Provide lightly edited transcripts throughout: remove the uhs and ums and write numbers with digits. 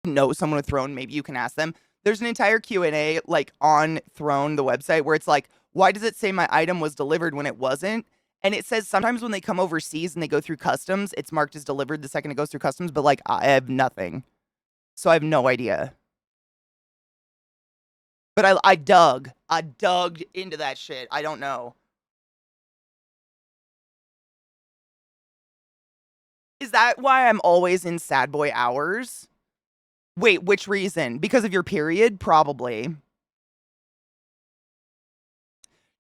know someone with Throne, maybe you can ask them. There's an entire Q&A like on Throne, the website, where it's like, why does it say my item was delivered when it wasn't? And it says sometimes when they come overseas and they go through customs, it's marked as delivered the second it goes through customs, but like I have nothing. So I have no idea. But I dug into that shit. I don't know. Is that why I'm always in sad boy hours? Wait, which reason? Because of your period? Probably.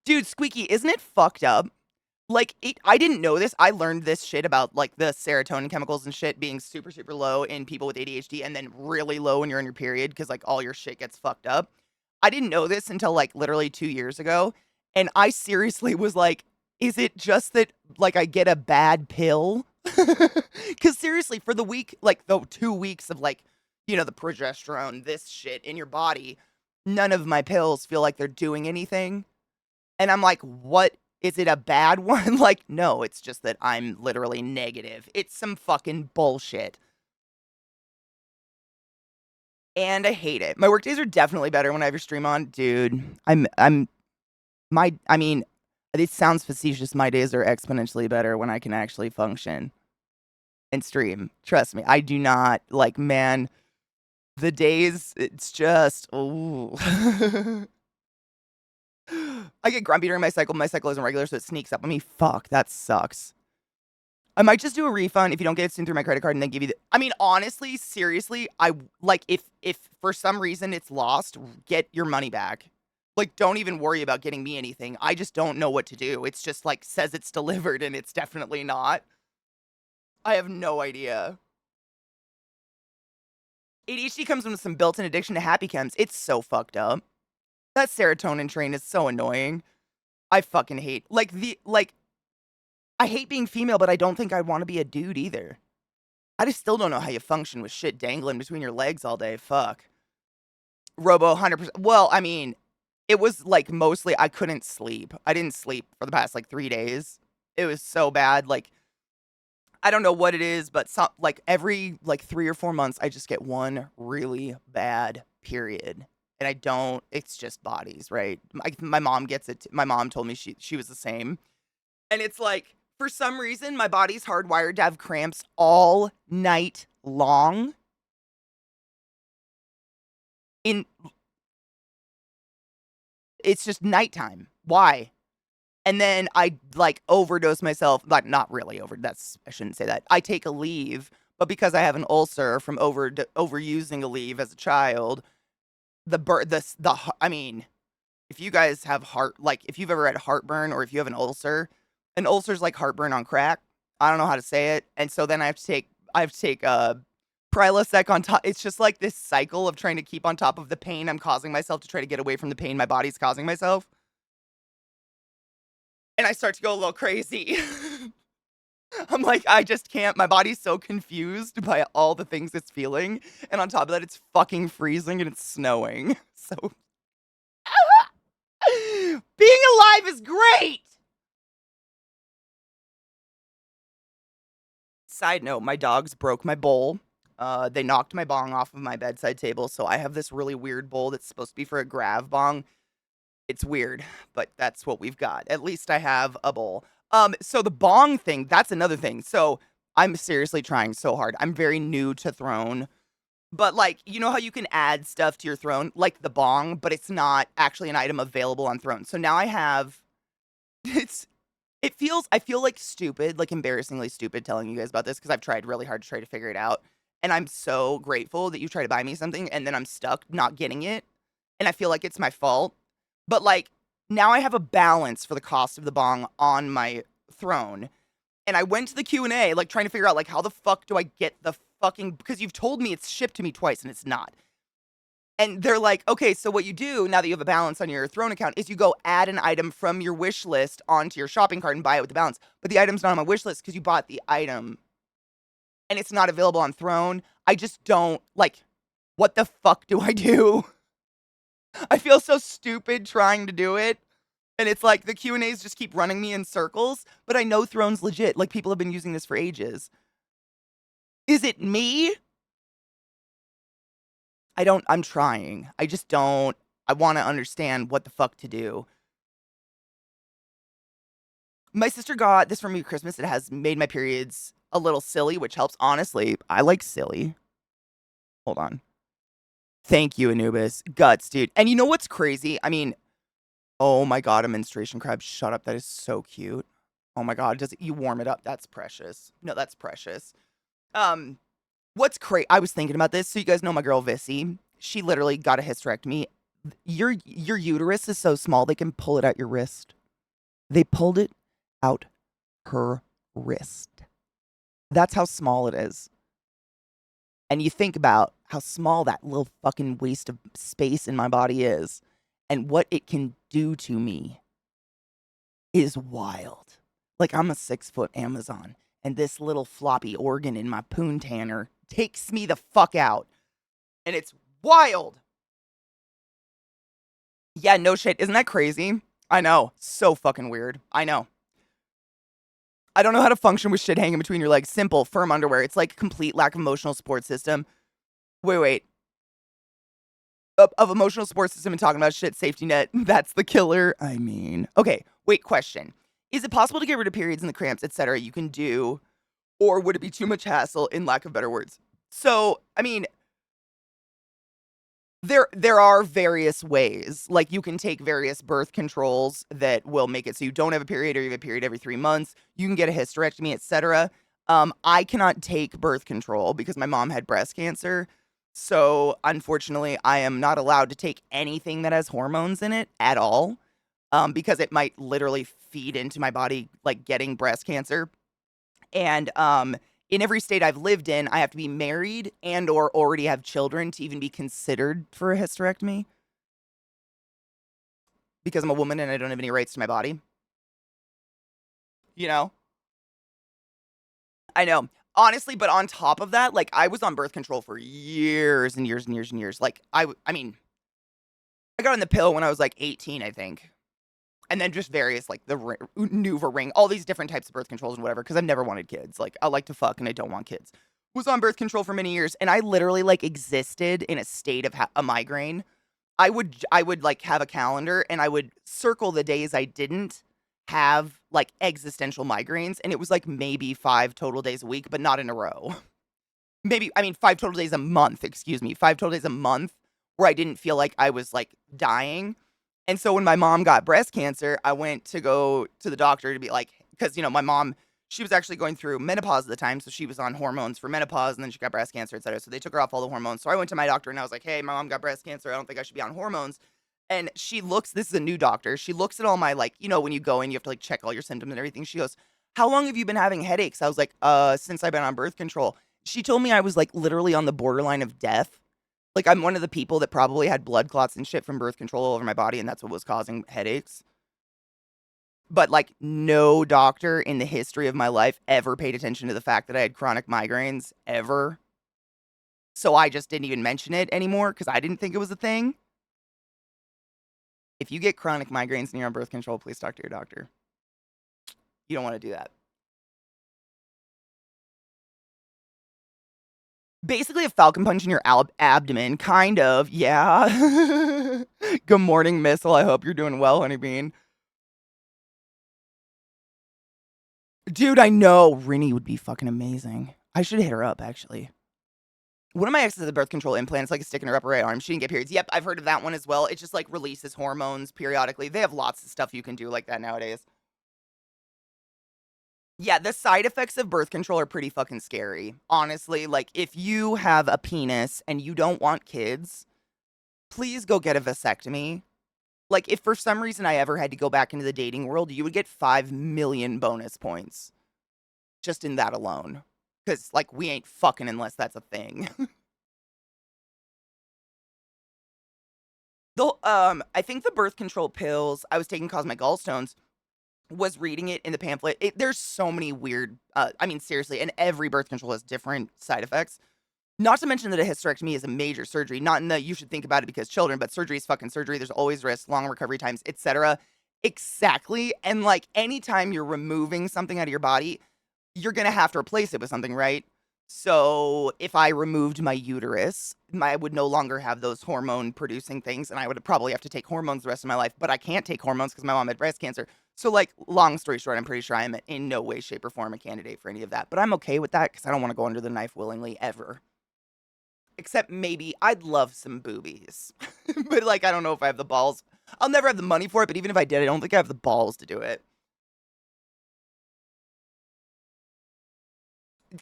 Dude, Squeaky, isn't it fucked up? Like, I didn't know this. I learned this shit about, like, the serotonin chemicals and shit being super, super low in people with ADHD and then really low when you're in your period because, like, all your shit gets fucked up. I didn't know this until, like, literally 2 years ago, and I seriously was like, "Is it just that, like, I get a bad pill?" Because seriously, for the week, like, the 2 weeks of, like, the progesterone, this shit in your body, none of my pills feel like they're doing anything. And I'm like, "What? Is it a bad one?" Like, no, it's just that I'm literally negative. It's some fucking bullshit. And I hate it. My work days are definitely better when I have your stream on. Dude, I mean, it sounds facetious. My days are exponentially better when I can actually function and stream. Trust me, I do not like, man, the days, it's just, ooh. I get grumpy during my cycle. My cycle isn't regular, so it sneaks up on me. Fuck, that sucks. I might just do a refund if you don't get it soon through my credit card and then give you the I mean, honestly, seriously, like, if for some reason it's lost, get your money back. Like, don't even worry about getting me anything. I just don't know what to do. It's just, like, says it's delivered and it's definitely not. I have no idea. ADHD comes with some built-in addiction to happy chems. It's so fucked up. That serotonin train is so annoying. I fucking hate I hate being female, but I don't think I'd wanna be a dude either. I just still don't know how you function with shit dangling between your legs all day. Fuck. Robo 100%. Well, I mean, it was like mostly I couldn't sleep. I didn't sleep for the past like 3 days. It was so bad. Like, I don't know what it is, but like every like 3 or 4 months I just get one really bad period. And I don't it's just bodies, right? My mom gets it. My mom told me she was the same. And it's like for some reason my body's hardwired to have cramps all night long. In It's just nighttime. Why? And then I like overdose myself. Like, not really over. I shouldn't say that. I take a leave, but because I have an ulcer from overusing a leave as a child, I mean, if you guys have if you've ever had heartburn or if you have an ulcer's like heartburn on crack. I don't know how to say it, and so then I have to take Prilosec on top. It's just like this cycle of trying to keep on top of the pain I'm causing myself to try to get away from the pain my body's causing myself. And I start to go a little crazy. I'm like, I just can't. My body's so confused by all the things it's feeling. And on top of that, it's fucking freezing and it's snowing. So being alive is great. Side note, my dogs broke my bowl. They knocked my bong off of my bedside table. So I have this really weird bowl that's supposed to be for a grav bong. It's weird, but that's what we've got. At least I have a bowl. So the bong thing, that's another thing. So I'm seriously trying so hard. I'm very new to Throne, but like, you know how you can add stuff to your Throne, like the bong, but it's not actually an item available on Throne. So now I have, it's, I feel like stupid, like embarrassingly stupid telling you guys about this because I've tried really hard to try to figure it out. And I'm so grateful that you try to buy me something and then I'm stuck not getting it. And I feel like it's my fault. But, like, now I have a balance for the cost of the bong on my Throne, and I went to the Q&A, like, trying to figure out, like, how the fuck do I get the fucking because you've told me it's shipped to me twice, and it's not. And they're like, "Okay, so what you do, now that you have a balance on your Throne account, is you go add an item from your wish list onto your shopping cart and buy it with the balance. But the item's not on my wish list because you bought the item, and it's not available on Throne." I just don't like, what the fuck do I do? I feel so stupid trying to do it. And it's like the Q&As just keep running me in circles, but I know Throne's legit. Like, people have been using this for ages. Is it me? I'm trying. I just don't. I want to understand what the fuck to do. My sister got this for me for Christmas. It has made my periods a little silly, which helps. Honestly, I like silly. Hold on. Thank you, Anubis. Guts, dude. And you know what's crazy? I mean, oh my god, a menstruation crab. Shut up. That is so cute. Oh my god, does it, you warm it up? That's precious. No, that's precious. Um, what's crazy? I was thinking about this. So you guys know my girl Vissy. She literally got a hysterectomy. Your uterus is so small they can pull it out your wrist. They pulled it out her wrist. That's how small it is. And you think about how small that little fucking waste of space in my body is and what it can do to me is wild. Like, I'm a 6-foot Amazon, and this little floppy organ in my poontanner takes me the fuck out. And it's wild. Yeah, no shit. Isn't that crazy? I know. So fucking weird. I know. I don't know how to function with shit hanging between your legs. Simple, firm underwear. It's like complete lack of emotional support system. Wait. Of emotional support system and talking about shit, safety net. That's the killer. I mean, okay, wait, question. Is it possible to get rid of periods and the cramps, etc. you can do, or would it be too much hassle in lack of better words? So, I mean, there are various ways. Like, you can take various birth controls that will make it so you don't have a period or you have a period every 3 months. You can get a hysterectomy, etc. I cannot take birth control because my mom had breast cancer. So, unfortunately, I am not allowed to take anything that has hormones in it at all, because it might literally feed into my body, like getting breast cancer. And in every state I've lived in, I have to be married and or already have children to even be considered for a hysterectomy because I'm a woman and I don't have any rights to my body. You know? I know. Honestly, but on top of that, like, I was on birth control for years and years and years and years. Like, I mean, I got on the pill when I was like 18, I think. And then just various, like, the Nuva ring, all these different types of birth controls and whatever, because I've never wanted kids. Like, I like to fuck and I don't want kids. Was on birth control for many years, and I literally, like, existed in a state of a migraine. I would, like, have a calendar, and I would circle the days I didn't have, like, existential migraines, and it was, like, maybe 5 total days a week, but not in a row. Maybe, I mean, 5 total days a month, excuse me, 5 total days a month where I didn't feel like I was, like, dying. And so when my mom got breast cancer, I went to go to the doctor to be like, because, you know, my mom, she was actually going through menopause at the time. So she was on hormones for menopause and then she got breast cancer, et cetera. So they took her off all the hormones. So I went to my doctor and I was like, hey, my mom got breast cancer. I don't think I should be on hormones. And she looks, this is a new doctor. She looks at all my, like, you know, when you go in, you have to like check all your symptoms and everything. She goes, how long have you been having headaches? I was like, since I've been on birth control. She told me I was like literally on the borderline of death. Like, I'm one of the people that probably had blood clots and shit from birth control all over my body, and that's what was causing headaches. But, like, no doctor in the history of my life ever paid attention to the fact that I had chronic migraines, ever. So I just didn't even mention it anymore because I didn't think it was a thing. If you get chronic migraines and you're on birth control, please talk to your doctor. You don't want to do that. Basically, a falcon punch in your abdomen, kind of, yeah. Good morning, Missile. I hope you're doing well, Honeybean. Dude, I know. Rinny would be fucking amazing. I should hit her up, actually. One of my exes has a birth control implant. It's like a stick in her upper right arm. She didn't get periods. Yep, I've heard of that one as well. It just, like, releases hormones periodically. They have lots of stuff you can do like that nowadays. Yeah, the side effects of birth control are pretty fucking scary. Honestly, like, if you have a penis and you don't want kids, please go get a vasectomy. Like, if for some reason I ever had to go back into the dating world, you would get 5 million bonus points just in that alone. Because, like, we ain't fucking unless that's a thing. I think the birth control pills I was taking caused my gallstones. Was reading it in the pamphlet. There's so many weird, I mean, seriously, and every birth control has different side effects. Not to mention that a hysterectomy is a major surgery. Not in that you should think about it because children, but surgery is fucking surgery. There's always risks, long recovery times, etc. Exactly. And like anytime you're removing something out of your body, you're gonna have to replace it with something, right? So if I removed my uterus, I would no longer have those hormone producing things, and I would probably have to take hormones the rest of my life. But I can't take hormones because my mom had breast cancer. So, like, long story short, I'm pretty sure I'm in no way, shape, or form a candidate for any of that. But I'm okay with that because I don't want to go under the knife willingly ever. Except maybe I'd love some boobies. But, like, I don't know if I have the balls. I'll never have the money for it, but even if I did, I don't think I have the balls to do it.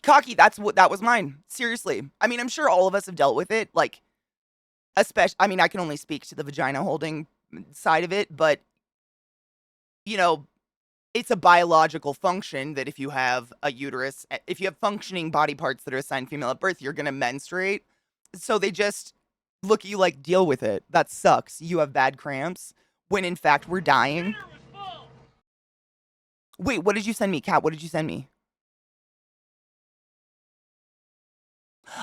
Cocky, that was mine. Seriously. I mean, I'm sure all of us have dealt with it. Like, especially, I mean, I can only speak to the vagina holding side of it, but, you know, it's a biological function that if you have a uterus, if you have functioning body parts that are assigned female at birth, you're going to menstruate. So they just look at you like, deal with it. That sucks. You have bad cramps when in fact we're dying. Wait, what did you send me, Kat? What did you send me?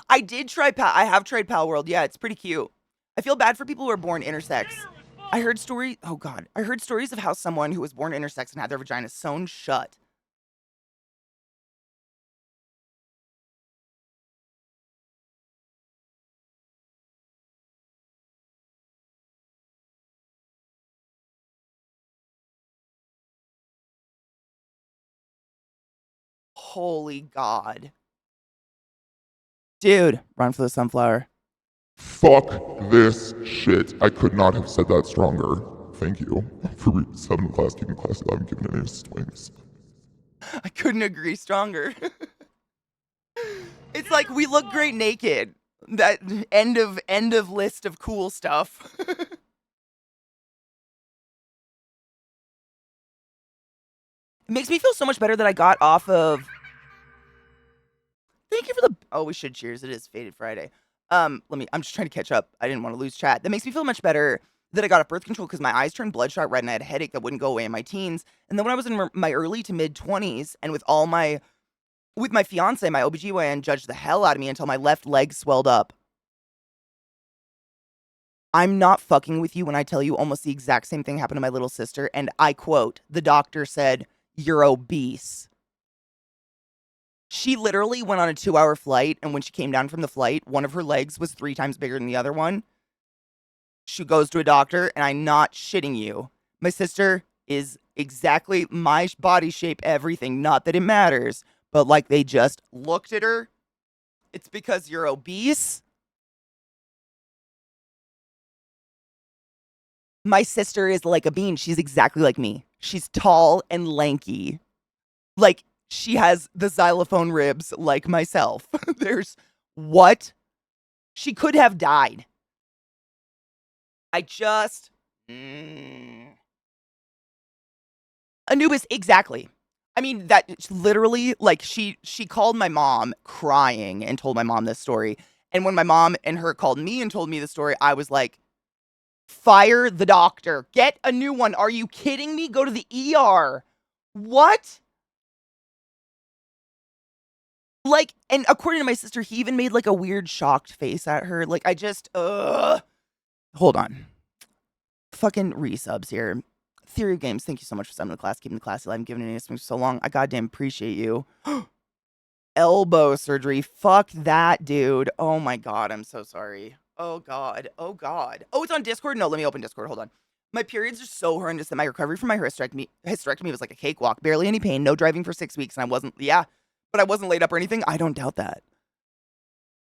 I did try I have tried Pal World. Yeah, it's pretty cute. I feel bad for people who are born intersex. I heard stories. Oh God, I heard stories of how someone who was born intersex and had their vagina sewn shut. Holy God, dude, run for the sunflower. Fuck this shit. I could not have said that stronger. Thank you for subbing to class, keeping class alive, and giving it any swings. I couldn't agree stronger. It's like we look great naked. That end of list of cool stuff. It makes me feel so much better that I got off of. Thank you for the. Oh, we should cheers. It is Faded Friday. Let me. I'm just trying to catch up. I didn't want to lose chat. That makes me feel much better that I got off birth control because my eyes turned bloodshot red and I had a headache that wouldn't go away in my teens. And then when I was in my early to mid 20s and with my fiance, my OBGYN judged the hell out of me until my left leg swelled up. I'm not fucking with you when I tell you almost the exact same thing happened to my little sister. And I quote, the doctor said, "You're obese." She literally went on a 2-hour flight. And when she came down from the flight, one of her legs was 3 times bigger than the other one. She goes to a doctor, and I'm not shitting you. My sister is exactly my body shape, everything. Not that it matters, but like they just looked at her. It's because you're obese. My sister is like a bean. She's exactly like me. She's tall and lanky. Like, she has the xylophone ribs like myself. There's what? She could have died. I just. Anubis, exactly. I mean, that literally, like, she called my mom crying and told my mom this story. And when my mom and her called me and told me the story, I was like, fire the doctor. Get a new one. Are you kidding me? Go to the ER. What? Like, and according to my sister, he even made like a weird shocked face at her. Like, I just, hold on. Fucking resubs here. Theory of Games, thank you so much for subbing to class, keeping the class alive, and giving it for so long. I goddamn appreciate you. Elbow surgery. Fuck that, dude. Oh my God, I'm so sorry. Oh God. Oh God. Oh, it's on Discord? No, let me open Discord. Hold on. My periods are so horrendous that my recovery from my hysterectomy was like a cakewalk. Barely any pain, no driving for 6 weeks, and I wasn't, yeah, but I wasn't laid up or anything. I don't doubt that.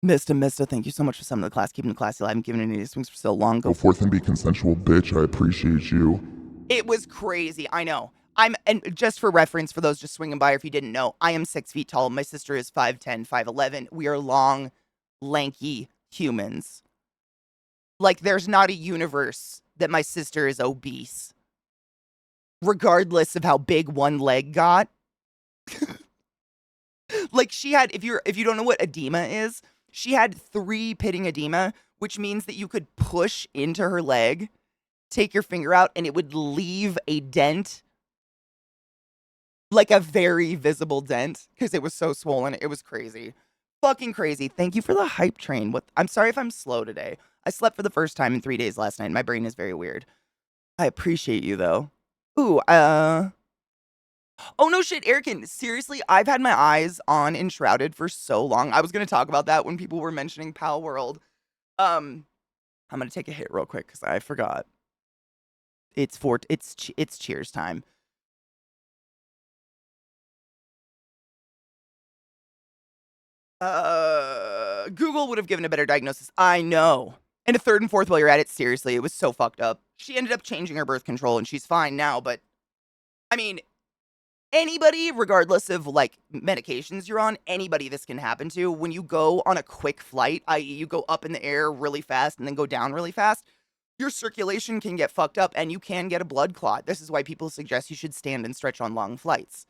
Mista, thank you so much for summing the class, keeping the class alive, and giving it any swings for so long. Go forth and be consensual, bitch. I appreciate you. It was crazy. I know. And just for reference, for those just swinging by, or if you didn't know, I am 6 feet tall. My sister is 5'10", 5'11". We are long, lanky humans. Like, there's not a universe that my sister is obese, regardless of how big one leg got. Like, she had, if you don't know what edema is, she had 3 pitting edema, which means that you could push into her leg, take your finger out, and it would leave a dent, like a very visible dent, because it was so swollen. It was crazy. Fucking crazy. Thank you for the hype train. I'm sorry if I'm slow today. I slept for the first time in 3 days last night. My brain is very weird. I appreciate you, though. Ooh, Oh no shit, Erican. Seriously, I've had my eyes on Enshrouded for so long. I was gonna talk about that when people were mentioning Pal World. Um, I'm gonna take a hit real quick because I forgot. It's Cheers time. Google would have given a better diagnosis. I know. And a third and fourth while you're at it. Seriously, it was so fucked up. She ended up changing her birth control and she's fine now. But I mean, anybody, regardless of like medications you're on, anybody this can happen to. When you go on a quick flight, i.e., you go up in the air really fast and then go down really fast, your circulation can get fucked up and you can get a blood clot. This is why people suggest you should stand and stretch on long flights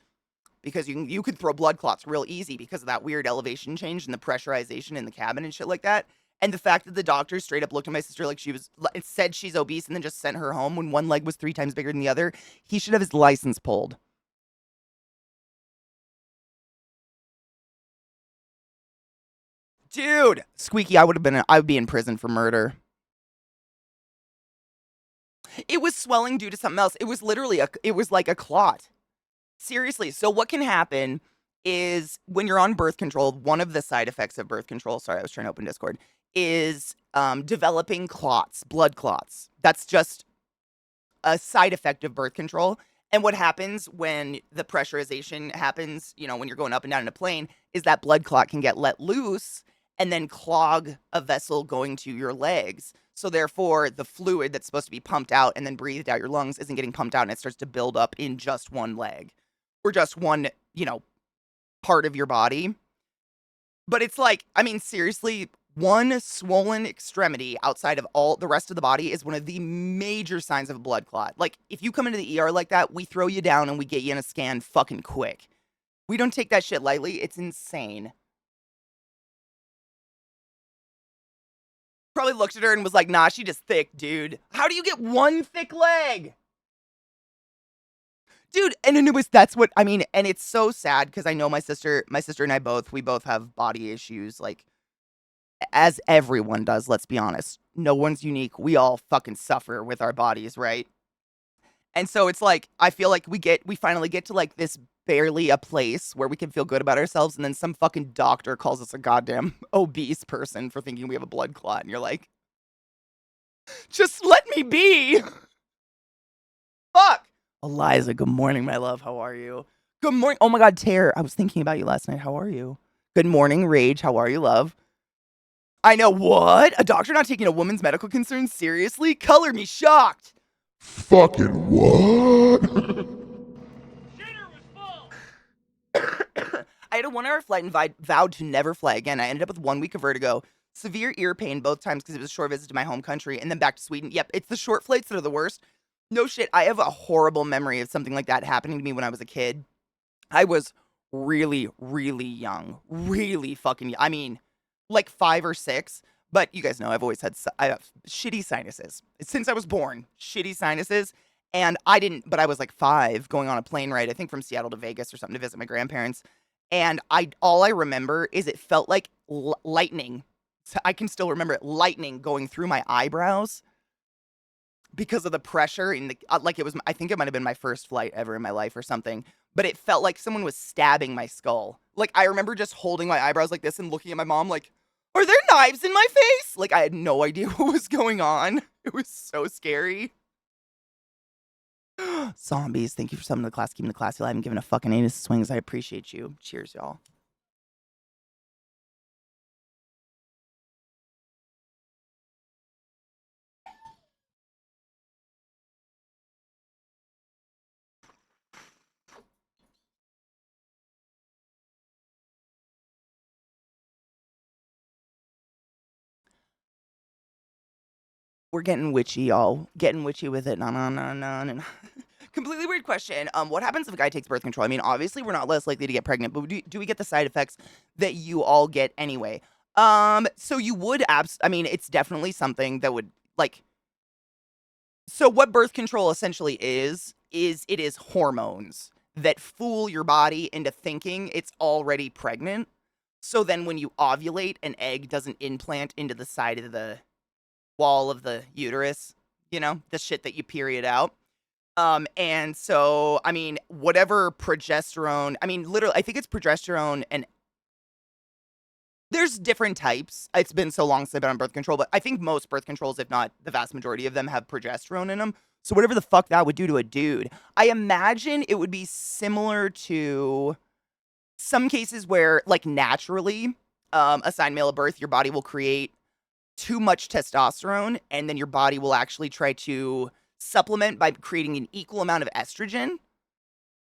because you could throw blood clots real easy because of that weird elevation change and the pressurization in the cabin and shit like that. And the fact that the doctor straight up looked at my sister like it said she's obese and then just sent her home when one leg was 3 times bigger than the other, he should have his license pulled. Dude, Squeaky, I would be in prison for murder. It was swelling due to something else. It was literally it was like a clot. Seriously. So what can happen is when you're on birth control, one of the side effects of birth control, sorry, I was trying to open Discord, is developing clots, blood clots. That's just a side effect of birth control. And what happens when the pressurization happens, when you're going up and down in a plane, is that blood clot can get let loose and then clog a vessel going to your legs. So therefore, the fluid that's supposed to be pumped out and then breathed out your lungs isn't getting pumped out and it starts to build up in just one leg or just one, part of your body. But it's like, I mean, seriously, one swollen extremity outside of all the rest of the body is one of the major signs of a blood clot. Like, if you come into the ER like that, we throw you down and we get you in a scan fucking quick. We don't take that shit lightly. It's insane. Probably looked at her and was like, nah, she just thick, dude. How do you get one thick leg? Dude, and then that's what, I mean, and it's so sad because I know my sister and I we both have body issues, like, as everyone does, let's be honest. No one's unique. We all fucking suffer with our bodies, right? And so it's like I feel like we finally get to like this barely a place where we can feel good about ourselves and then some fucking doctor calls us a goddamn obese person for thinking we have a blood clot and you're like, "Just let me be." Fuck. Eliza, good morning, my love. How are you? Good morning. Oh my god, Tare, I was thinking about you last night. How are you? Good morning, Rage. How are you, love? I know what? A doctor not taking a woman's medical concerns seriously? Color me shocked. Fucking what? I had a 1 hour flight and vowed to never fly again. I ended up with 1 week of vertigo, severe ear pain both times because it was a short visit to my home country, and then back to Sweden. Yep, it's the short flights that are the worst. No shit, I have a horrible memory of something like that happening to me when I was a kid. I was really, really young. Really fucking young. I mean, like 5 or 6. But you guys know I have shitty sinuses. Since I was born, shitty sinuses. And but I was like 5 going on a plane ride, I think from Seattle to Vegas or something to visit my grandparents. And all I remember is it felt like lightning. So I can still remember it, lightning going through my eyebrows because of the pressure in the like it was I think it might have been my first flight ever in my life or something, but it felt like someone was stabbing my skull. Like I remember just holding my eyebrows like this and looking at my mom like, "Are there knives in my face?" Like I had no idea what was going on. It was so scary. Zombies, thank you for summoning the class, keeping the classy alive and giving a fucking anus swings. I appreciate you. Cheers, y'all. We're getting witchy, y'all. Getting witchy with it. No, no, no, no, no. Completely weird question. What happens if a guy takes birth control? I mean, obviously we're not less likely to get pregnant, but do we get the side effects that you all get anyway? So you would I mean, it's definitely something that would like. So what birth control essentially is it is hormones that fool your body into thinking it's already pregnant. So then when you ovulate, an egg doesn't implant into the side of the wall of the uterus, the shit that you period out. And so, I mean, whatever progesterone, I mean, literally, I think it's progesterone and there's different types. It's been so long since I've been on birth control, but I think most birth controls, if not the vast majority of them, have progesterone in them. So whatever the fuck that would do to a dude, I imagine it would be similar to some cases where, like, naturally, assigned male at birth, your body will create too much testosterone, and then your body will actually try to supplement by creating an equal amount of estrogen,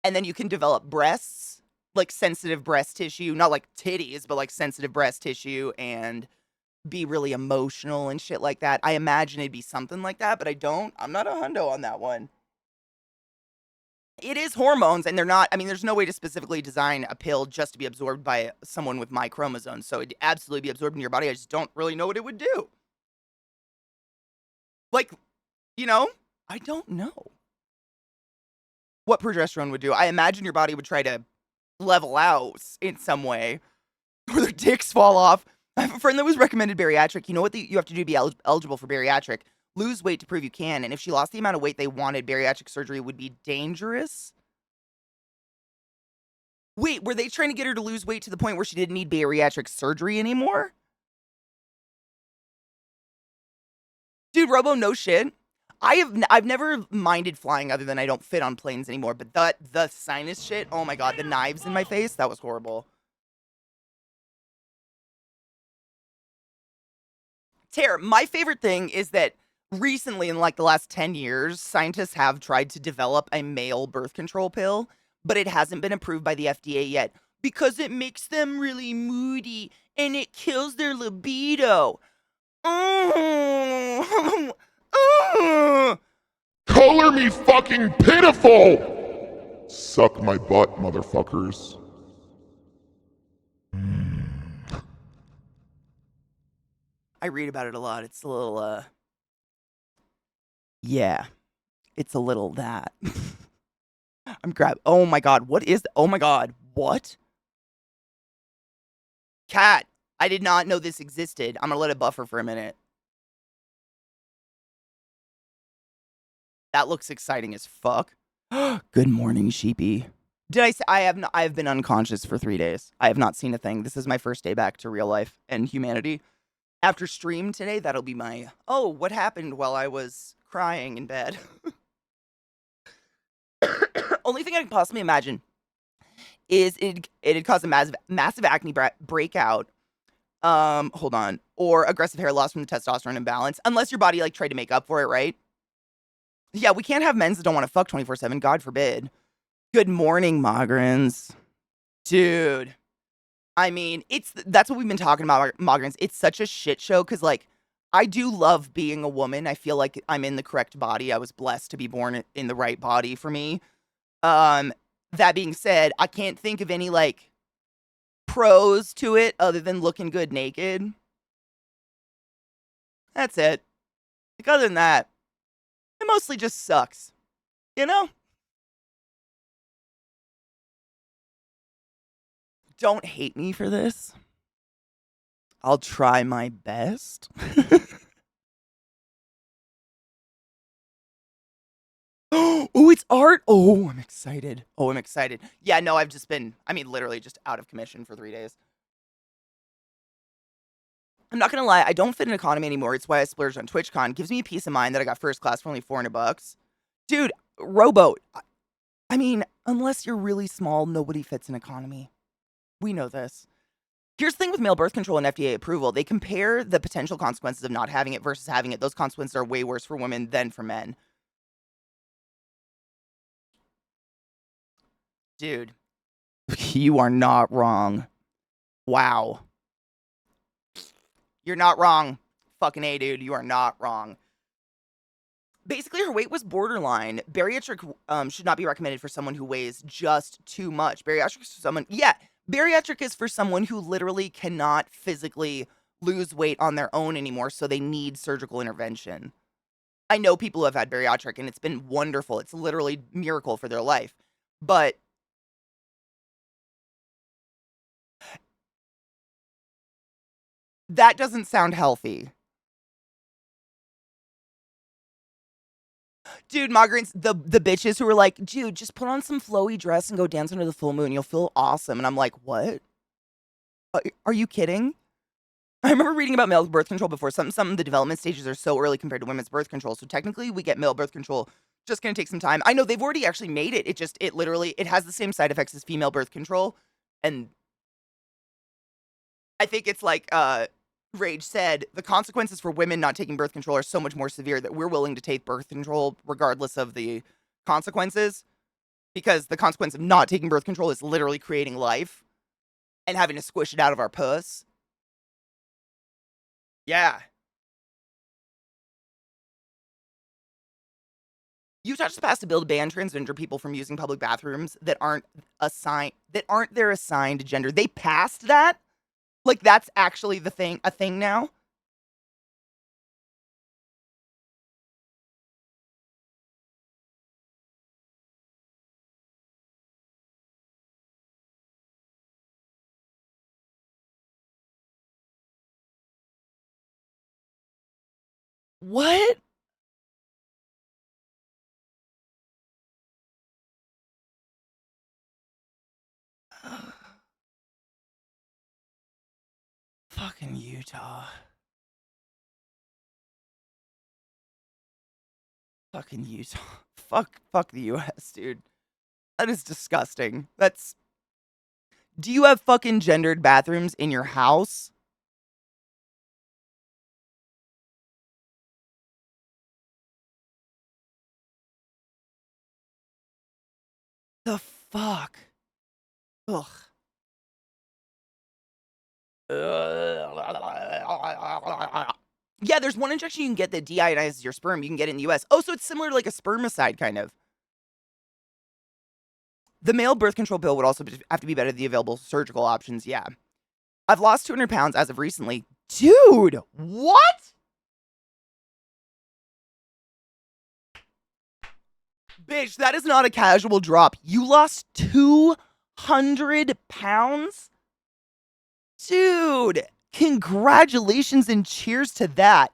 and then you can develop breasts, like sensitive breast tissue, not like titties, but like sensitive breast tissue, and be really emotional and shit like that. I imagine it'd be something like that, but I'm not a hundo on that one. It is hormones, and they're not, I mean, there's no way to specifically design a pill just to be absorbed by someone with my chromosomes. So it'd absolutely be absorbed in your body. I just don't really know what it would do. Like, you know, I don't know what progesterone would do. I imagine your body would try to level out in some way, or their dicks fall off. I have a friend that was recommended bariatric. You know what you have to do to be eligible for bariatric? Lose weight to prove you can. And if she lost the amount of weight they wanted, bariatric surgery would be dangerous. Wait, were they trying to get her to lose weight to the point where she didn't need bariatric surgery anymore? Dude, Robo, no shit. I've never minded flying other than I don't fit on planes anymore. But the sinus shit, oh my god, the knives in my face, that was horrible. Tara, my favorite thing is that recently, in like the last 10 years, scientists have tried to develop a male birth control pill, but it hasn't been approved by the FDA yet because it makes them really moody and it kills their libido. Mm. Mm. Color me fucking pitiful! Suck my butt, motherfuckers. I read about it a lot. It's a little, yeah, it's a little that. Oh my god, what is, oh my god, what? Cat, I did not know this existed. I'm gonna let it buffer for a minute. That looks exciting as fuck. Good morning, sheepy. Did I say I have been unconscious for 3 days. I have not seen a thing. This is my first day back to real life and humanity. After stream today, that'll be my, oh, what happened while I was crying in bed? Only thing I can possibly imagine is it'd cause a massive acne breakout. Hold on. Or aggressive hair loss from the testosterone imbalance. Unless your body like tried to make up for it, right? Yeah, we can't have men that don't want to fuck 24/7. God forbid. Good morning, Mogrins. Dude. I mean, that's what we've been talking about, Mogrins. It's such a shit show because, like, I do love being a woman. I feel like I'm in the correct body. I was blessed to be born in the right body for me. Um, that being said, I can't think of any, like, pros to it other than looking good naked. That's it. Like, other than that, it mostly just sucks. You know? Don't hate me for this. I'll try my best. Oh, it's art. Oh, I'm excited. Oh, I'm excited. Yeah, no, I've just been, I mean, literally just out of commission for 3 days. I'm not gonna lie, I don't fit in economy anymore. It's why I splurged on TwitchCon. Gives me a peace of mind that I got first class for only $400. Dude, Rowboat. I mean, unless you're really small, nobody fits in economy. We know this. Here's the thing with male birth control and FDA approval. They compare the potential consequences of not having it versus having it. Those consequences are way worse for women than for men. Dude, you are not wrong. Wow. You're not wrong. Fucking A, dude. You are not wrong. Basically, her weight was borderline. Bariatric should not be recommended for someone who weighs just too much. Bariatric is for someone, yeah, bariatric is for someone who literally cannot physically lose weight on their own anymore, so they need surgical intervention. I know people who have had bariatric, and it's been wonderful. It's literally a miracle for their life. But that doesn't sound healthy. Dude, migraines, the bitches who were like, dude, just put on some flowy dress and go dance under the full moon. You'll feel awesome. And I'm like, what? Are you kidding? I remember reading about male birth control before. Some of the development stages are so early compared to women's birth control. So technically, we get male birth control. Just gonna take some time. I know they've already actually made it. It literally it has the same side effects as female birth control, and I think it's like Rage said, the consequences for women not taking birth control are so much more severe that we're willing to take birth control regardless of the consequences, because the consequence of not taking birth control is literally creating life and having to squish it out of our puss. Yeah. Utah just passed a bill to ban transgender people from using public bathrooms that aren't their assigned gender. They passed that? Like that's actually a thing now? What? Fucking Utah. Fucking Utah. Fuck the US, dude. That is disgusting. Do you have fucking gendered bathrooms in your house? The fuck? Ugh. Yeah, there's one injection you can get that deionizes your sperm. You can get it in the US. Oh, so it's similar to like a spermicide, kind of. The male birth control pill would also have to be better than the available surgical options. Yeah. I've lost 200 pounds as of recently. Dude, what? Bitch, that is not a casual drop. You lost 200 pounds? Dude, congratulations and cheers to that.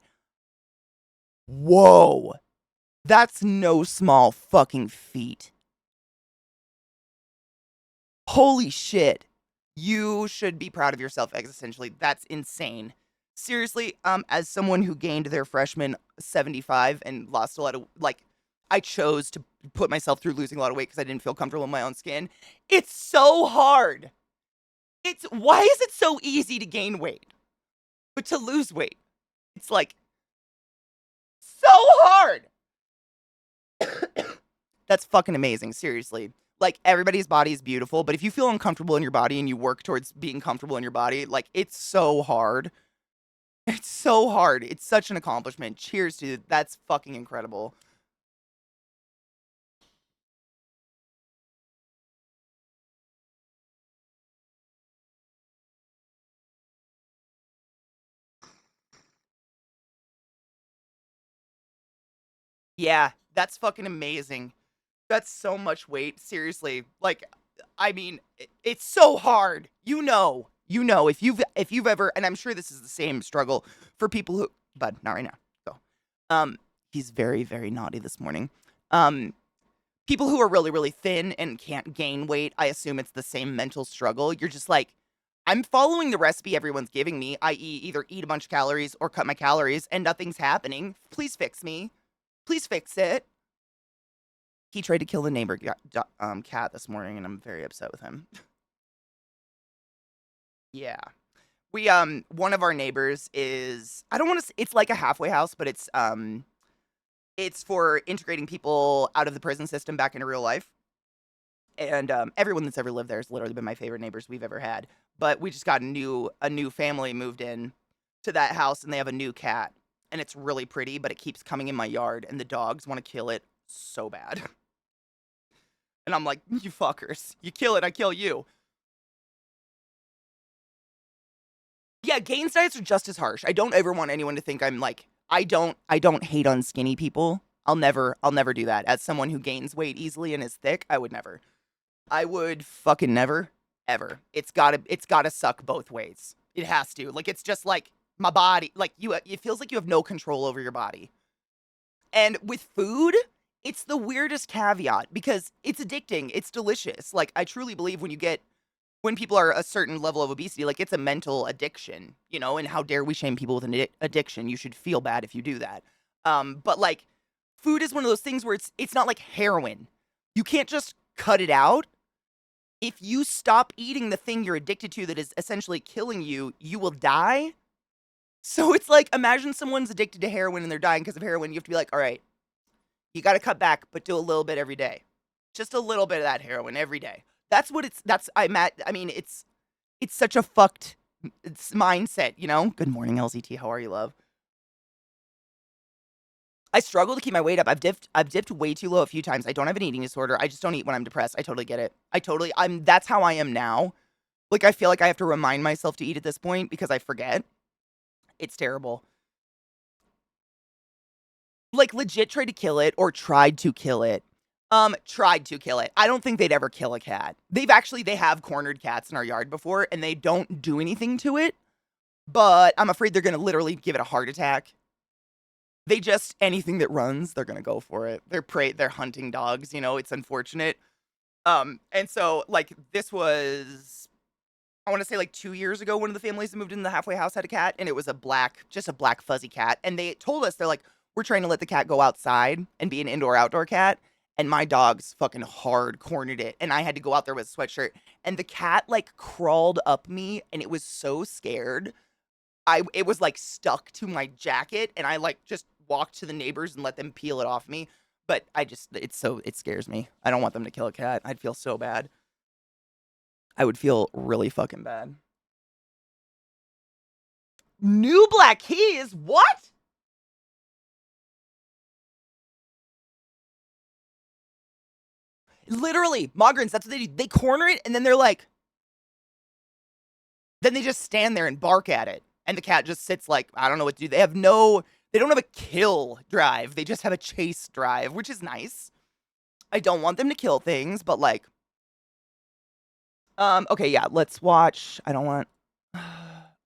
Whoa. That's no small fucking feat. Holy shit. You should be proud of yourself existentially. That's insane. Seriously, as someone who gained their freshman 75 and lost a lot of, like, I chose to put myself through losing a lot of weight because I didn't feel comfortable in my own skin. It's so hard. Why is it so easy to gain weight? But to lose weight, it's like so hard. That's fucking amazing, seriously. Like, everybody's body is beautiful, but if you feel uncomfortable in your body and you work towards being comfortable in your body, like, it's so hard. It's so hard. It's such an accomplishment. Cheers, dude. That's fucking incredible. Yeah, that's fucking amazing. That's so much weight, seriously. Like, I mean, it's so hard. If you've ever, and I'm sure this is the same struggle for people who, but not right now. Go. He's very, very naughty this morning. People who are really, really thin and can't gain weight, I assume it's the same mental struggle. You're just like, I'm following the recipe everyone's giving me, i.e., either eat a bunch of calories or cut my calories, and nothing's happening. Please fix me. Please fix it. He tried to kill the neighbor cat this morning, and I'm very upset with him. Yeah. One of our neighbors is, I don't want to, it's like a halfway house, but it's for integrating people out of the prison system back into real life. And everyone that's ever lived there has literally been my favorite neighbors we've ever had. But we just got a new family moved in to that house, and they have a new cat, and it's really pretty, but it keeps coming in my yard, and the dogs want to kill it so bad. And I'm like, you fuckers, you kill it, I kill you. Yeah, Gaines diets are just as harsh. I don't ever want anyone to think I'm like, I don't hate on skinny people. I'll never do that. As someone who gains weight easily and is thick, I would never. I would fucking never, ever. It's gotta suck both ways. It has to. Like, it's just like my body, like it feels like you have no control over your body. And with food, It's the weirdest caveat because it's addicting. It's delicious. Like, I truly believe when people are a certain level of obesity, like, it's a mental addiction, and how dare we shame people with an addiction? You should feel bad if you do that. But like, food is one of those things where it's not like heroin. You can't just cut it out. If you stop eating the thing you're addicted to that is essentially killing you, you will die. So it's like, imagine someone's addicted to heroin and they're dying because of heroin. You have to be like, all right, you got to cut back, but do a little bit every day. Just a little bit of that heroin every day. That's what I mean, it's such a fucked mindset, Good morning, LZT. How are you, love? I struggle to keep my weight up. I've dipped way too low a few times. I don't have an eating disorder. I just don't eat when I'm depressed. I totally get it. That's how I am now. Like, I feel like I have to remind myself to eat at this point because I forget. It's terrible. Like, legit tried to kill it or tried to kill it. Tried to kill it. I don't think they'd ever kill a cat. They have cornered cats in our yard before and they don't do anything to it. But I'm afraid they're going to literally give it a heart attack. Anything that runs, they're going to go for it. They're hunting dogs, it's unfortunate. And so, like, this was, I want to say, like, 2 years ago, one of the families that moved into the halfway house had a cat, and it was just a black fuzzy cat. And they told us, they're like, we're trying to let the cat go outside and be an indoor-outdoor cat. And my dogs fucking hard cornered it. And I had to go out there with a sweatshirt. And the cat, like, crawled up me, and it was so scared. It was, like, stuck to my jacket, and I, like, just walked to the neighbors and let them peel it off me. But it scares me. I don't want them to kill a cat. I'd feel so bad. I would feel really fucking bad. New Black Keys? What? Literally, Mogrins, that's what they do. They corner it, and then they're like, then they just stand there and bark at it. And the cat just sits like, I don't know what to do. They don't have a kill drive. They just have a chase drive, which is nice. I don't want them to kill things, but like, okay, yeah, let's watch.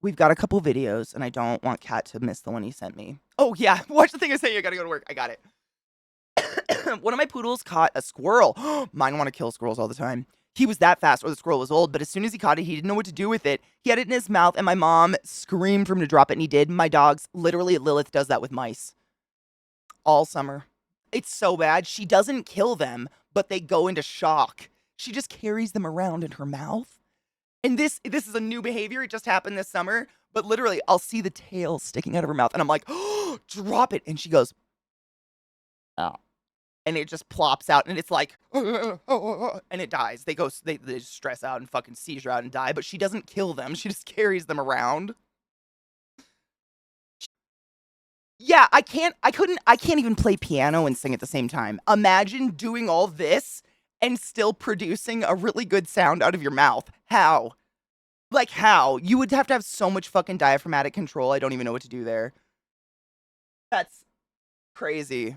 We've got a couple videos, and I don't want Kat to miss the one he sent me. Oh, yeah, watch the thing I say. I gotta go to work. I got it. One of my poodles caught a squirrel. Mine want to kill squirrels all the time. He was that fast, or the squirrel was old, but as soon as he caught it, he didn't know what to do with it. He had it in his mouth, and my mom screamed for him to drop it, and he did. My dogs, literally, Lilith does that with mice. All summer. It's so bad. She doesn't kill them, but they go into shock. She just carries them around in her mouth. And this is a new behavior. It just happened this summer. But literally, I'll see the tail sticking out of her mouth, and I'm like, oh, drop it. And she goes, oh. And it just plops out, and it's like, and it dies. They just stress out and fucking seizure out and die. But she doesn't kill them. She just carries them around. Yeah, I can't even play piano and sing at the same time. Imagine doing all this and still producing a really good sound out of your mouth. How? Like, how? You would have to have so much fucking diaphragmatic control. I don't even know what to do there. That's crazy.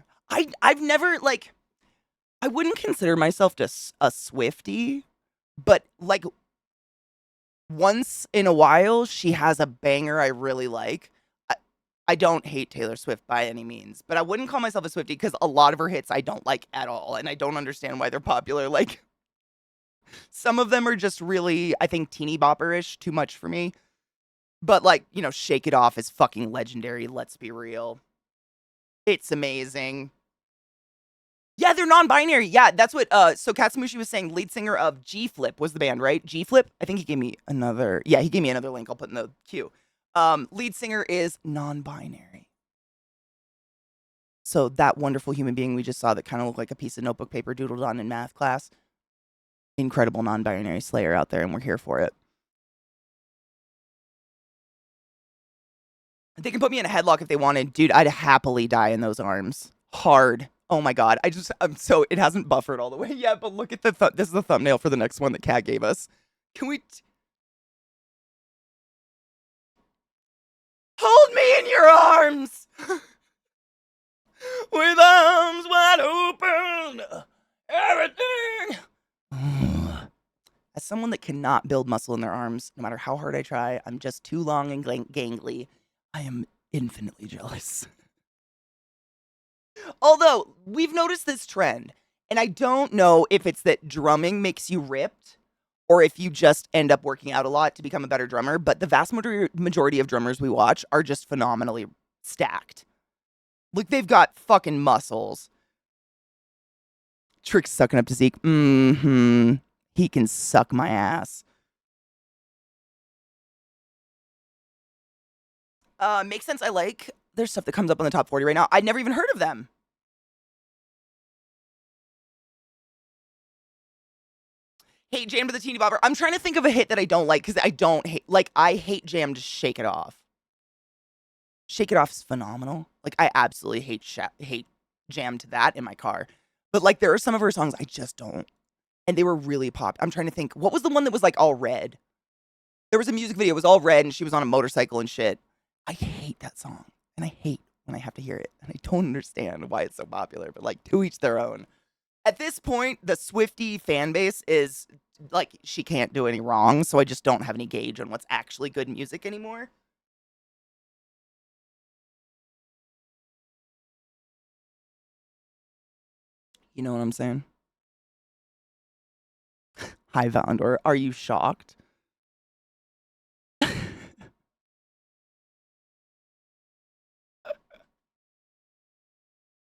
I've never, like, I wouldn't consider myself just a Swiftie, but, like, once in a while, she has a banger I really like. I don't hate Taylor Swift by any means, but I wouldn't call myself a Swiftie because a lot of her hits I don't like at all, and I don't understand why they're popular. Like, some of them are just really, I think, teeny bopper-ish, too much for me. But, like, Shake It Off is fucking legendary, let's be real. It's amazing. Yeah, they're non-binary. Yeah, that's what, so Katsumushi was saying, lead singer of G-Flip was the band, right? G-Flip? I think he gave me another link I'll put in the queue. Lead singer is non-binary. So that wonderful human being we just saw that kind of looked like a piece of notebook paper doodled on in math class. Incredible non-binary slayer out there, and we're here for it. They can put me in a headlock if they wanted. Dude, I'd happily die in those arms. Hard. Oh my god. It hasn't buffered all the way yet, but look at this is the thumbnail for the next one that Kat gave us. Can we... Hold me in your arms! With arms wide open! Everything! As someone that cannot build muscle in their arms, no matter how hard I try, I'm just too long and gangly. I am infinitely jealous. Although, we've noticed this trend, and I don't know if it's that drumming makes you ripped or if you just end up working out a lot to become a better drummer, but the vast majority of drummers we watch are just phenomenally stacked. Like, they've got fucking muscles. Trick's sucking up to Zeke. Mm-hmm. He can suck my ass. Makes sense. I like there's stuff that comes up on the top 40 right now. I'd never even heard of them. Hate Jam to the Teeny Bopper. I'm trying to think of a hit that I don't like because I don't hate. Like, I hate Jam to Shake It Off. Shake It Off is phenomenal. Like, I absolutely hate Jam to that in my car. But like, there are some of her songs I just don't, and they were really pop. I'm trying to think. What was the one that was like all red? There was a music video. It was all red, and she was on a motorcycle and shit. I hate that song, and I hate when I have to hear it, and I don't understand why it's so popular. But like, to each their own. At this point, the Swiftie fan base is like, she can't do any wrong, so I just don't have any gauge on what's actually good music anymore. You know what I'm saying? Hi, Valendor. Are you shocked?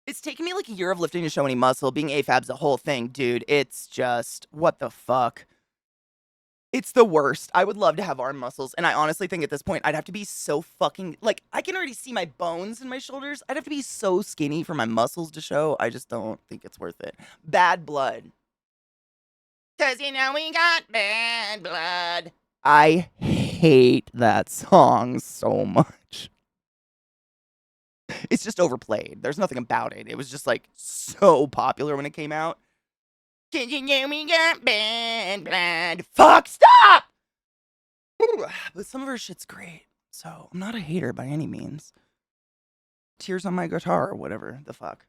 It's taken me like a year of lifting to show any muscle. Being AFAB's the whole thing, dude. It's just, what the fuck? It's the worst. I would love to have arm muscles, and I honestly think at this point I'd have to be so fucking, like, I can already see my bones in my shoulders. I'd have to be so skinny for my muscles to show. I just don't think it's worth it. Bad Blood. 'Cause you know we got bad blood. I hate that song so much. It's just overplayed. There's nothing about it. It was just like so popular when it came out. 'Cause you know we got bad blood. Fuck, stop! Ooh, but some of her shit's great. So I'm not a hater by any means. Tears on my guitar or whatever the fuck.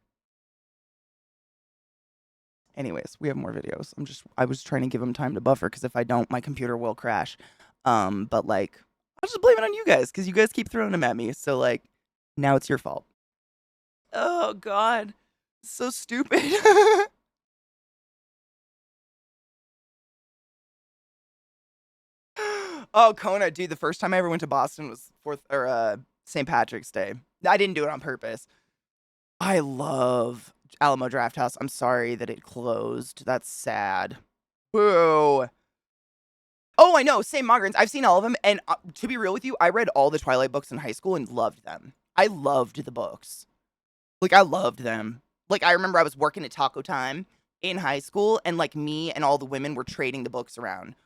Anyways, we have more videos. I was trying to give them time to buffer because if I don't, my computer will crash. But like, I'll just blame it on you guys because you guys keep throwing them at me. So like, now it's your fault. Oh God, so stupid. Oh, Kona, dude, the first time I ever went to Boston was St. Patrick's Day. I didn't do it on purpose. I love Alamo Drafthouse. I'm sorry that it closed. That's sad. Boo. Oh, I know. St. Margaret's. I've seen all of them. And to be real with you, I read all the Twilight books in high school and loved them. I loved the books. Like, I loved them. Like, I remember I was working at Taco Time in high school, and like me and all the women were trading the books around.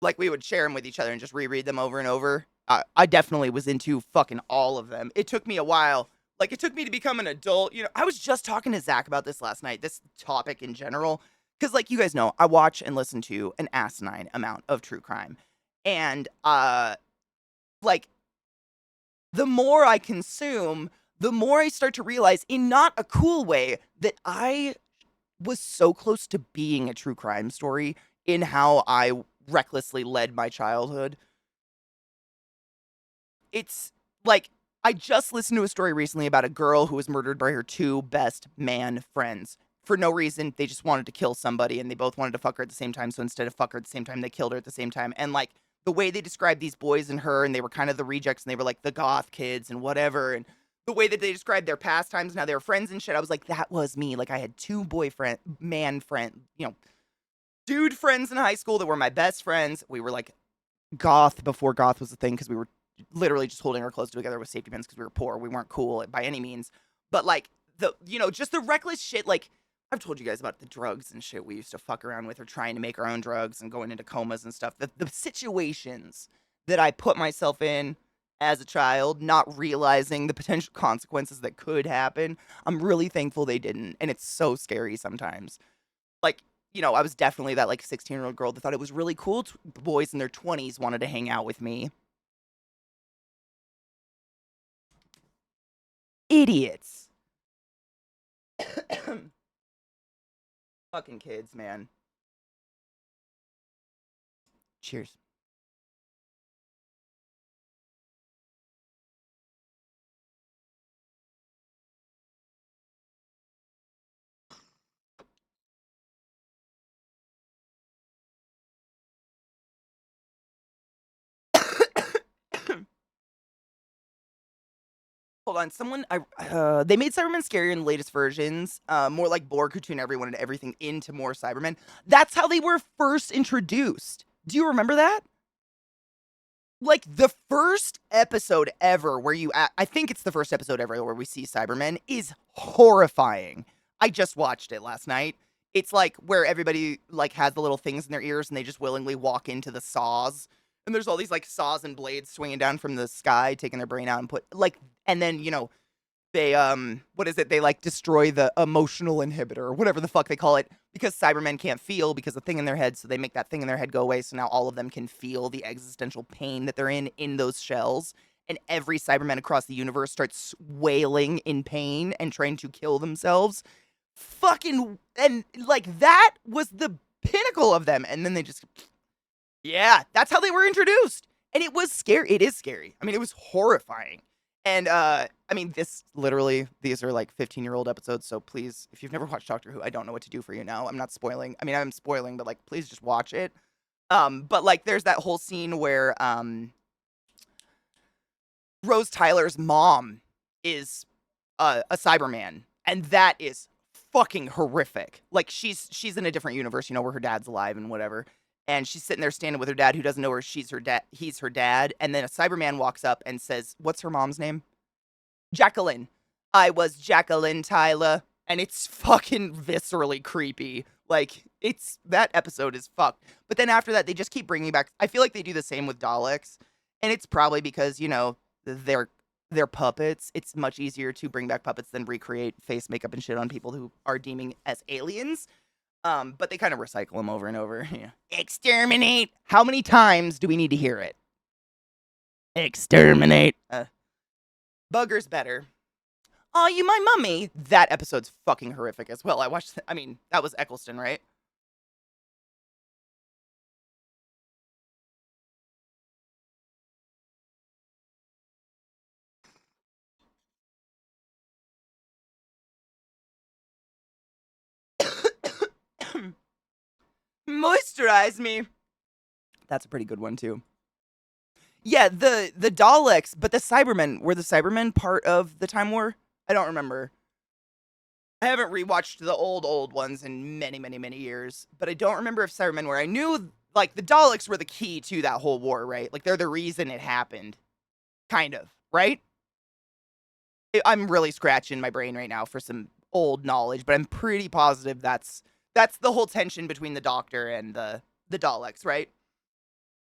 Like, we would share them with each other and just reread them over and over. I definitely was into fucking all of them. It took me a while. Like, it took me to become an adult. You know, I was just talking to Zach about this last night, this topic in general. Because, like, you guys know, I watch and listen to an asinine amount of true crime. And, like, the more I consume, the more I start to realize, in not a cool way, that I was so close to being a true crime story in how I recklessly led my childhood. It's like, I just listened to a story recently about a girl who was murdered by her two best man friends. For no reason, they just wanted to kill somebody and they both wanted to fuck her at the same time. So instead of fuck her at the same time, they killed her at the same time. And like, the way they described these boys and her, and they were kind of the rejects and they were like the goth kids and whatever. And the way that they described their pastimes and how they were friends and shit, I was like, that was me. Like, I had two dude friends in high school that were my best friends. We were like goth before goth was a thing because we were literally just holding our clothes together with safety pins because we were poor. We weren't cool by any means. But like, just the reckless shit. Like, I've told you guys about the drugs and shit we used to fuck around with or trying to make our own drugs and going into comas and stuff. The situations that I put myself in as a child, not realizing the potential consequences that could happen. I'm really thankful they didn't. And it's so scary sometimes. Like, I was definitely that like 16-year-old girl that thought it was really cool boys in their 20s wanted to hang out with me. Idiots. Fucking kids, man. Cheers. Hold on, they made Cybermen scarier in the latest versions, more like Borg, who tune everyone and everything into more Cybermen. That's how they were first introduced. Do you remember that? Like the first episode ever where I think it's the first episode ever where we see Cybermen is horrifying. I just watched it last night. It's like where everybody like has the little things in their ears and they just willingly walk into the saws. And there's all these like saws and blades swinging down from the sky, taking their brain out and put like, and then, they what is it? They like destroy the emotional inhibitor or whatever the fuck they call it because Cybermen can't feel because the thing in their head, so they make that thing in their head go away, so now all of them can feel the existential pain that they're in those shells. And every Cyberman across the universe starts wailing in pain and trying to kill themselves. Fucking and like that was the pinnacle of them. And then they just yeah, that's how they were introduced. And it was scary. It is scary. I mean, it was horrifying. And I mean, these are like 15-year-old episodes, so please, if you've never watched Doctor Who, I don't know what to do for you now. I'm not spoiling. I mean, I'm spoiling, but like please just watch it. But like there's that whole scene where Rose Tyler's mom is a Cyberman, and that is fucking horrific. Like she's in a different universe, where her dad's alive and whatever. And she's sitting there standing with her dad, who doesn't know her. He's her dad. And then a Cyberman walks up and says, "What's her mom's name?" Jacqueline. I was Jacqueline Tyler, and it's fucking viscerally creepy. Like that episode is fucked. But then after that, they just keep bringing back. I feel like they do the same with Daleks, and it's probably because they're puppets. It's much easier to bring back puppets than recreate face makeup and shit on people who are deeming as aliens. But they kind of recycle them over and over. Yeah. Exterminate. How many times do we need to hear it? Exterminate. Bugger's better. Oh, you my mummy. That episode's fucking horrific as well. I mean, that was Eccleston, right? Moisturize me. That's a pretty good one too. Yeah, the Daleks, but the Cybermen, were the Cybermen part of the Time War? I don't remember. I haven't rewatched the old ones in many, many, many years, but I don't remember if Cybermen were. I knew like the Daleks were the key to that whole war, right? Like they're the reason it happened. Kind of, right? I'm really scratching my brain right now for some old knowledge, but I'm pretty positive that's the whole tension between the Doctor and the Daleks, right?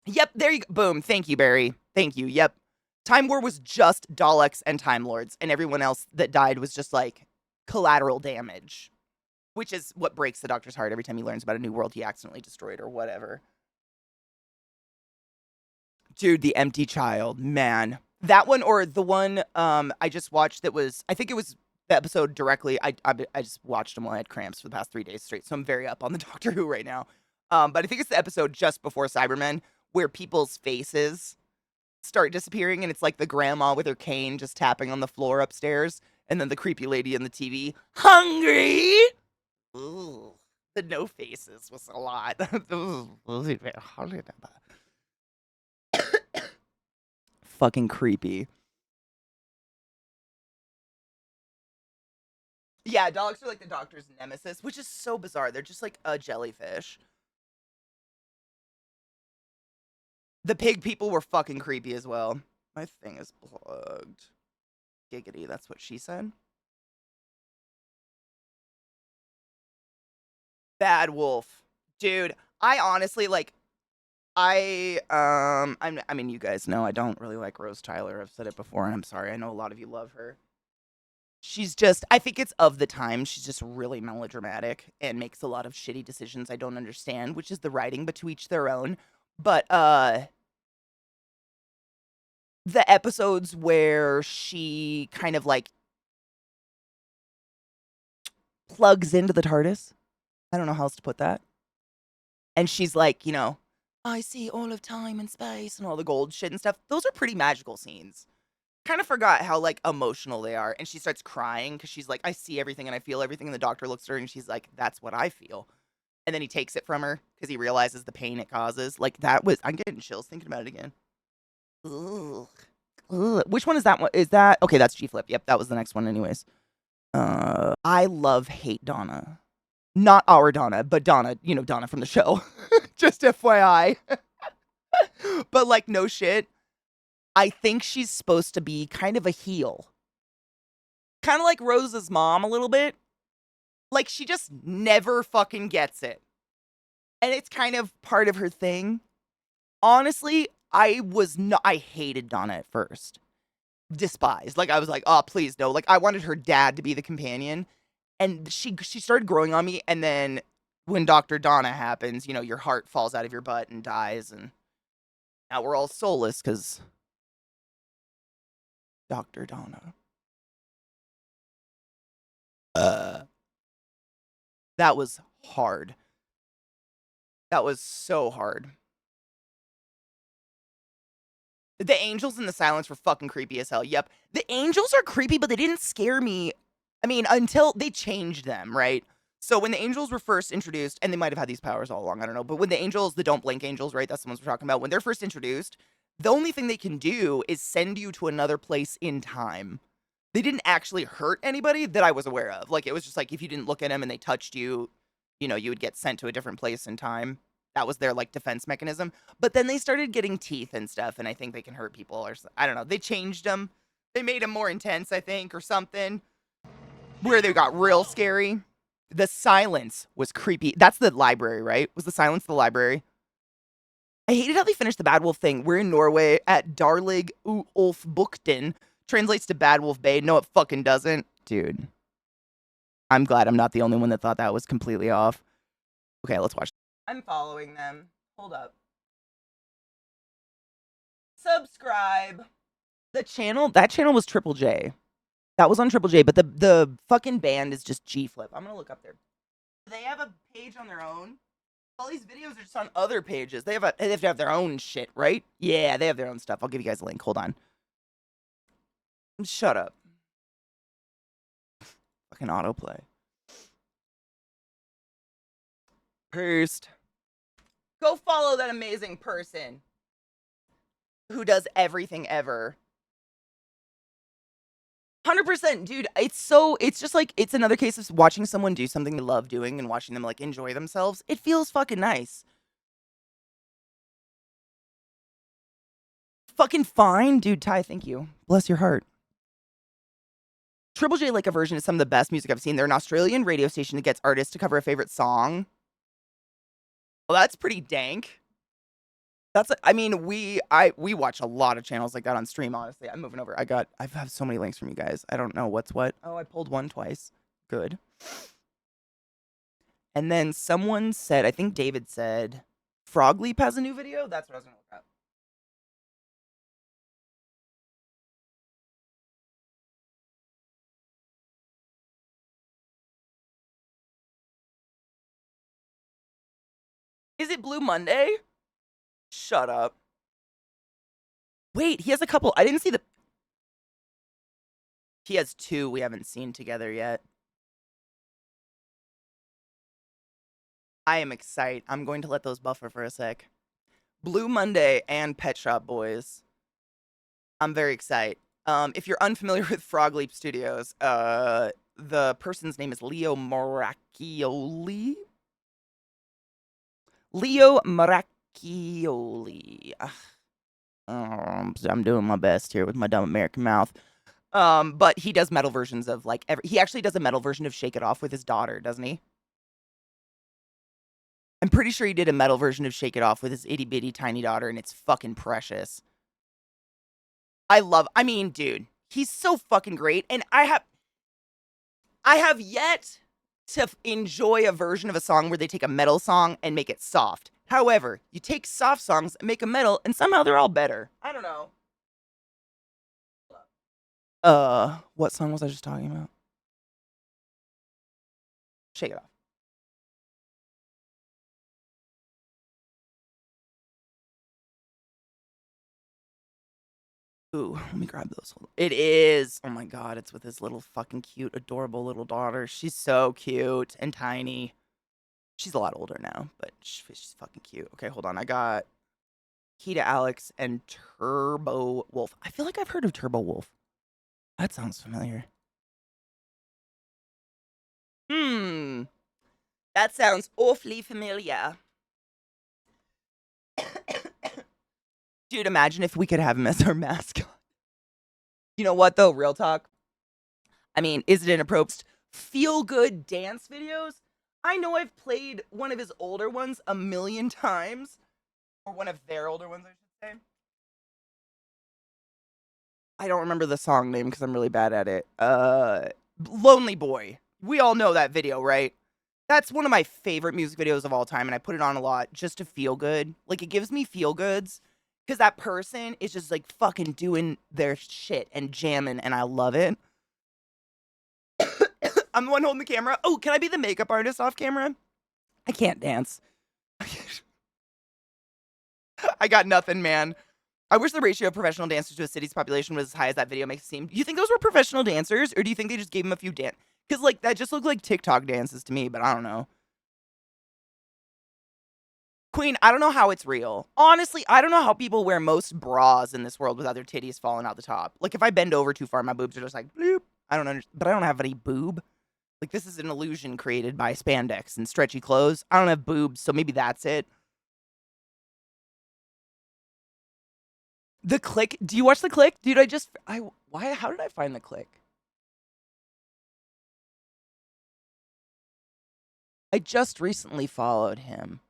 Yep, there you go. Boom. Thank you, Barry. Thank you. Yep. Time War was just Daleks and Time Lords, and everyone else that died was just like collateral damage, which is what breaks the Doctor's heart every time he learns about a new world he accidentally destroyed or whatever. Dude, the empty child, man. That one or the one I just watched that was I think it was the episode directly. I just watched them while I had cramps for the past 3 days straight, so I'm very up on the Doctor Who right now. But I think it's the episode just before Cybermen where people's faces start disappearing, and it's like the grandma with her cane just tapping on the floor upstairs, and then the creepy lady in the TV, hungry. Ooh, the no faces was a lot. Fucking creepy. Yeah, dogs are like the Doctor's nemesis, which is so bizarre. They're just like a jellyfish. The pig people were fucking creepy as well. My thing is plugged. Giggity, that's what she said. Bad Wolf. Dude, I honestly like I mean you guys know I don't really like Rose Tyler. I've said it before and I'm sorry. I know a lot of you love her. She's just I think it's of the time. She's just really melodramatic and makes a lot of shitty decisions I don't understand, which is the writing, but to each their own. But the episodes where she kind of like plugs into the TARDIS. I don't know how else to put that. And she's like, I see all of time and space and all the gold shit and stuff. Those are pretty magical scenes. Kind of forgot how like emotional they are. And she starts crying because she's like, I see everything and I feel everything. And the Doctor looks at her and she's like, that's what I feel. And then he takes it from her because he realizes the pain it causes. Like I'm getting chills thinking about it again. Ooh. Ugh, which one is that one? Is that okay? That's G Flip. Yep, that was the next one, anyways. I love hate Donna. Not our Donna, but Donna, you know, Donna from the show. Just FYI. But like, no shit. I think she's supposed to be kind of a heel. Kind of like Rose's mom a little bit. Like, she just never fucking gets it. And it's kind of part of her thing. Honestly, I hated Donna at first. Despised. Like, I was like, oh, please no. Like, I wanted her dad to be the companion. And she started growing on me. And then when Dr. Donna happens, you know, your heart falls out of your butt and dies. And now we're all soulless because Dr. Donna. That was hard. That was so hard. The angels in the silence were fucking creepy as hell. Yep. The angels are creepy, but they didn't scare me. I mean, until they changed them, right? So when the angels were first introduced, and they might have had these powers all along, I don't know, but when the angels, the don't blink angels, right? That's the ones we're talking about. When they're first introduced, the only thing they can do is send you to another place in time. They didn't actually hurt anybody that I was aware of. Like, it was just like if you didn't look at them and they touched you, you know, you would get sent to a different place in time. That was their like defense mechanism. But then they started getting teeth and stuff, and I think they can hurt people, or I don't know. They changed them. They made them more intense, I think, or something. Where they got real scary. The silence was creepy. That's the library, right? Was the silence the library? I hated how they finished the Bad Wolf thing. We're in Norway at Darlig Ulf Bukten. Translates to Bad Wolf Bay. No, it fucking doesn't. Dude. I'm glad I'm not the only one that thought that was completely off. Okay, let's watch. I'm following them. Hold up. Subscribe. That channel was Triple J. That was on Triple J, but the fucking band is just G Flip. I'm gonna look up there. They have a page on their own. All these videos are just on other pages. They have to have their own shit, right? Yeah, they have their own stuff. I'll give you guys a link. Hold on. Shut up. Fucking autoplay. First. Go follow that amazing person who does everything ever. 100%, dude. It's just like, it's another case of watching someone do something they love doing and watching them like enjoy themselves. It feels fucking nice. Fucking fine, dude. Ty, thank you. Bless your heart. Triple J Like a Version is some of the best music I've seen. They're an Australian radio station that gets artists to cover a favorite song. Well, that's pretty dank. I mean, we watch a lot of channels like that on stream, honestly. I'm moving over. I have so many links from you guys. I don't know what's what. Oh, I pulled one twice. Good. And then someone said, I think David said, Frog Leap has a new video? That's what I was gonna look up. Is it Blue Monday? Shut up. Wait, he has a couple. I didn't see the... He has two we haven't seen together yet. I am excited. I'm going to let those buffer for a sec. Blue Monday and Pet Shop Boys. I'm very excited. If you're unfamiliar with Frog Leap Studios, the person's name is Leo Maracchioli. Leo Maracchioli. I'm doing my best here with my dumb American mouth. But he does metal versions of like he actually does a metal version of Shake It Off with his daughter, doesn't he? I'm pretty sure he did a metal version of Shake It Off with his itty bitty tiny daughter, and it's fucking precious. I mean, dude, he's so fucking great, and I have yet to enjoy a version of a song where they take a metal song and make it soft. However, you take soft songs and make a metal, and somehow they're all better. I don't know. What song was I just talking about? Shake It Off. Ooh, let me grab those. It is. Oh my god, it's with his little fucking cute, adorable little daughter. She's so cute and tiny. She's a lot older now, but she's fucking cute. Okay, hold on. I got Kita Alex, and Turbo Wolf. I feel like I've heard of Turbo Wolf. That sounds familiar. Hmm. That sounds awfully familiar. Dude, imagine if we could have him as our mascot. You know what, though? Real talk. I mean, is it inappropriate? Feel good dance videos? I know I've played one of his older ones a million times. Or one of their older ones, I should say. I don't remember the song name because I'm really bad at it. Lonely Boy. We all know that video, right? That's one of my favorite music videos of all time, and I put it on a lot just to feel good. Like, it gives me feel goods because that person is just like fucking doing their shit and jamming, and I love it. I'm the one holding the camera. Oh, can I be the makeup artist off camera? I can't dance. I got nothing, man. I wish the ratio of professional dancers to a city's population was as high as that video makes it seem. Do you think those were professional dancers, or do you think they just gave them a few dance? Because, like, that just looked like TikTok dances to me, but I don't know. Queen, I don't know how it's real. Honestly, I don't know how people wear most bras in this world without their titties falling out the top. Like, if I bend over too far, my boobs are just like, bloop. I don't understand, but I don't have any boob. Like, this is an illusion created by spandex and stretchy clothes. I don't have boobs, so maybe that's it. The Click. Do you watch The Click? Dude, how did I find The Click? I just recently followed him.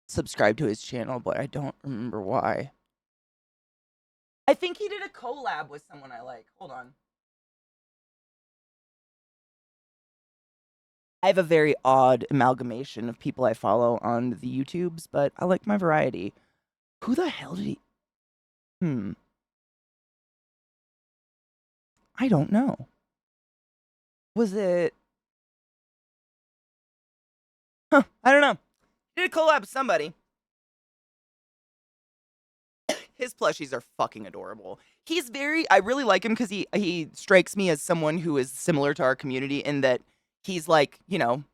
Subscribed to his channel, but I don't remember why. I think he did a collab with someone I like. Hold on. I have a very odd amalgamation of people I follow on the YouTubes, but I like my variety. Who the hell did he... I don't know. Was it... Huh, I don't know. He did a collab with somebody. His plushies are fucking adorable. He's very... I really like him because he strikes me as someone who is similar to our community in that he's like, you know...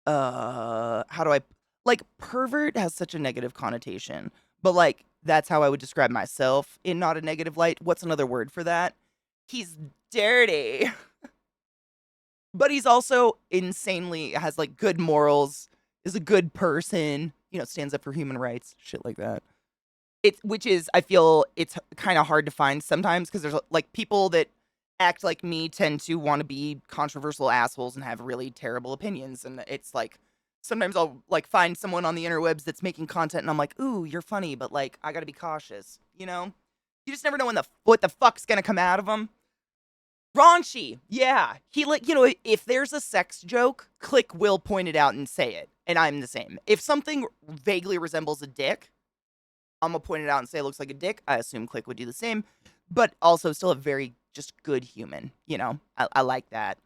How do I... Like, pervert has such a negative connotation. But, like, that's how I would describe myself in not a negative light. What's another word for that? He's dirty. But he's also insanely... has, like, good morals, is a good person, you know, stands up for human rights, shit like that. Which is, I feel it's kind of hard to find sometimes because there's like people that act like me tend to want to be controversial assholes and have really terrible opinions. And it's like, sometimes I'll like find someone on the interwebs that's making content and I'm like, ooh, you're funny, but like, I gotta be cautious, you know? You just never know what the fuck's gonna come out of them. Raunchy, yeah. He like, you know, if there's a sex joke, Click will point it out and say it. And I'm the same. If something vaguely resembles a dick, I'm gonna point it out and say it looks like a dick. I assume Click would do the same, but also still a very just good human. You know, I like that.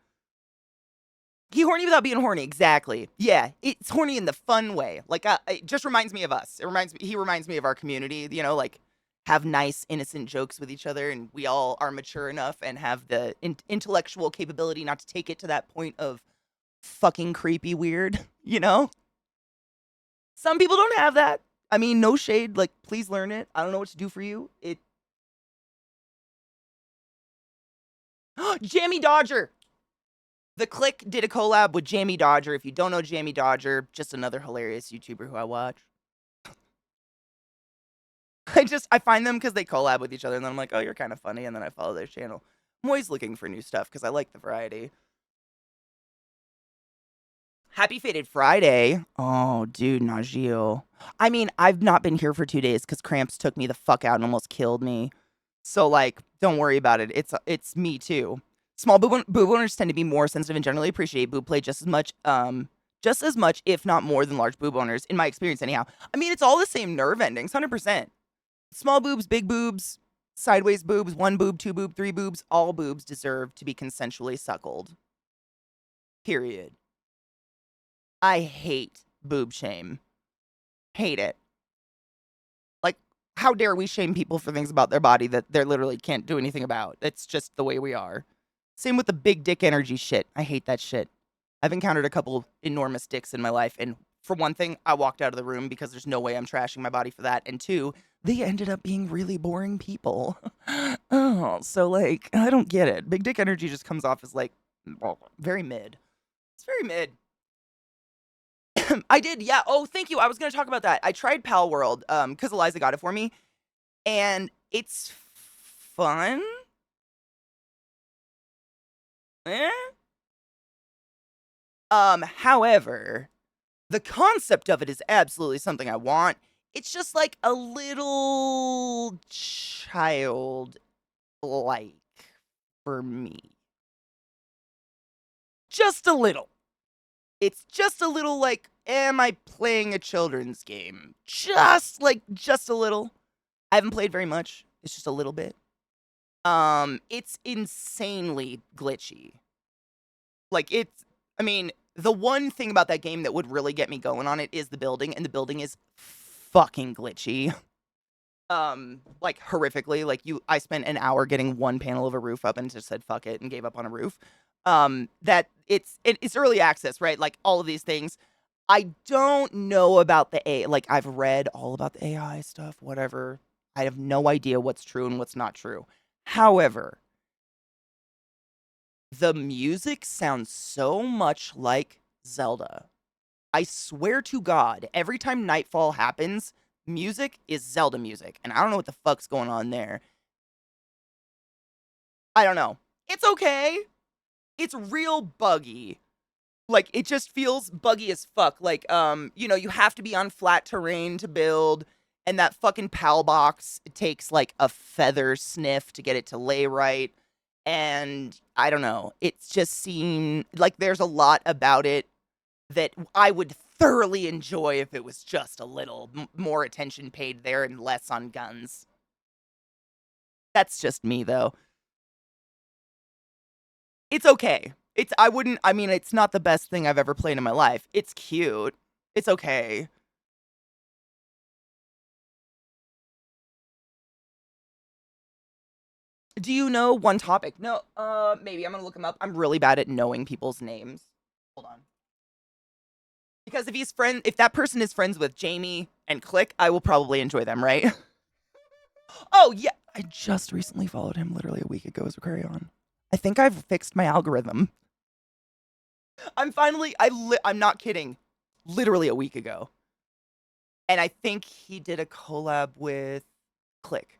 He horny without being horny. Exactly. Yeah, it's horny in the fun way. Like, it just reminds me of us. He reminds me of our community. You know, like have nice, innocent jokes with each other, and we all are mature enough and have the intellectual capability not to take it to that point of fucking creepy weird. You know, some people don't have that. I mean, no shade. Like, please learn it. I don't know what to do for you. Jamie Dodger. The Click did a collab with Jamie Dodger. If you don't know Jamie Dodger, just another hilarious YouTuber who I watch. I find them because they collab with each other, and then I'm like, oh, you're kind of funny, and then I follow their channel. I'm always looking for new stuff because I like the variety. Happy Fated Friday. Oh, dude, Najio. I mean, I've not been here for 2 days because cramps took me the fuck out and almost killed me. So, like, don't worry about it. It's me too. Small boob owners tend to be more sensitive and generally appreciate boob play just as much, if not more, than large boob owners, in my experience, anyhow. I mean, it's all the same nerve endings, 100%. Small boobs, big boobs, sideways boobs, one boob, two boob, three boobs, all boobs deserve to be consensually suckled. Period. I hate boob shame. Hate it. Like, how dare we shame people for things about their body that they literally can't do anything about? It's just the way we are. Same with the big dick energy shit. I hate that shit. I've encountered a couple enormous dicks in my life, and For one thing, I walked out of the room because there's no way I'm trashing my body for that. And two, they ended up being really boring people. Oh, so like, I don't get it. Big dick energy just comes off as like, well, very mid. It's very mid. I did, yeah. Oh, thank you. I was gonna talk about that. I tried Pal World, because Eliza got it for me, and it's fun. Eh? However, the concept of it is absolutely something I want. It's just like a little child like for me. Just a little. It's just a little like, am I playing a children's game? Just a little. I haven't played very much. It's just a little bit. It's insanely glitchy. Like I mean, the one thing about that game that would really get me going on it is the building, and the building is fucking glitchy. Like horrifically. Like I spent an hour getting one panel of a roof up and just said fuck it and gave up on a roof. That it's early access, right? Like all of these things. I don't know about the A. Like I've read all about the AI stuff, whatever. I have no idea what's true and what's not true. However, the music sounds so much like Zelda. I swear to God, every time Nightfall happens, music is Zelda music. And I don't know what the fuck's going on there. I don't know. It's okay. It's real buggy. Like, it just feels buggy as fuck. Like, you have to be on flat terrain to build. And that fucking PAL box, it takes like a feather sniff to get it to lay right. And I don't know. It's just seemed like there's a lot about it that I would thoroughly enjoy if it was just a little more attention paid there and less on guns. That's just me, though. It's okay. It's not the best thing I've ever played in my life. It's cute. It's okay. Do you know one topic? No, maybe I'm gonna look him up. I'm really bad at knowing people's names. Hold on. Because if that person is friends with Jamie and Click, I will probably enjoy them, right? Oh yeah, I just recently followed him literally a week ago as a carry on. I think I've fixed my algorithm. I'm not kidding. Literally a week ago. And I think he did a collab with Click.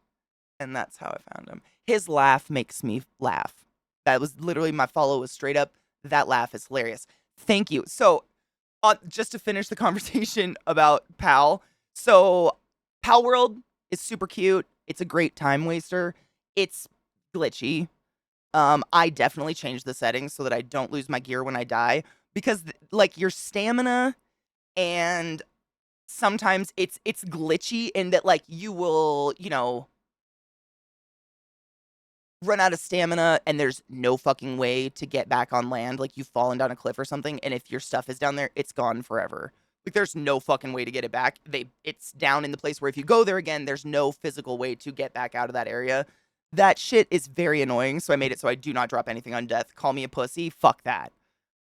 And that's how I found him. His laugh makes me laugh. That was literally my follow was straight up. That laugh is hilarious. Thank you. So, just to finish the conversation about Pal. So, Pal World is super cute. It's a great time waster. It's glitchy. I definitely changed the settings so that I don't lose my gear when I die because like your stamina and sometimes it's glitchy in that like you will, run out of stamina and there's no fucking way to get back on land. Like you've fallen down a cliff or something, and if your stuff is down there, it's gone forever. Like there's no fucking way to get it back. It's down in the place where if you go there again, there's no physical way to get back out of that area. That shit is very annoying, so I made it so I do not drop anything on death. Call me a pussy. Fuck that.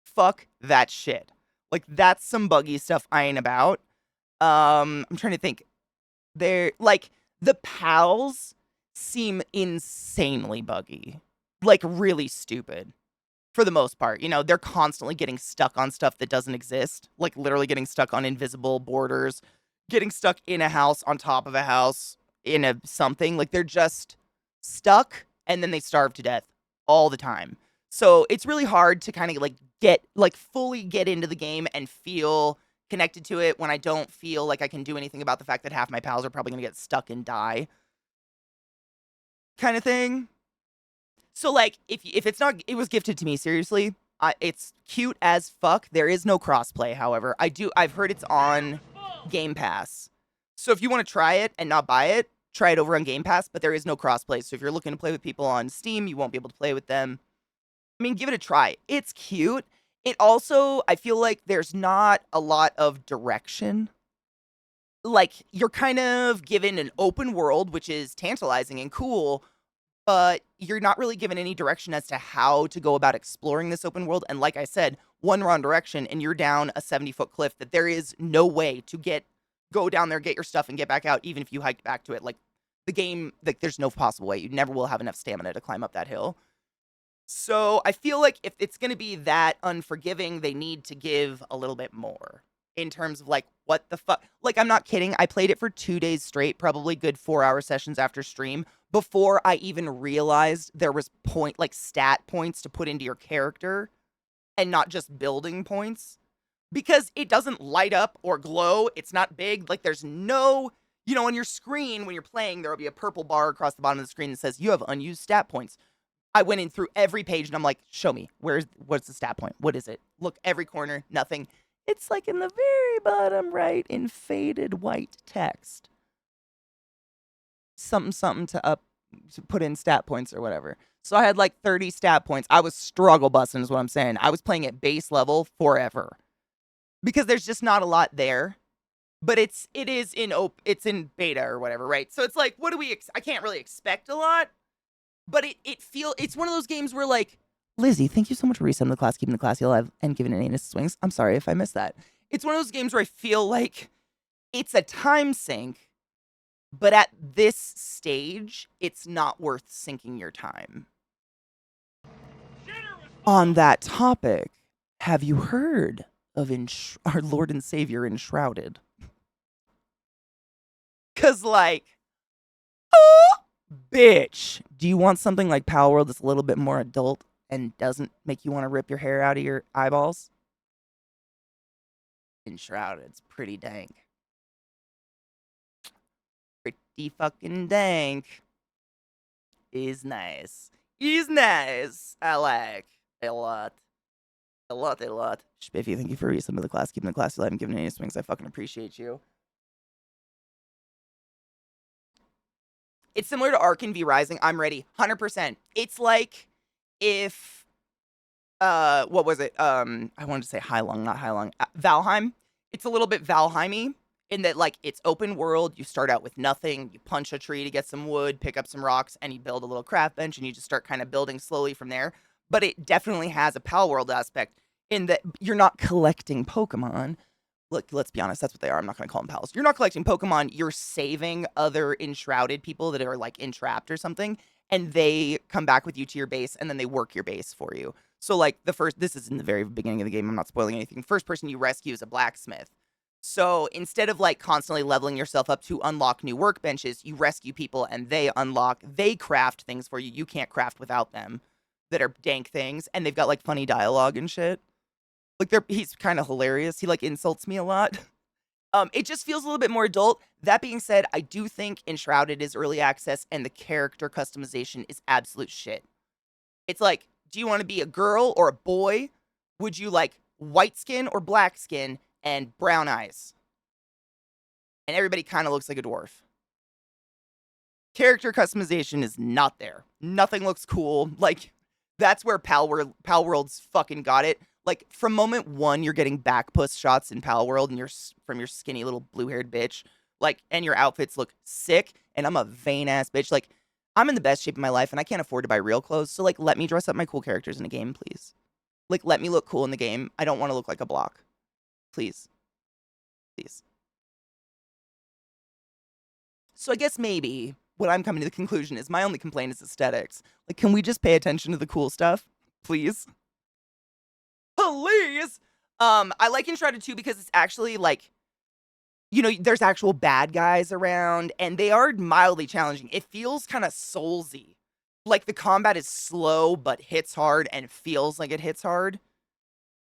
Fuck that shit. Like that's some buggy stuff I ain't about. I'm trying to think. They're like the pals seem insanely buggy. Like really stupid. For the most part, they're constantly getting stuck on stuff that doesn't exist. Like literally getting stuck on invisible borders, getting stuck in a house on top of a house in a something. Like they're just stuck and then they starve to death all the time. So it's really hard to kind of fully get into the game and feel connected to it when I don't feel like I can do anything about the fact that half my pals are probably going to get stuck and die. Kind of thing. So like if it's not it was gifted to me seriously. It's cute as fuck. There is no crossplay, however. I've heard it's on Game Pass. So if you want to try it and not buy it, try it over on Game Pass, but there is no crossplay. So if you're looking to play with people on Steam, you won't be able to play with them. I mean, give it a try. It's cute. It also, I feel like there's not a lot of direction. Like, you're kind of given an open world, which is tantalizing and cool, but you're not really given any direction as to how to go about exploring this open world. And like I said, one wrong direction and you're down a 70-foot cliff that there is no way to go down there, get your stuff, and get back out, even if you hiked back to it. Like, the game, like, there's no possible way. You never will have enough stamina to climb up that hill. So I feel like if it's going to be that unforgiving, they need to give a little bit more in terms of, like, what the fuck. Like, I'm not kidding. I played it for 2 days straight, probably good 4-hour sessions after stream, before I even realized there was stat points to put into your character and not just building points. Because it doesn't light up or glow. It's not big. Like, there's no, on your screen when you're playing, there will be a purple bar across the bottom of the screen that says you have unused stat points. I went in through every page and I'm like, show me. What's the stat point? What is it? Look, every corner, nothing. It's like in the very bottom right in faded white text. Something to put in stat points or whatever. So I had like 30 stat points. I was struggle busting is what I'm saying. I was playing at base level forever. Because there's just not a lot there. But it's in beta or whatever, right? So it's like, what do I can't really expect a lot. But it's one of those games where, like, Lizzie, thank you so much for resetting the class, keeping the classy alive, and giving it anus swings. I'm sorry if I missed that. It's one of those games where I feel like it's a time sink, but at this stage, it's not worth sinking your time. On that topic, have you heard of our Lord and Savior Enshrouded? Because, like, bitch, do you want something like Power World that's a little bit more adult and doesn't make you want to rip your hair out of your eyeballs? Enshrouded's pretty dank. Pretty fucking dank. Is nice. Is nice. I like a lot. A lot. Spiffy, thank you for resubmitting the class, keeping the class alive, and giving any swings. I fucking appreciate you. It's similar to Arkan v Rising. I'm ready. 100%. It's like if, what was it? I wanted to say Heilung, not Heilung. Valheim. It's a little bit Valheim-y in that, like, it's open world. You start out with nothing. You punch a tree to get some wood, pick up some rocks, and you build a little craft bench, and you just start kind of building slowly from there. But it definitely has a Pal World aspect in that you're not collecting Pokemon. Look, let's be honest, that's what they are. I'm not going to call them pals. You're not collecting Pokemon. You're saving other enshrouded people that are, like, entrapped or something, and they come back with you to your base, and then they work your base for you. So, like, this is in the very beginning of the game. I'm not spoiling anything. First person you rescue is a blacksmith. So instead of, like, constantly leveling yourself up to unlock new workbenches, you rescue people, and they craft things for you. You can't craft without them that are dank things, and they've got, like, funny dialogue and shit. Like, he's kind of hilarious. He, like, insults me a lot. It just feels a little bit more adult. That being said, I do think Enshrouded is early access, and the character customization is absolute shit. It's like, do you want to be a girl or a boy? Would you like white skin or black skin and brown eyes? And everybody kind of looks like a dwarf. Character customization is not there. Nothing looks cool. Like, that's where Pal World's fucking got it. Like, from moment one, you're getting back puss shots in Pal World, and you're from your skinny little blue-haired bitch. Like, and your outfits look sick, and I'm a vain-ass bitch. Like, I'm in the best shape of my life, and I can't afford to buy real clothes, so, like, let me dress up my cool characters in a game, please. Like, let me look cool in the game. I don't want to look like a block. Please. Please. So I guess maybe what I'm coming to the conclusion is my only complaint is aesthetics. Like, can we just pay attention to the cool stuff? Please? Please! I like Enshrouded too because it's actually, like, there's actual bad guys around, and they are mildly challenging. It feels kind of soulsy. Like, the combat is slow, but hits hard, and feels like it hits hard.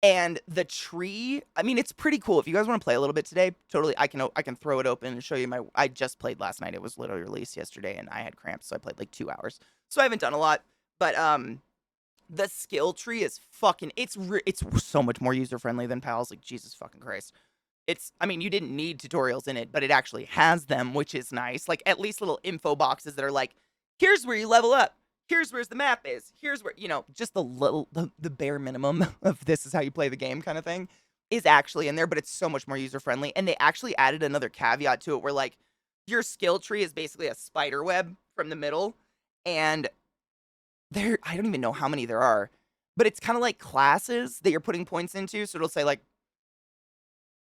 And the tree, I mean, it's pretty cool. If you guys want to play a little bit today, totally, I can throw it open and show you I just played last night. It was literally released yesterday, and I had cramps, so I played like 2 hours. So I haven't done a lot, but the skill tree is fucking, it's so much more user-friendly than Pals. Like, Jesus fucking Christ. I mean, you didn't need tutorials in it, but it actually has them, which is nice. Like, at least little info boxes that are like, here's where you level up. Here's where the map is. Here's where, just the bare minimum of this is how you play the game kind of thing is actually in there, but it's so much more user-friendly. And they actually added another caveat to it where, like, your skill tree is basically a spider web from the middle. And I don't even know how many there are, but it's kind of like classes that you're putting points into. So it'll say like,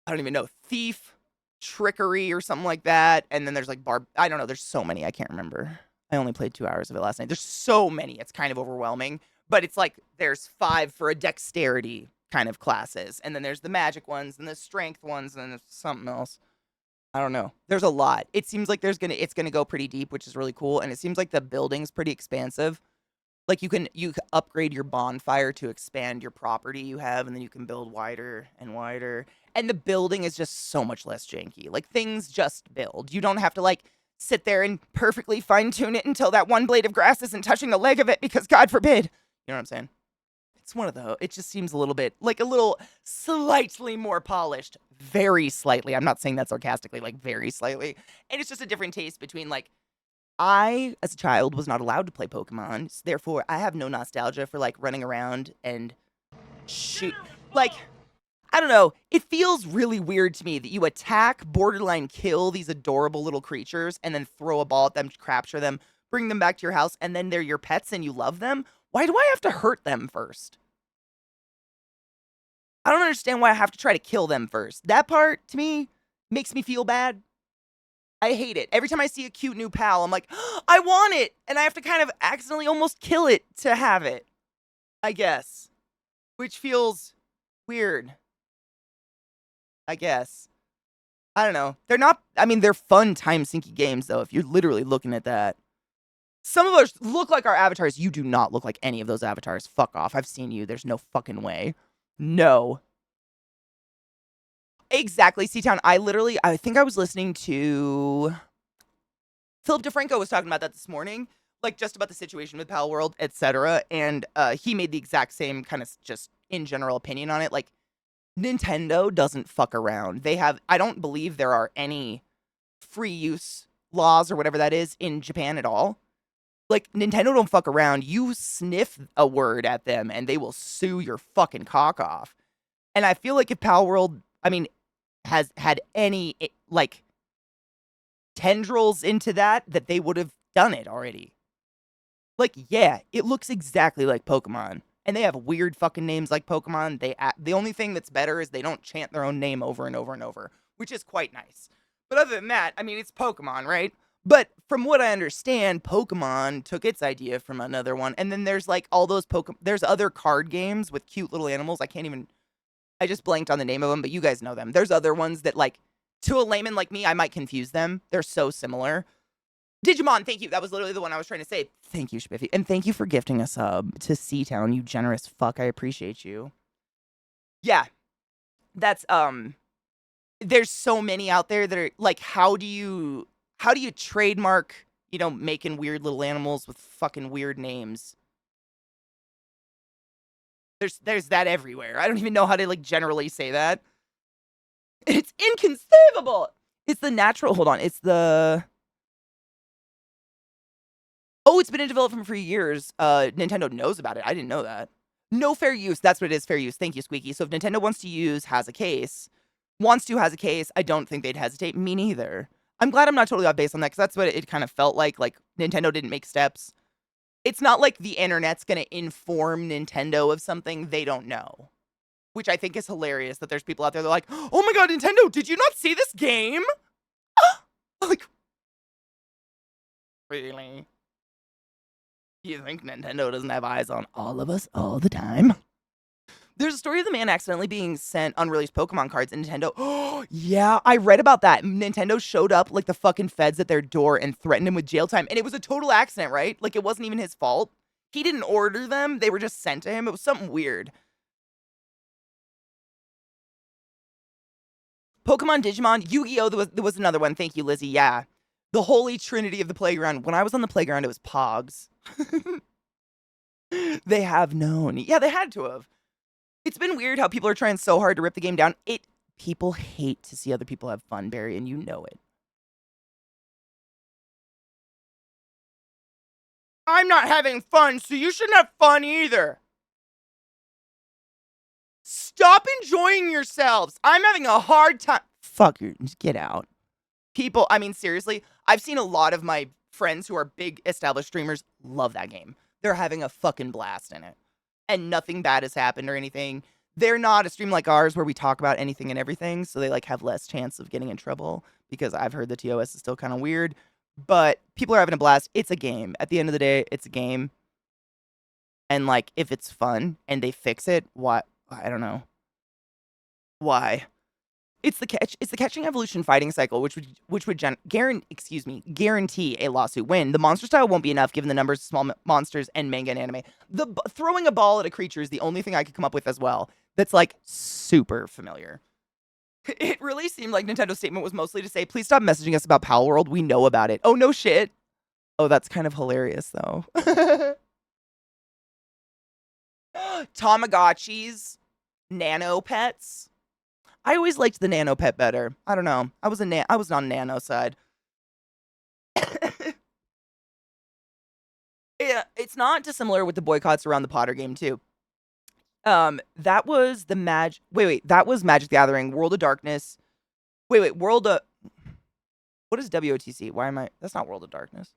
I don't even know, thief, trickery, or something like that. And then there's like I don't know. There's so many. I can't remember. I only played 2 hours of it last night. There's so many. It's kind of overwhelming. But it's like there's 5 for a dexterity kind of classes. And then there's the magic ones and the strength ones and then there's something else. I don't know. There's a lot. It seems like it's gonna go pretty deep, which is really cool. And it seems like the building's pretty expansive. Like you upgrade your bonfire to expand your property you have, and then you can build wider and wider. And the building is just so much less janky. Like things just build. You don't have to like sit there and perfectly fine tune it until that one blade of grass isn't touching the leg of it because God forbid. You know what I'm saying? It's one of those. It just seems a little bit like a little slightly more polished, very slightly. I'm not saying that sarcastically, like very slightly. And it's just a different taste between like I, as a child, was not allowed to play Pokemon. So therefore, I have no nostalgia for like running around and shoot. Like, I don't know. It feels really weird to me that you attack, borderline kill these adorable little creatures, and then throw a ball at them, capture them, bring them back to your house, and then they're your pets and you love them. Why do I have to hurt them first? I don't understand why I have to try to kill them first. That part, to me, makes me feel bad. I hate it. Every time I see a cute new pal, I'm like, oh, I want it! And I have to kind of accidentally almost kill it to have it. I guess. Which feels weird. I guess. I don't know. They're not, I mean, they're fun time sinky games, though, if you're literally looking at that. Some of us look like our avatars. You do not look like any of those avatars. Fuck off. I've seen you. There's no fucking way. No. Exactly, C-Town. I think I was listening to Philip DeFranco was talking about that this morning, like just about the situation with Pal World, etc. And he made the exact same kind of just in general opinion on it. Like, Nintendo doesn't fuck around. I don't believe there are any free use laws or whatever that is in Japan at all. Like, Nintendo don't fuck around. You sniff a word at them and they will sue your fucking cock off. And I feel like if Pal World, I mean, has had any, like, tendrils into that they would have done it already. Like, yeah, it looks exactly like Pokemon. And they have weird fucking names like Pokemon. The only thing that's better is they don't chant their own name over and over and over, which is quite nice. But other than that, I mean, it's Pokemon, right? But from what I understand, Pokemon took its idea from another one. And then there's like all those there's other card games with cute little animals. I just blanked on the name of them, but you guys know them. There's other ones that, like, to a layman like me, I might confuse them. They're so similar. Digimon, thank you. That was literally the one I was trying to say. Thank you, Spiffy. And thank you for gifting a sub to C-Town, you generous fuck. I appreciate you. Yeah. That's, there's so many out there that are, like, how do you trademark, making weird little animals with fucking weird names? There's that everywhere. I don't even know how to, like, generally say that. It's inconceivable. It's the natural, hold on. Oh, it's been in development for years. Nintendo knows about it. I didn't know that. No fair use. That's what it is, fair use. Thank you, Squeaky. So if Nintendo wants to has a case, I don't think they'd hesitate. Me neither. I'm glad I'm not totally off base on that, because that's what it kind of felt like. Like, Nintendo didn't make steps. It's not like the internet's going to inform Nintendo of something they don't know. Which I think is hilarious that there's people out there that are like, oh my god, Nintendo, did you not see this game? Like, really? You think Nintendo doesn't have eyes on all of us all the time? There's a story of the man accidentally being sent unreleased Pokemon cards, and Nintendo, oh, yeah, I read about that. Nintendo showed up like the fucking feds at their door and threatened him with jail time, and it was a total accident, right? Like, it wasn't even his fault. He didn't order them. They were just sent to him. It was something weird. Pokemon, Digimon, Yu-Gi-Oh! There was another one. Thank you, Lizzie. Yeah. The holy trinity of the playground. When I was on the playground, it was Pogs. They have known. Yeah, they had to have. It's been weird how people are trying so hard to rip the game down. People hate to see other people have fun, Barry, and you know it. I'm not having fun, so you shouldn't have fun either. Stop enjoying yourselves. I'm having a hard time. Fuck you. Just get out. People, I mean, seriously, I've seen a lot of my friends who are big established streamers love that game. They're having a fucking blast in it. and nothing bad has happened or anything. They're not a stream like ours where we talk about anything and everything, so they like have less chance of getting in trouble because I've heard the TOS is still kind of weird. But people are having a blast. It's a game. At the end of the day, it's a game. And like if it's fun and they fix it, why I don't know. Why? It's the catching evolution fighting cycle, which would guarantee a lawsuit win. The monster style won't be enough given the numbers of small monsters and manga and anime. Throwing a ball at a creature is the only thing I could come up with as well. That's like super familiar. It really seemed like Nintendo's statement was mostly to say, "Please stop messaging us about Pal World. We know about it." Oh no shit. Oh, that's kind of hilarious though. Tamagotchis, nano pets. I always liked the nano pet better. I don't know. I was on nano side. Yeah, it's not dissimilar with the boycotts around the Potter game too. That was the that was Magic the Gathering, World of Darkness. World of what is WOTC? That's not World of Darkness.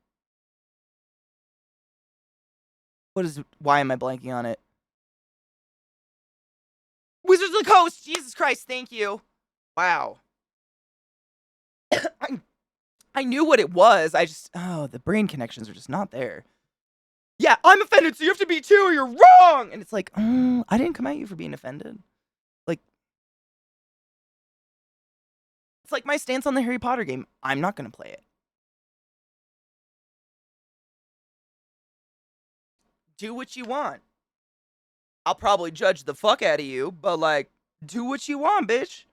Why am I blanking on it? Wizards of the Coast! Jesus Christ, thank you. Wow. I knew what it was. The brain connections are just not there. Yeah, I'm offended, so you have to be too, or you're wrong! And it's like, I didn't come at you for being offended. Like, it's like my stance on the Harry Potter game. I'm not gonna play it. Do what you want. I'll probably judge the fuck out of you, but like, do what you want, bitch.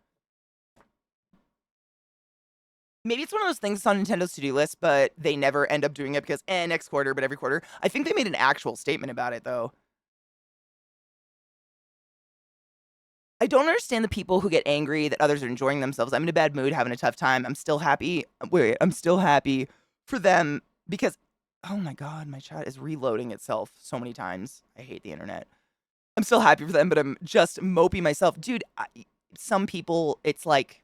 Maybe it's one of those things that's on Nintendo's to-do list, but they never end up doing it because, next quarter, but every quarter. I think they made an actual statement about it, though. I don't understand the people who get angry that others are enjoying themselves. I'm in a bad mood, having a tough time. I'm still happy. I'm still happy for them because, oh my god, my chat is reloading itself so many times. I hate the internet. I'm still happy for them, but I'm just mopey myself. Dude, some people, it's like,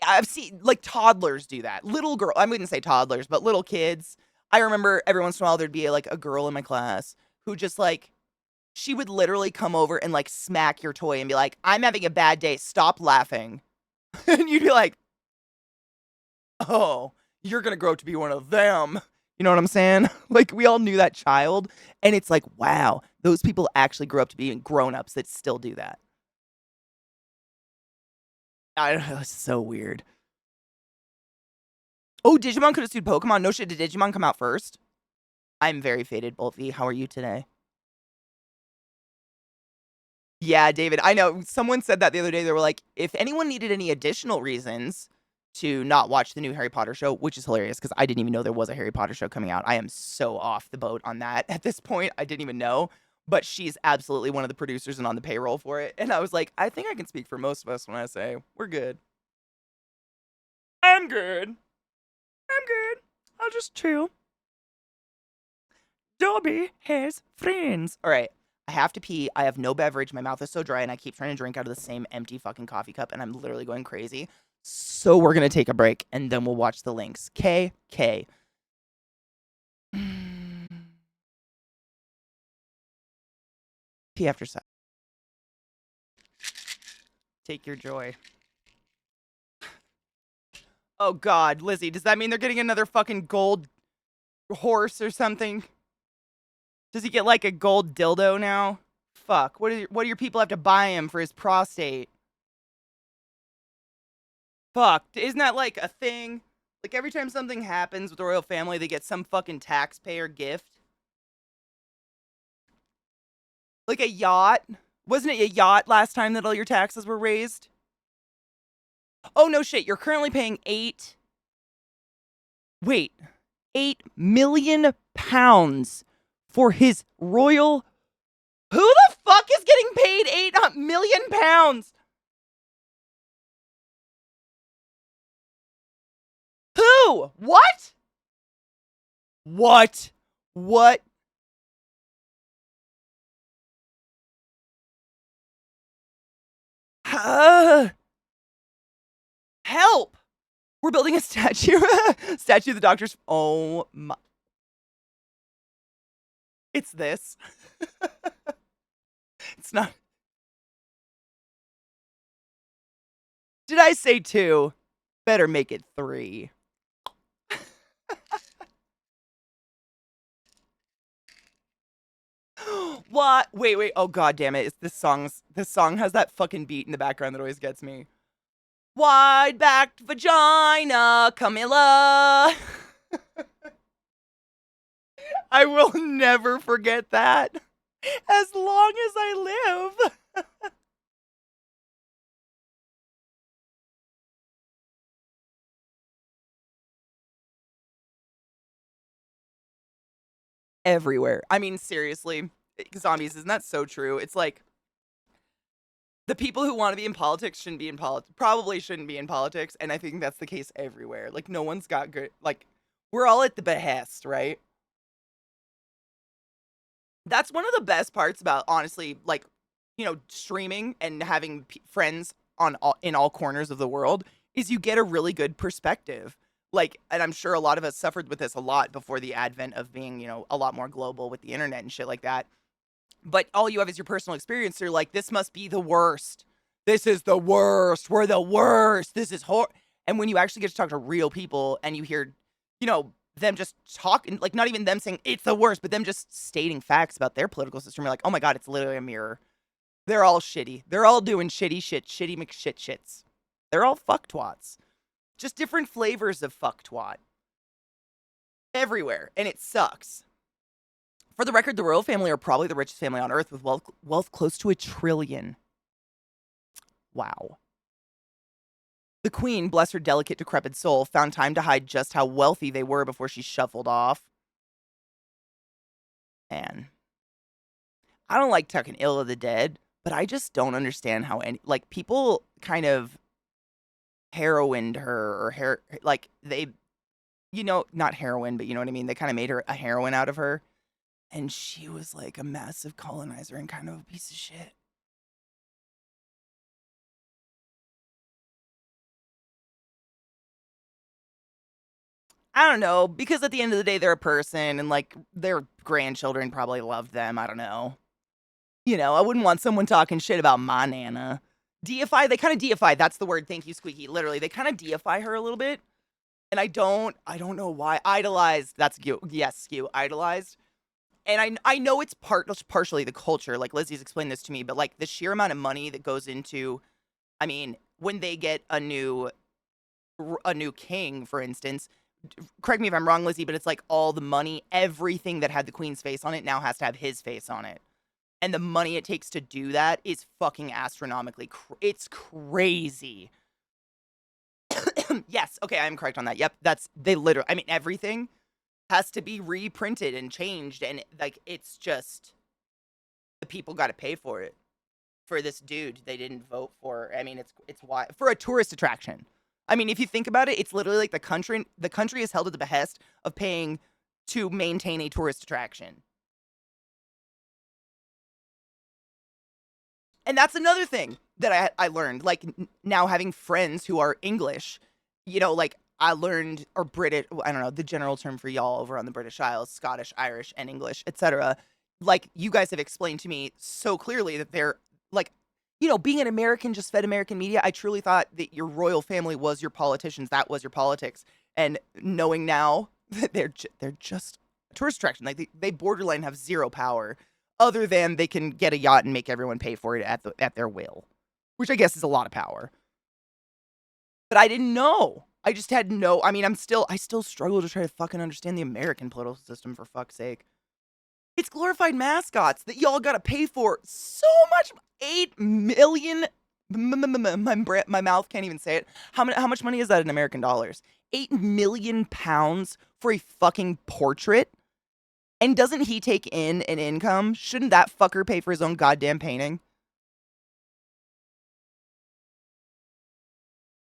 I've seen, like, toddlers do that. Little girl, I wouldn't say toddlers, but little kids. I remember every once in a while there'd be, like, a girl in my class who just, like, she would literally come over and, like, smack your toy and be like, "I'm having a bad day. Stop laughing." And you'd be like, "Oh, you're gonna grow up to be one of them." You know what I'm saying? Like, we all knew that child, and it's like, wow, those people actually grew up to be grown-ups that still do that. I don't know, it's so weird. Oh, Digimon could have sued Pokemon. No shit, did Digimon come out first? I'm very faded, Bolthy. How are you today? Yeah, David, I know. Someone said that the other day. They were like, if anyone needed any additional reasons to not watch the new Harry Potter show, which is hilarious because I didn't even know there was a Harry Potter show coming out. I am so off the boat on that at this point. I didn't even know. But she's absolutely one of the producers and on the payroll for it. And I was like, I think I can speak for most of us when I say, we're good. I'm good. I'm good. I'll just chill. Dobby has friends. All right. I have to pee. I have no beverage. My mouth is so dry, and I keep trying to drink out of the same empty fucking coffee cup, and I'm literally going crazy. So we're going to take a break, and then we'll watch the links. K. Pee after sex. Take your joy. Oh, God. Lizzie, does that mean they're getting another fucking gold horse or something? Does he get, like, a gold dildo now? Fuck. What do your people have to buy him for his prostate? Fuck. Isn't that, like, a thing? Like, every time something happens with the royal family, they get some fucking taxpayer gift. Like a yacht? Wasn't it a yacht last time that all your taxes were raised? Oh, no shit. You're currently paying £8 million for his royal... Who the fuck is getting paid £8 million? Who? What? What? Help! We're building a statue. Statue of the doctors. Oh my. It's this. It's not. Did I say 2? Better make it 3. What? Wait. Oh god damn it. It's this song has that fucking beat in the background that always gets me. Wide backed vagina, Camilla. I will never forget that. As long as I live. Everywhere. I mean, seriously. Zombies, isn't that so true? It's like the people who want to be in politics shouldn't be in politics, probably shouldn't be in politics. And I think that's the case everywhere. Like, no one's got good, like, we're all at the behest, right? That's one of the best parts about, honestly, like, streaming and having friends in all corners of the world is you get a really good perspective. Like, and I'm sure a lot of us suffered with this a lot before the advent of being, a lot more global with the internet and shit like that. But all you have is your personal experience. So you're like, this must be the worst. This is the worst. We're the worst. This is horrible. And when you actually get to talk to real people and you hear, them just talking, like not even them saying it's the worst, but them just stating facts about their political system, you're like, oh my God, it's literally a mirror. They're all shitty. They're all doing shitty shit, shitty McShit shits. They're all fucktwats. Just different flavors of fucktwat. Everywhere. And it sucks. For the record, the royal family are probably the richest family on earth with wealth close to $1 trillion. Wow. The queen, bless her delicate, decrepit soul, found time to hide just how wealthy they were before she shuffled off. And I don't like talking ill of the dead, but I just don't understand how people kind of heroined her they, not heroin, but you know what I mean? They kind of made her a heroine out of her. And she was like a massive colonizer and kind of a piece of shit. I don't know, because at the end of the day, they're a person and like their grandchildren probably loved them. I don't know. I wouldn't want someone talking shit about my Nana. Deify, they kind of deify. That's the word. Thank you, Squeaky. Literally, they kind of deify her a little bit. And I don't know why. Idolized. That's skew. Yes, skew. Idolized. And I know it's partially the culture. Like Lizzie's explained this to me, but like the sheer amount of money that goes into, I mean, when they get a new king, for instance, correct me if I'm wrong, Lizzie, but it's like all the money, everything that had the queen's face on it now has to have his face on it. And the money it takes to do that is fucking astronomically. It's crazy. Yes, okay, I'm correct on that. Yep, they literally, I mean, everything has to be reprinted and changed. And like, it's just, the people got to pay for it. For this dude they didn't vote for. I mean, it's why, for a tourist attraction. I mean, if you think about it, it's literally like the country is held at the behest of paying to maintain a tourist attraction. And that's another thing that I learned. Like, now having friends who are English, like I learned, or British, I don't know, the general term for y'all over on the British Isles, Scottish, Irish, and English, etc. Like, you guys have explained to me so clearly that they're, like, being an American, just fed American media, I truly thought that your royal family was your politicians, that was your politics. And knowing now that they're just a tourist attraction, like they borderline have zero power, other than they can get a yacht and make everyone pay for it at their will, which I guess is a lot of power. But I didn't know. I just had no. I mean, I still struggle to try to fucking understand the American political system, for fuck's sake. It's glorified mascots that y'all gotta pay for so much. 8 million. My mouth can't even say it. How much money is that in American dollars? 8 million pounds for a fucking portrait? And doesn't he take in an income? Shouldn't that fucker pay for his own goddamn painting?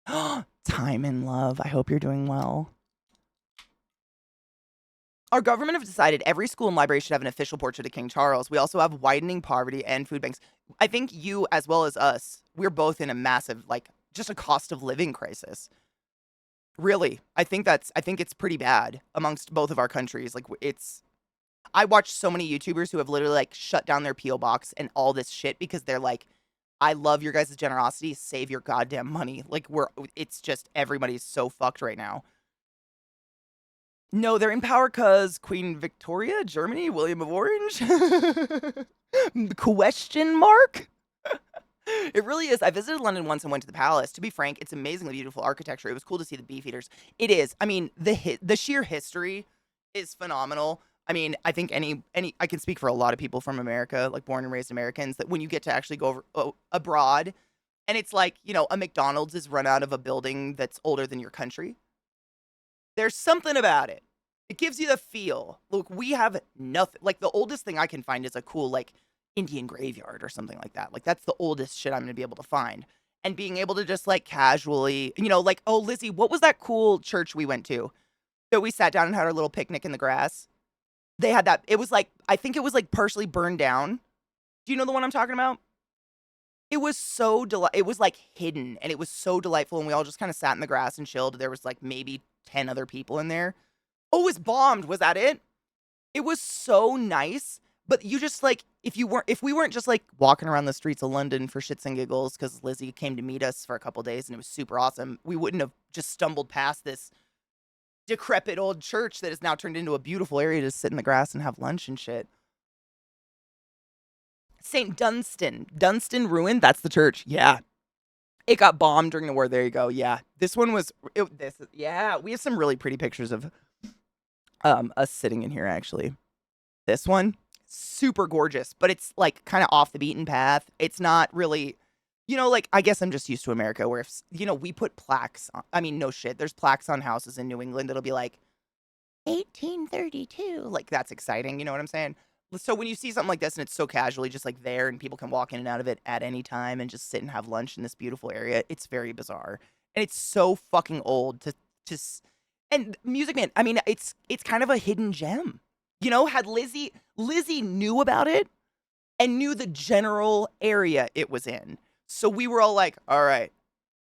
Time and love. I hope you're doing well. Our government have decided every school and library should have an official portrait of King Charles. We also have widening poverty and food banks. I think you, as well as us, we're both in a massive, like, just a cost of living crisis. Really. I think it's pretty bad amongst both of our countries. Like, I watch so many YouTubers who have literally like shut down their PO box and all this shit because they're like, I love your guys' generosity. Save your goddamn money. Like it's just everybody's so fucked right now. No, they're in power because Queen Victoria, Germany, William of Orange. Question mark? It really is. I visited London once and went to the palace. To be frank, it's amazingly beautiful architecture. It was cool to see the beefeaters. It is. I mean, the sheer history is phenomenal. I mean, I think any I can speak for a lot of people from America, like born and raised Americans, that when you get to actually go abroad, and it's like, you know, a McDonald's is run out of a building that's older than your country. There's something about it. It gives you the feel. Look, we have nothing. Like the oldest thing I can find is a cool like Indian graveyard or something like that. Like that's the oldest shit I'm going to be able to find. And being able to just like casually, you know, like, oh, Lizzie, what was that cool church we went to? So we sat down and had our little picnic in the grass. They had that. It was like, I think it was like partially burned down. Do you know the one I'm talking about? It was so it was like hidden and it was so delightful. And we all just kind of sat in the grass and chilled. There was like maybe 10 other people in there. Oh, it was bombed. Was that it? It was so nice. But you just like, if we weren't just like walking around the streets of London for shits and giggles because Lizzie came to meet us for a couple days and it was super awesome, we wouldn't have just stumbled past this decrepit old church that has now turned into a beautiful area to sit in the grass and have lunch and shit. St. Dunstan ruin. That's the church. Yeah. It got bombed during the war. There you go. Yeah. This one was, yeah. We have some really pretty pictures of us sitting in here actually. This one, super gorgeous, but it's like kind of off the beaten path. It's not really, you know, like I guess I'm just used to America where if, you know, we put plaques on, I mean, no shit. There's plaques on houses in New England. It'll be like 1832. Like that's exciting. You know what I'm saying? So when you see something like this and it's so casually just like there and people can walk in and out of it at any time and just sit and have lunch in this beautiful area, it's very bizarre. And it's so fucking old to and Music Man, I mean, it's kind of a hidden gem. You know, had Lizzie knew about it and knew the general area it was in. So we were all like, all right,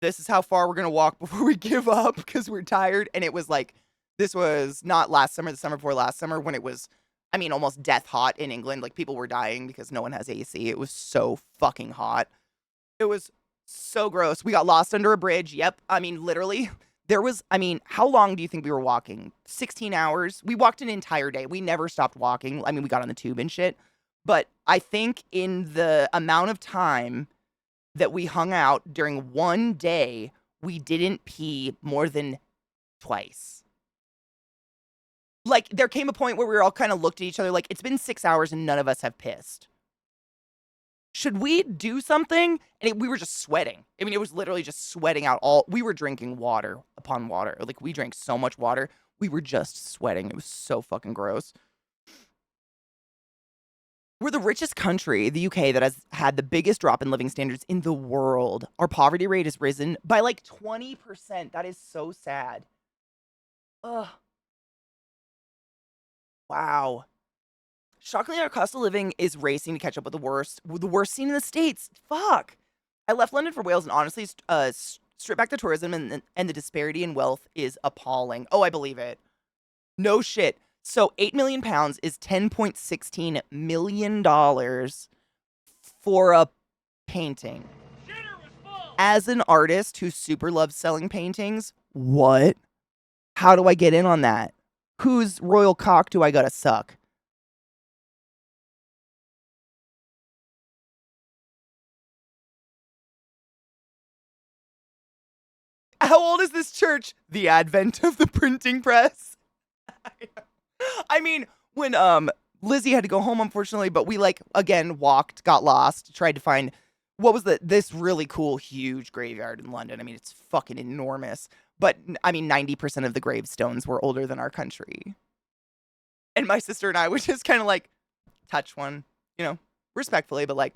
this is how far we're going to walk before we give up because we're tired. And it was like, this was not last summer, the summer before last summer when it was, I mean, almost death hot in England. Like people were dying because no one has AC. It was so fucking hot. It was so gross. We got lost under a bridge. Yep. I mean, literally. There was, I mean, how long do you think we were walking? 16 hours? We walked an entire day. We never stopped walking. I mean, we got on the tube and shit. But I think in the amount of time that we hung out during one day, we didn't pee more than twice. Like, there came a point where we were all kind of looked at each other like, it's been 6 hours and none of us have pissed. Should we do something? And we were just sweating. I mean, it was literally just sweating out we were drinking water upon water. Like, we drank so much water. We were just sweating. It was so fucking gross. We're the richest country, the UK, that has had the biggest drop in living standards in the world. Our poverty rate has risen by like 20%. That is so sad. Ugh. Wow. Shockingly, our cost of living is racing to catch up with the worst scene in the States. Fuck. I left London for Wales, and honestly, stripped back the tourism, and the disparity in wealth is appalling. Oh, I believe it. No shit. So, £8 million is $10.16 million for a painting. As an artist who super loves selling paintings, what? How do I get in on that? Whose royal cock do I gotta suck? How old is this church? The advent of the printing press. I mean, when Lizzie had to go home, unfortunately, but we like again walked, got lost, tried to find what was this really cool, huge graveyard in London. I mean, it's fucking enormous. But I mean, 90% of the gravestones were older than our country. And my sister and I would just kind of like touch one, you know, respectfully, but like,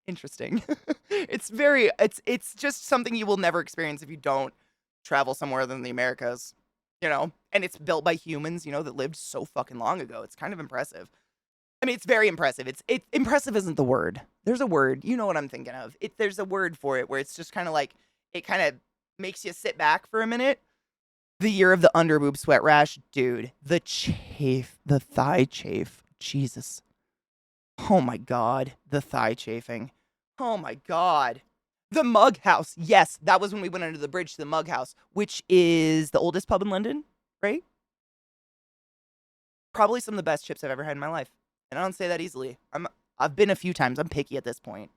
interesting. It's just something you will never experience if you don't travel somewhere than the Americas, you know, and it's built by humans, you know, that lived so fucking long ago. It's kind of impressive. I mean, it's very impressive. Impressive isn't the word. There's a word. You know what I'm thinking of. There's a word for it where it's just kind of like, it kind of makes you sit back for a minute. The year of the underboob sweat rash, dude. The chafe, the thigh chafe. Jesus. Oh my god, the thigh chafing. Oh my god. The Mug House. Yes, that was when we went under the bridge to the Mug House, which is the oldest pub in London, right? Probably some of the best chips I've ever had in my life. And I don't say that easily. I've been a few times. I'm picky at this point.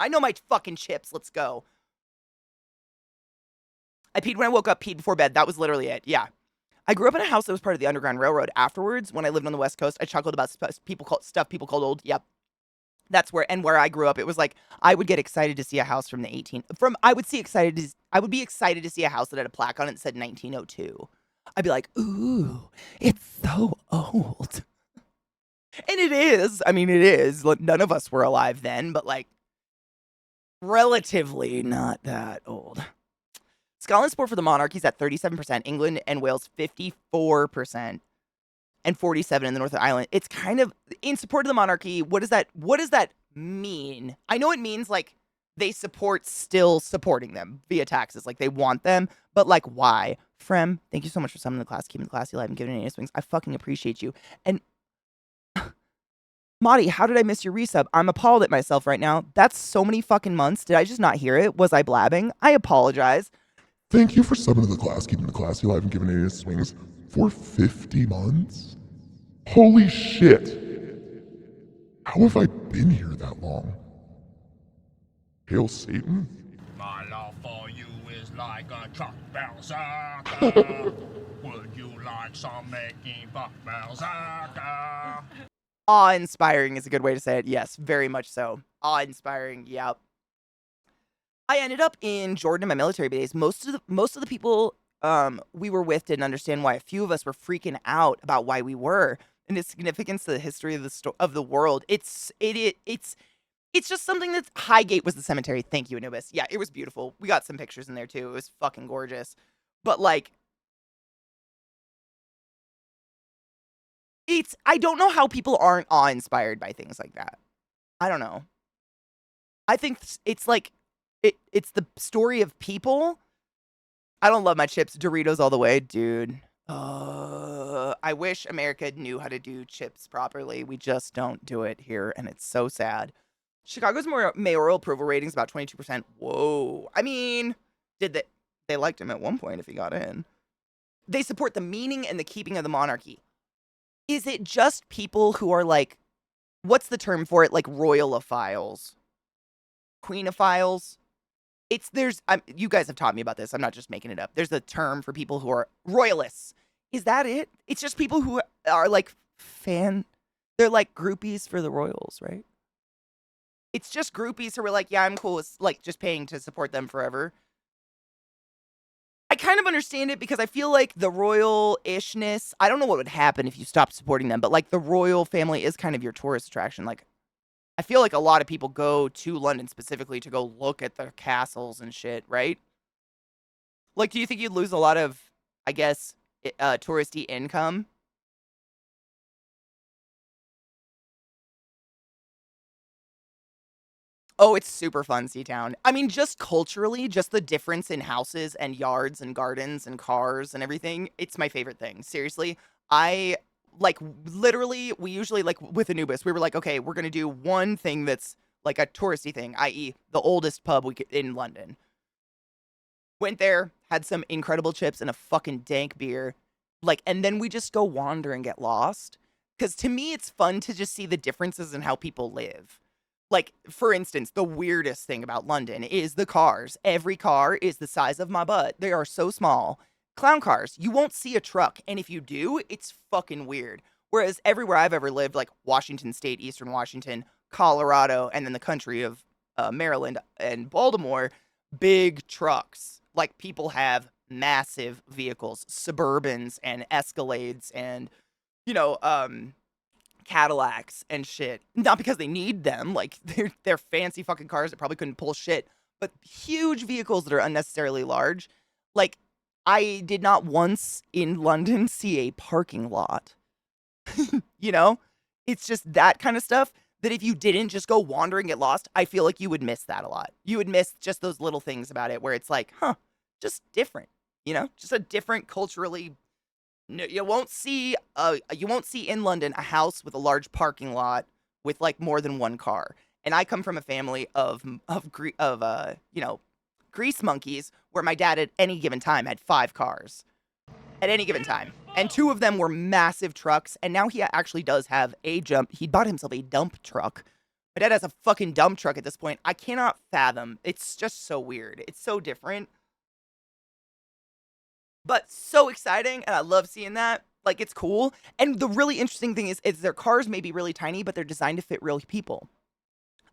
I know my fucking chips. Let's go. I peed when I woke up, peed before bed. That was literally it. Yeah. I grew up in a house that was part of the Underground Railroad. Afterwards, when I lived on the West Coast, I chuckled about stuff people called old. Yep. That's where I grew up. It was like I would get excited to see a house from the 18 from I would be excited to see a house that had a plaque on it that said 1902. I'd be like, "Ooh, it's so old." And it is. I mean, it is. None of us were alive then, but like relatively not that old. Scotland's support for the monarchy's at 37%, England and Wales 54%, and 47 in the Northern Ireland. It's kind of in support of the monarchy. What does that mean? I know it means like they still supporting them via taxes, like they want them, but like why? Frem, thank you so much for summoning the class, keeping the classy alive, and giving it swings. I fucking appreciate you. And Marty, how did I miss your resub? I'm appalled at myself right now. That's so many fucking months. Did I just not hear it? Was I blabbing? I apologize. Thank you for summoning the class, keeping the classy alive, and giving it swings for 50 months. Holy shit! How have I been here that long? Hail Satan? My love for you is like a truck berserker. Would you like some making buck berserker? Awe-inspiring is a good way to say it. Yes, very much so. Awe-inspiring, yep. I ended up in Jordan in my military days. Most of the people we were with didn't understand why. A few of us were freaking out about why we were and the significance of the history of the world. It's just something that's Highgate was the cemetery. Thank you, Anubis. Yeah, it was beautiful. We got some pictures in there too. It was fucking gorgeous. But like I don't know how people aren't awe-inspired by things like that. I don't know. I think it's like it's the story of people. I don't love my chips. Doritos all the way, dude. I wish America knew how to do chips properly. We just don't do it here, and it's so sad. Chicago's mayoral approval rating's about 22%. Whoa. I mean, they liked him at one point if he got in. They support the meaning and the keeping of the monarchy. Is it just people who are like, what's the term for it? Like royalophiles? Queenophiles? You guys have taught me about this. I'm not just making it up. There's a term for people who are royalists. Is that it? It's just people who are like they're like groupies for the royals, right? It's just groupies who are like, yeah, I'm cool with like just paying to support them forever. I kind of understand it because I feel like the royal-ishness, I don't know what would happen if you stopped supporting them, but like the royal family is kind of your tourist attraction. Like, I feel like a lot of people go to London specifically to go look at the castles and shit, right? Like, do you think you'd lose a lot of, I guess, touristy income? Oh, it's super fun, Seatown. I mean, just culturally, just the difference in houses and yards and gardens and cars and everything. It's my favorite thing. Seriously, I like literally. We usually like with Anubis, we were like, okay, we're gonna do one thing that's like a touristy thing, i.e., the oldest pub in London. Went there, had some incredible chips and a fucking dank beer, like, and then we just go wander and get lost. Because to me, it's fun to just see the differences in how people live. Like, for instance, the weirdest thing about London is the cars. Every car is the size of my butt. They are so small. Clown cars, you won't see a truck. And if you do, it's fucking weird. Whereas everywhere I've ever lived, like Washington State, Eastern Washington, Colorado, and then the country of Maryland and Baltimore, big trucks. Like, people have massive vehicles, Suburbans and Escalades and, Cadillacs and shit. Not because they need them, like they're fancy fucking cars that probably couldn't pull shit, but huge vehicles that are unnecessarily large. Like, I did not once in London see a parking lot. you know? It's just that kind of stuff that if you didn't just go wander and get lost, I feel like you would miss that a lot. You would miss just those little things about it where it's like, huh, just different. Just a different culturally. No, you won't see in London a house with a large parking lot with like more than one car. And I come from a family of grease monkeys where my dad at any given time had 5 cars at any given time. And 2 of them were massive trucks, and now he actually does have a jump. He bought himself a dump truck. My dad has a fucking dump truck at this point. I cannot fathom. It's just so weird. It's so different. But so exciting, and I love seeing that. Like, it's cool. And the really interesting thing is their cars may be really tiny, but they're designed to fit real people.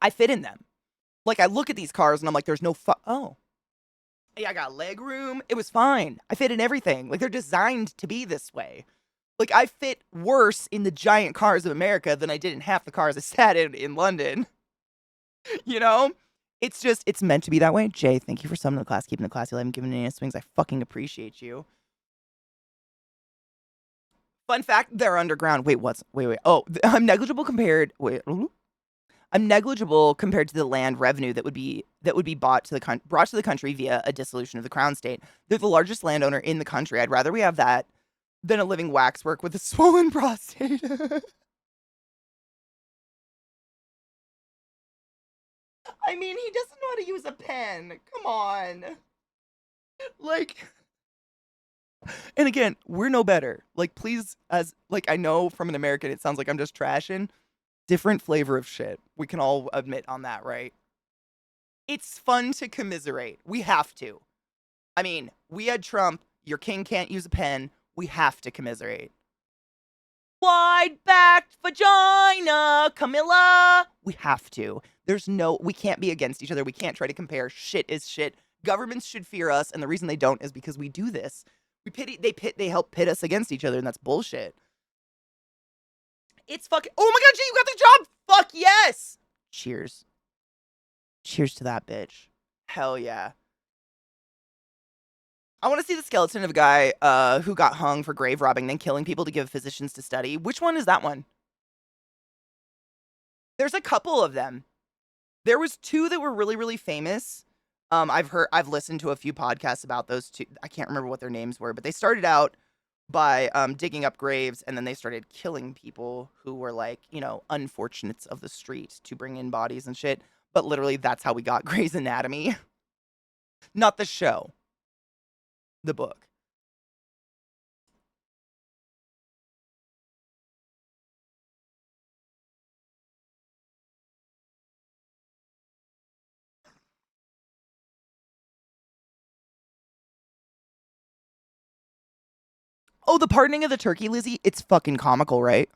I fit in them. Like, I look at these cars and I'm like, there's no oh. Yeah, I got leg room. It was fine. I fit in everything. Like, they're designed to be this way. Like, I fit worse in the giant cars of America than I did in half the cars I sat in London. You know? It's meant to be that way. Jay, thank you for summoning the class, keeping the classy alive, and giving any swings. I fucking appreciate you. Fun fact, they're underground. Wait. Oh, I'm negligible compared to the land revenue that would be brought to the country via a dissolution of the crown state. They're the largest landowner in the country. I'd rather we have that than a living waxwork with a swollen prostate. I mean, he doesn't know how to use a pen. Come on. Like, and again, we're no better. Like, please, I know from an American, it sounds like I'm just trashing. Different flavor of shit. We can all admit on that, right? It's fun to commiserate. We have to. I mean, we had Trump. Your king can't use a pen. We have to commiserate. Wide-backed vagina, Camilla. We have to. We can't be against each other. We can't try to compare. Shit is shit. Governments should fear us, and the reason they don't is because we do this. They help pit us against each other, and that's bullshit. It's fucking, oh my god, Jay, you got the job! Fuck yes! Cheers. Cheers to that bitch. Hell yeah. I want to see the skeleton of a guy who got hung for grave robbing, then killing people to give physicians to study. Which one is that one? There's a couple of them. There was 2 that were really, really famous. I've listened to a few podcasts about those 2. I can't remember what their names were, but they started out by digging up graves, and then they started killing people who were like, unfortunates of the street to bring in bodies and shit. But literally, that's how we got Grey's Anatomy. Not the show. The book. Oh, the pardoning of the turkey, Lizzie. It's fucking comical, right?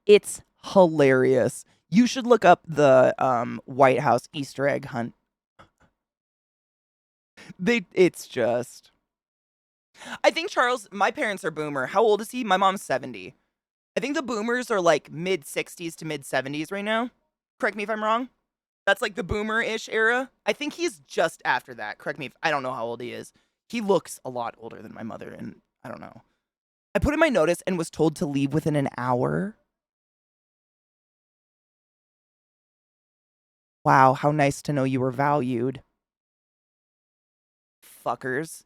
It's hilarious. You should look up the White House Easter egg hunt. It's just. I think my parents are boomer. How old is he? My mom's 70. I think the boomers are like mid 60s to mid 70s right now. Correct me if I'm wrong. That's like the boomer-ish era. I think he's just after that. Correct me if I don't know how old he is. He looks a lot older than my mother, and I don't know. I put in my notice and was told to leave within an hour. Wow, how nice to know you were valued. Fuckers.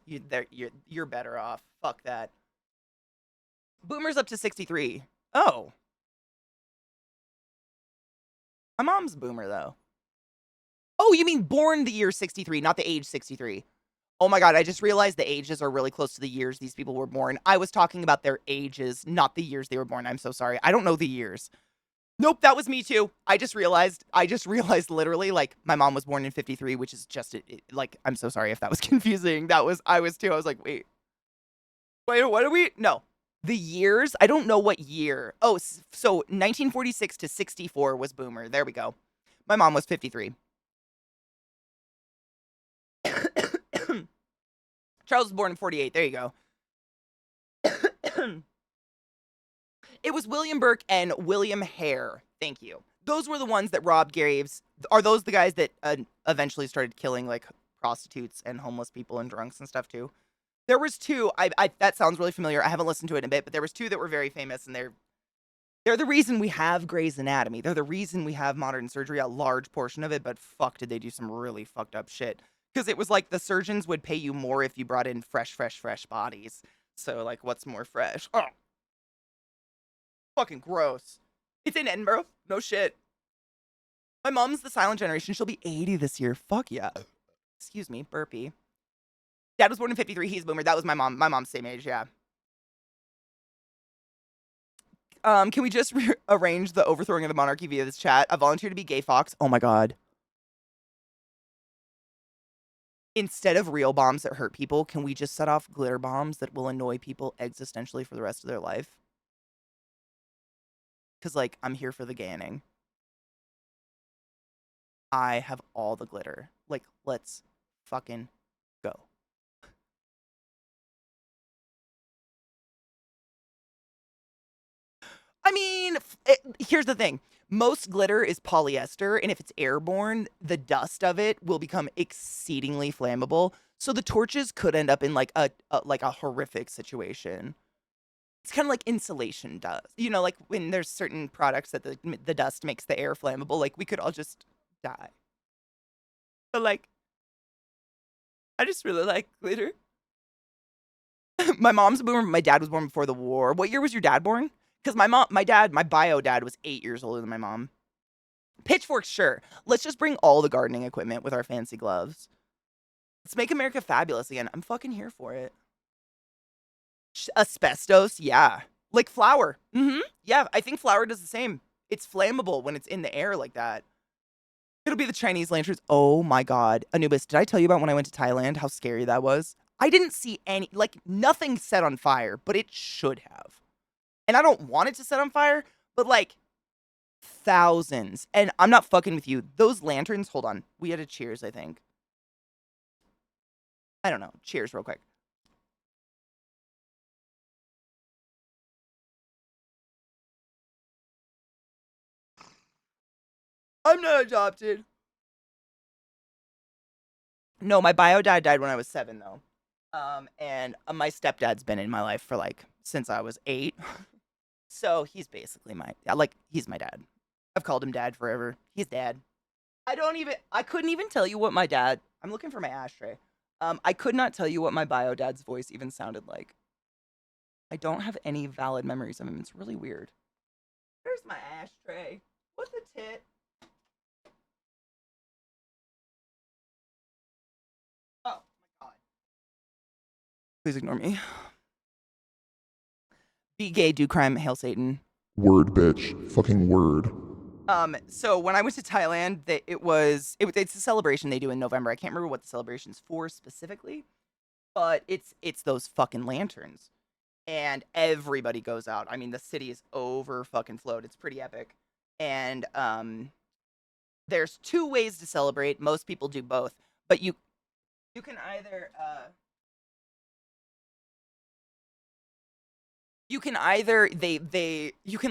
You're better off. Fuck that. Boomer's up to 63. Oh. My mom's boomer, though. Oh, you mean born the year 63, not the age 63. Oh my god, I just realized the ages are really close to the years these people were born. I was talking about their ages, not the years they were born. I'm so sorry. I don't know the years. Nope, that was me too. I just realized literally, like, my mom was born in 53, which is just, like, I'm so sorry if that was confusing. I was too. I was like, wait, what are we? No. The years? I don't know what year. Oh, so 1946 to 64 was boomer. There we go. My mom was 53. Charles was born in 48. There you go. It was William Burke and William Hare. Thank you. Those were the ones that robbed graves. Are those the guys that eventually started killing, like, prostitutes and homeless people and drunks and stuff too? There was 2. That sounds really familiar. I haven't listened to it in a bit, but there was 2 that were very famous, and they're the reason we have Grey's Anatomy. They're the reason we have modern surgery, a large portion of it, but fuck, did they do some really fucked up shit. Because it was like the surgeons would pay you more if you brought in fresh bodies. So, like, what's more fresh? Oh, fucking gross. It's in Edinburgh. No shit. My mom's the silent generation. She'll be 80 this year. Fuck yeah. Excuse me, burpee. Dad was born in 53. He's a boomer. That was my mom. My mom's same age, yeah. Can we just arrange the overthrowing of the monarchy via this chat? I volunteer to be Gay Fox. Oh my god. Instead of real bombs that hurt people, can we just set off glitter bombs that will annoy people existentially for the rest of their life? Because, like, I'm here for the ganning. I have all the glitter. Like, let's fucking go. I mean, here's the thing. Most glitter is polyester, and if it's airborne, the dust of it will become exceedingly flammable. So the torches could end up in like a horrific situation. It's kind of like insulation does. You know, like when there's certain products that the dust makes the air flammable, like we could all just die. But like, I just really like glitter. My mom's a boomer, my dad was born before the war. What year was your dad born? Because my bio dad was 8 years older than my mom. Pitchforks, sure. Let's just bring all the gardening equipment with our fancy gloves. Let's make America fabulous again. I'm fucking here for it. Asbestos, yeah. Like flour. Yeah, I think flour does the same. It's flammable when it's in the air like that. It'll be the Chinese lanterns. Oh my god. Anubis, did I tell you about when I went to Thailand? How scary that was? I didn't see any, like, nothing set on fire, but it should have. And I don't want it to set on fire, but like thousands. And I'm not fucking with you. Those lanterns, hold on. We had a cheers, I think. I don't know. Cheers real quick. I'm not adopted. No, my bio dad died when I was 7, though. And my stepdad's been in my life for like since I was 8. So he's basically he's my dad. I've called him dad forever. He's dad. I couldn't even tell you what my dad, I'm looking for my ashtray. I could not tell you what my bio dad's voice even sounded like. I don't have any valid memories of him. It's really weird. Where's my ashtray? What the tit? Oh my god. Please ignore me. Be gay, do crime, hail Satan. Word, bitch. Fucking word. So when I went to Thailand, it's a celebration they do in November. I can't remember what the celebration's for specifically, but it's those fucking lanterns. And everybody goes out. I mean, the city is over fucking flowed. It's pretty epic. And there's 2 ways to celebrate. Most people do both, but you can either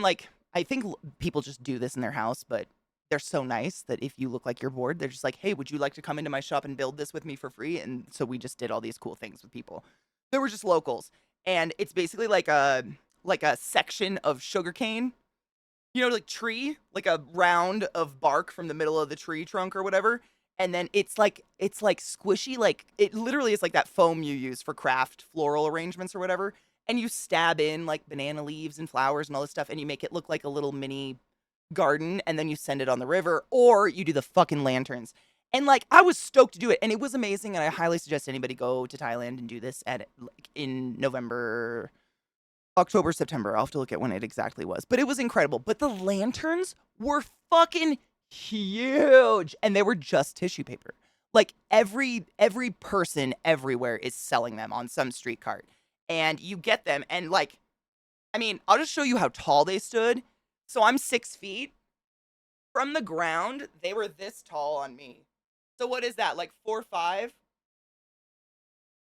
like, I think people just do this in their house, but they're so nice that if you look like you're bored, they're just like, hey, would you like to come into my shop and build this with me for free? And so we just did all these cool things with people. They were just locals. And it's basically like a section of sugarcane, you know, like tree, like a round of bark from the middle of the tree trunk or whatever. And then it's like squishy, like it literally is like that foam you use for craft floral arrangements or whatever. And you stab in like banana leaves and flowers and all this stuff, and you make it look like a little mini garden, and then you send it on the river, or you do the fucking lanterns. And like, I was stoked to do it, and it was amazing, and I highly suggest anybody go to Thailand and do this in November, October, September. I'll have to look at when it exactly was, but it was incredible. But the lanterns were fucking huge, and they were just tissue paper. Like every person everywhere is selling them on some street cart. And you get them, and like, I mean, I'll just show you how tall they stood. So I'm 6 feet. From the ground, they were this tall on me. So what is that, like 4'5"?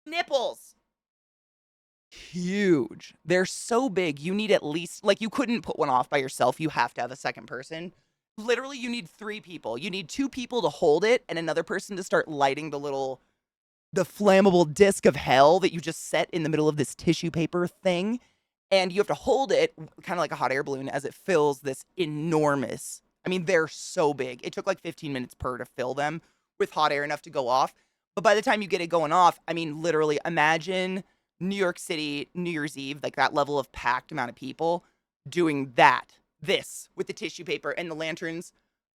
Nipples. Huge. They're so big, you need at least, like, you couldn't put one off by yourself. You have to have a second person. Literally, you need 3 people. You need 2 people to hold it, and another person to start lighting the flammable disc of hell that you just set in the middle of this tissue paper thing. And you have to hold it kind of like a hot air balloon as it fills this enormous, I mean, they're so big. It took like 15 minutes per to fill them with hot air enough to go off. But by the time you get it going off, I mean, literally, imagine New York City, New Year's Eve, like that level of packed amount of people doing this with the tissue paper and the lanterns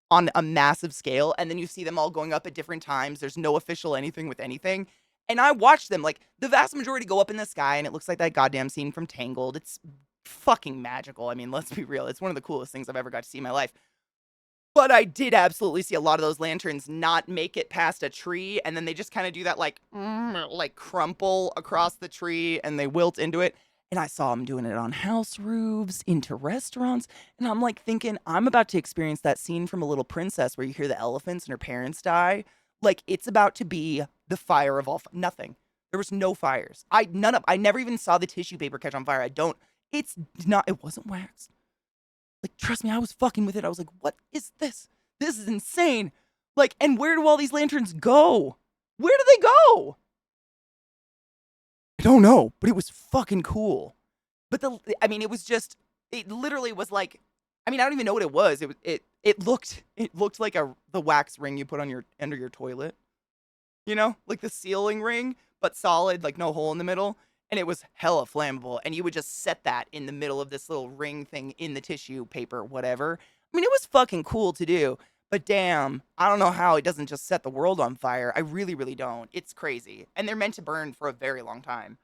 on a massive scale. And then you see them all going up at different times. There's no official anything with anything. And I watch them, like, the vast majority go up in the sky, and it looks like that goddamn scene from Tangled. It's fucking magical. I mean, let's be real. It's one of the coolest things I've ever got to see in my life. But I did absolutely see a lot of those lanterns not make it past a tree, and then they just kind of do that like crumple across the tree, and they wilt into it. And I saw them doing it on house roofs, into restaurants, and I'm like thinking, I'm about to experience that scene from A Little Princess where you hear the elephants and her parents die. Like it's about to be the fire of all nothing. There was no fires. I never even saw the tissue paper catch on fire. It's not. It wasn't waxed. Like, trust me, I was fucking with it. I was like, what is this? This is insane. Like, and where do all these lanterns go? Where do they go? I don't know, but it was fucking cool. But it was just, it literally was like, I mean, I don't even know what it was. It looked like the wax ring you put on under your toilet. You know, like the sealing ring, but solid, like no hole in the middle. And it was hella flammable. And you would just set that in the middle of this little ring thing in the tissue paper, whatever. I mean, it was fucking cool to do. But damn, I don't know how it doesn't just set the world on fire. I really, really don't. It's crazy. And they're meant to burn for a very long time.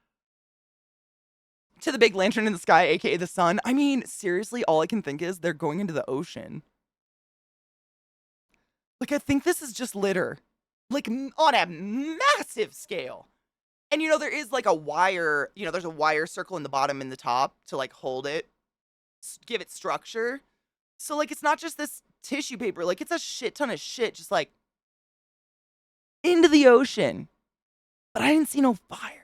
To the big lantern in the sky, aka the sun. I mean, seriously, all I can think is they're going into the ocean. Like, I think this is just litter. Like, on a massive scale. And, you know, there is like a wire, you know, there's a wire circle in the bottom and the top to like hold it, give it structure. So, like, it's not just this tissue paper, like, it's a shit ton of shit just like into the ocean. But I didn't see no fires.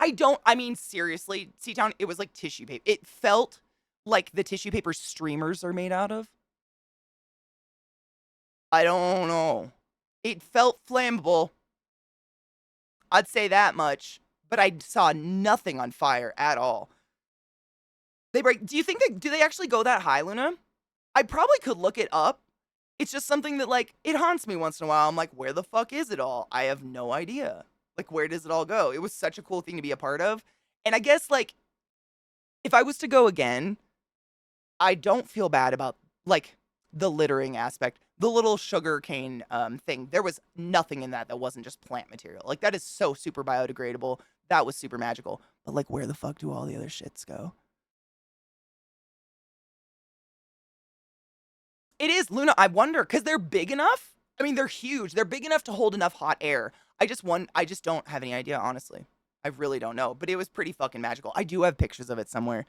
I mean, seriously, Seatown, it was like tissue paper. It felt like the tissue paper streamers are made out of. I don't know. It felt flammable. I'd say that much, but I saw nothing on fire at all. Do you think do they actually go that high, Luna? I probably could look it up. It's just something that, like, it haunts me once in a while. I'm like, where the fuck is it all? I have no idea. Like, where does it all go? It was such a cool thing to be a part of. And I guess, like, if I was to go again, I don't feel bad about, like, the littering aspect. The little sugar cane thing, there was nothing in that wasn't just plant material. Like, that is so super biodegradable. That was super magical. But, like, where the fuck do all the other shits go? It is, Luna. I wonder, because they're big enough. I mean, they're huge. They're big enough to hold enough hot air. I just don't have any idea, honestly. I really don't know. But it was pretty fucking magical. I do have pictures of it somewhere.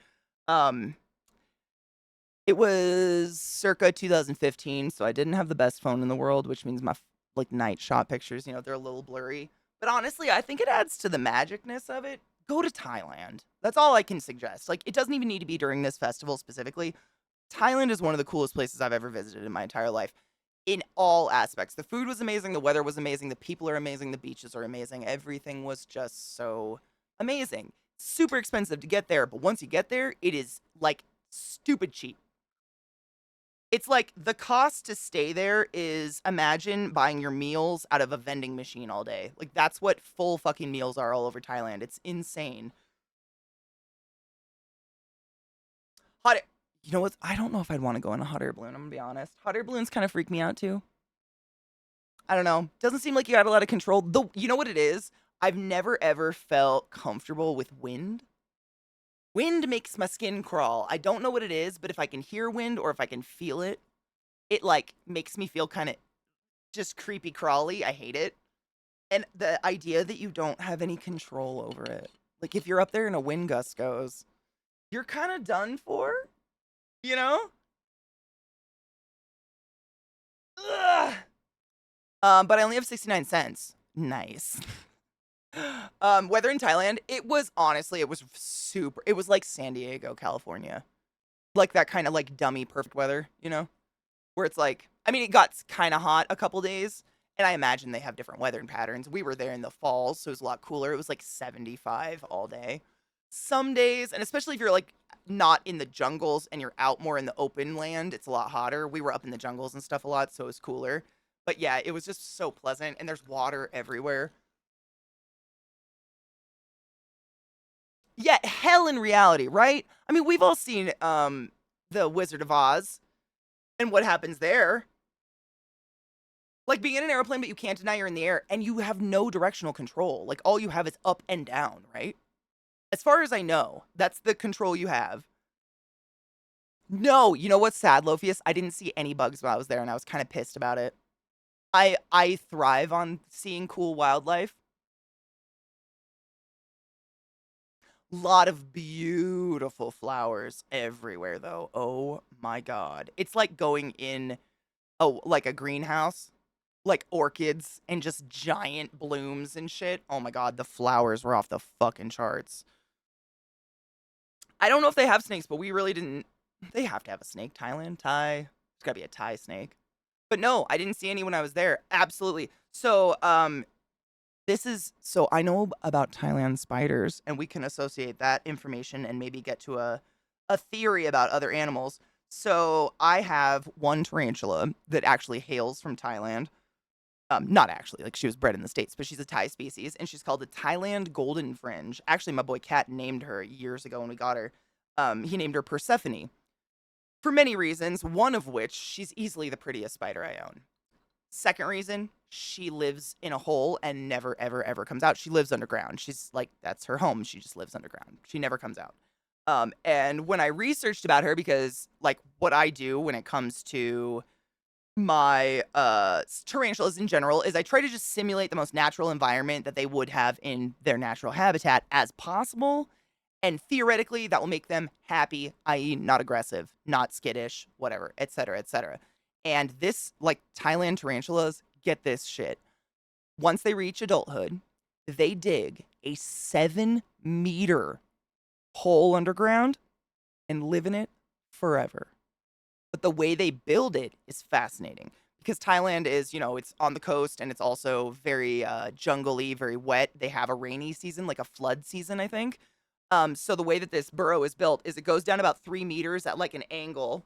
It was circa 2015, so I didn't have the best phone in the world, which means my like night shot pictures, you know, they're a little blurry. But honestly, I think it adds to the magicness of it. Go to Thailand. That's all I can suggest. Like, it doesn't even need to be during this festival specifically. Thailand is one of the coolest places I've ever visited in my entire life. In all aspects. The food was amazing, the weather was amazing, the people are amazing, the beaches are amazing. Everything was just so amazing. Super expensive to get there, but once you get there, it is like stupid cheap. It's like the cost to stay there is, imagine buying your meals out of a vending machine all day. Like, that's what full fucking meals are all over Thailand. It's insane. Hot air. You know what? I don't know if I'd want to go in a hot air balloon. I'm gonna be honest. Hot air balloons kind of freak me out too. I don't know. Doesn't seem like you got a lot of control. Though, you know what it is? I've never ever felt comfortable with wind. Wind makes my skin crawl. I don't know what it is, but if I can hear wind or if I can feel it, it like makes me feel kind of just creepy crawly. I hate it. And the idea that you don't have any control over it. Like, if you're up there and a wind gust goes, you're kind of done for, you know? Ugh. But I only have 69 cents. Nice. Weather in Thailand, it was super, it was like San Diego, California. Like that kind of like dummy perfect weather, you know? Where it's like, I mean, it got kind of hot a couple days, and I imagine they have different weather patterns. We were there in the fall, so it was a lot cooler. It was like 75 all day. Some days, and especially if you're like not in the jungles and you're out more in the open land, it's a lot hotter. We were up in the jungles and stuff a lot, so it was cooler. But yeah, it was just so pleasant, and there's water everywhere. Yeah, hell in reality, right? I mean, we've all seen the Wizard of Oz and what happens there. Like being in an airplane, but you can't deny you're in the air, and you have no directional control. Like all you have is up and down, right? As far as I know, that's the control you have. No, you know what's sad, Lophius? I didn't see any bugs while I was there, and I was kind of pissed about it. I thrive on seeing cool wildlife. Lot of beautiful flowers everywhere, though. Oh my god, it's like going in like a greenhouse, like orchids and just giant blooms and shit. Oh my god, the flowers were off the fucking charts. I don't know if they have snakes, but we really didn't. They have to have a snake. Thailand, Thai. It's gotta be a Thai snake. But no, I didn't see any when I was there. Absolutely. So, I know about Thailand spiders, and we can associate that information and maybe get to a theory about other animals. So I have one tarantula that actually hails from Thailand. Not actually, like she was bred in the States, but she's a Thai species, and she's called the Thailand Golden Fringe. Actually, my boy Kat named her years ago when we got her. He named her Persephone for many reasons, one of which she's easily the prettiest spider I own. Second reason, she lives in a hole and never, ever, ever comes out. She lives underground. She's like, that's her home. She just lives underground. She never comes out. And when I researched about her, because like what I do when it comes to my tarantulas in general is I try to just simulate the most natural environment that they would have in their natural habitat as possible. And theoretically, that will make them happy, i.e., not aggressive, not skittish, whatever, etc., etc. And this, like Thailand tarantulas, get this shit. Once they reach adulthood, they dig a 7-meter hole underground and live in it forever. But the way they build it is fascinating because Thailand is, it's on the coast and it's also very jungly, very wet. They have a rainy season, like a flood season, I think. So the way that this burrow is built is it goes down about 3 meters at like an angle,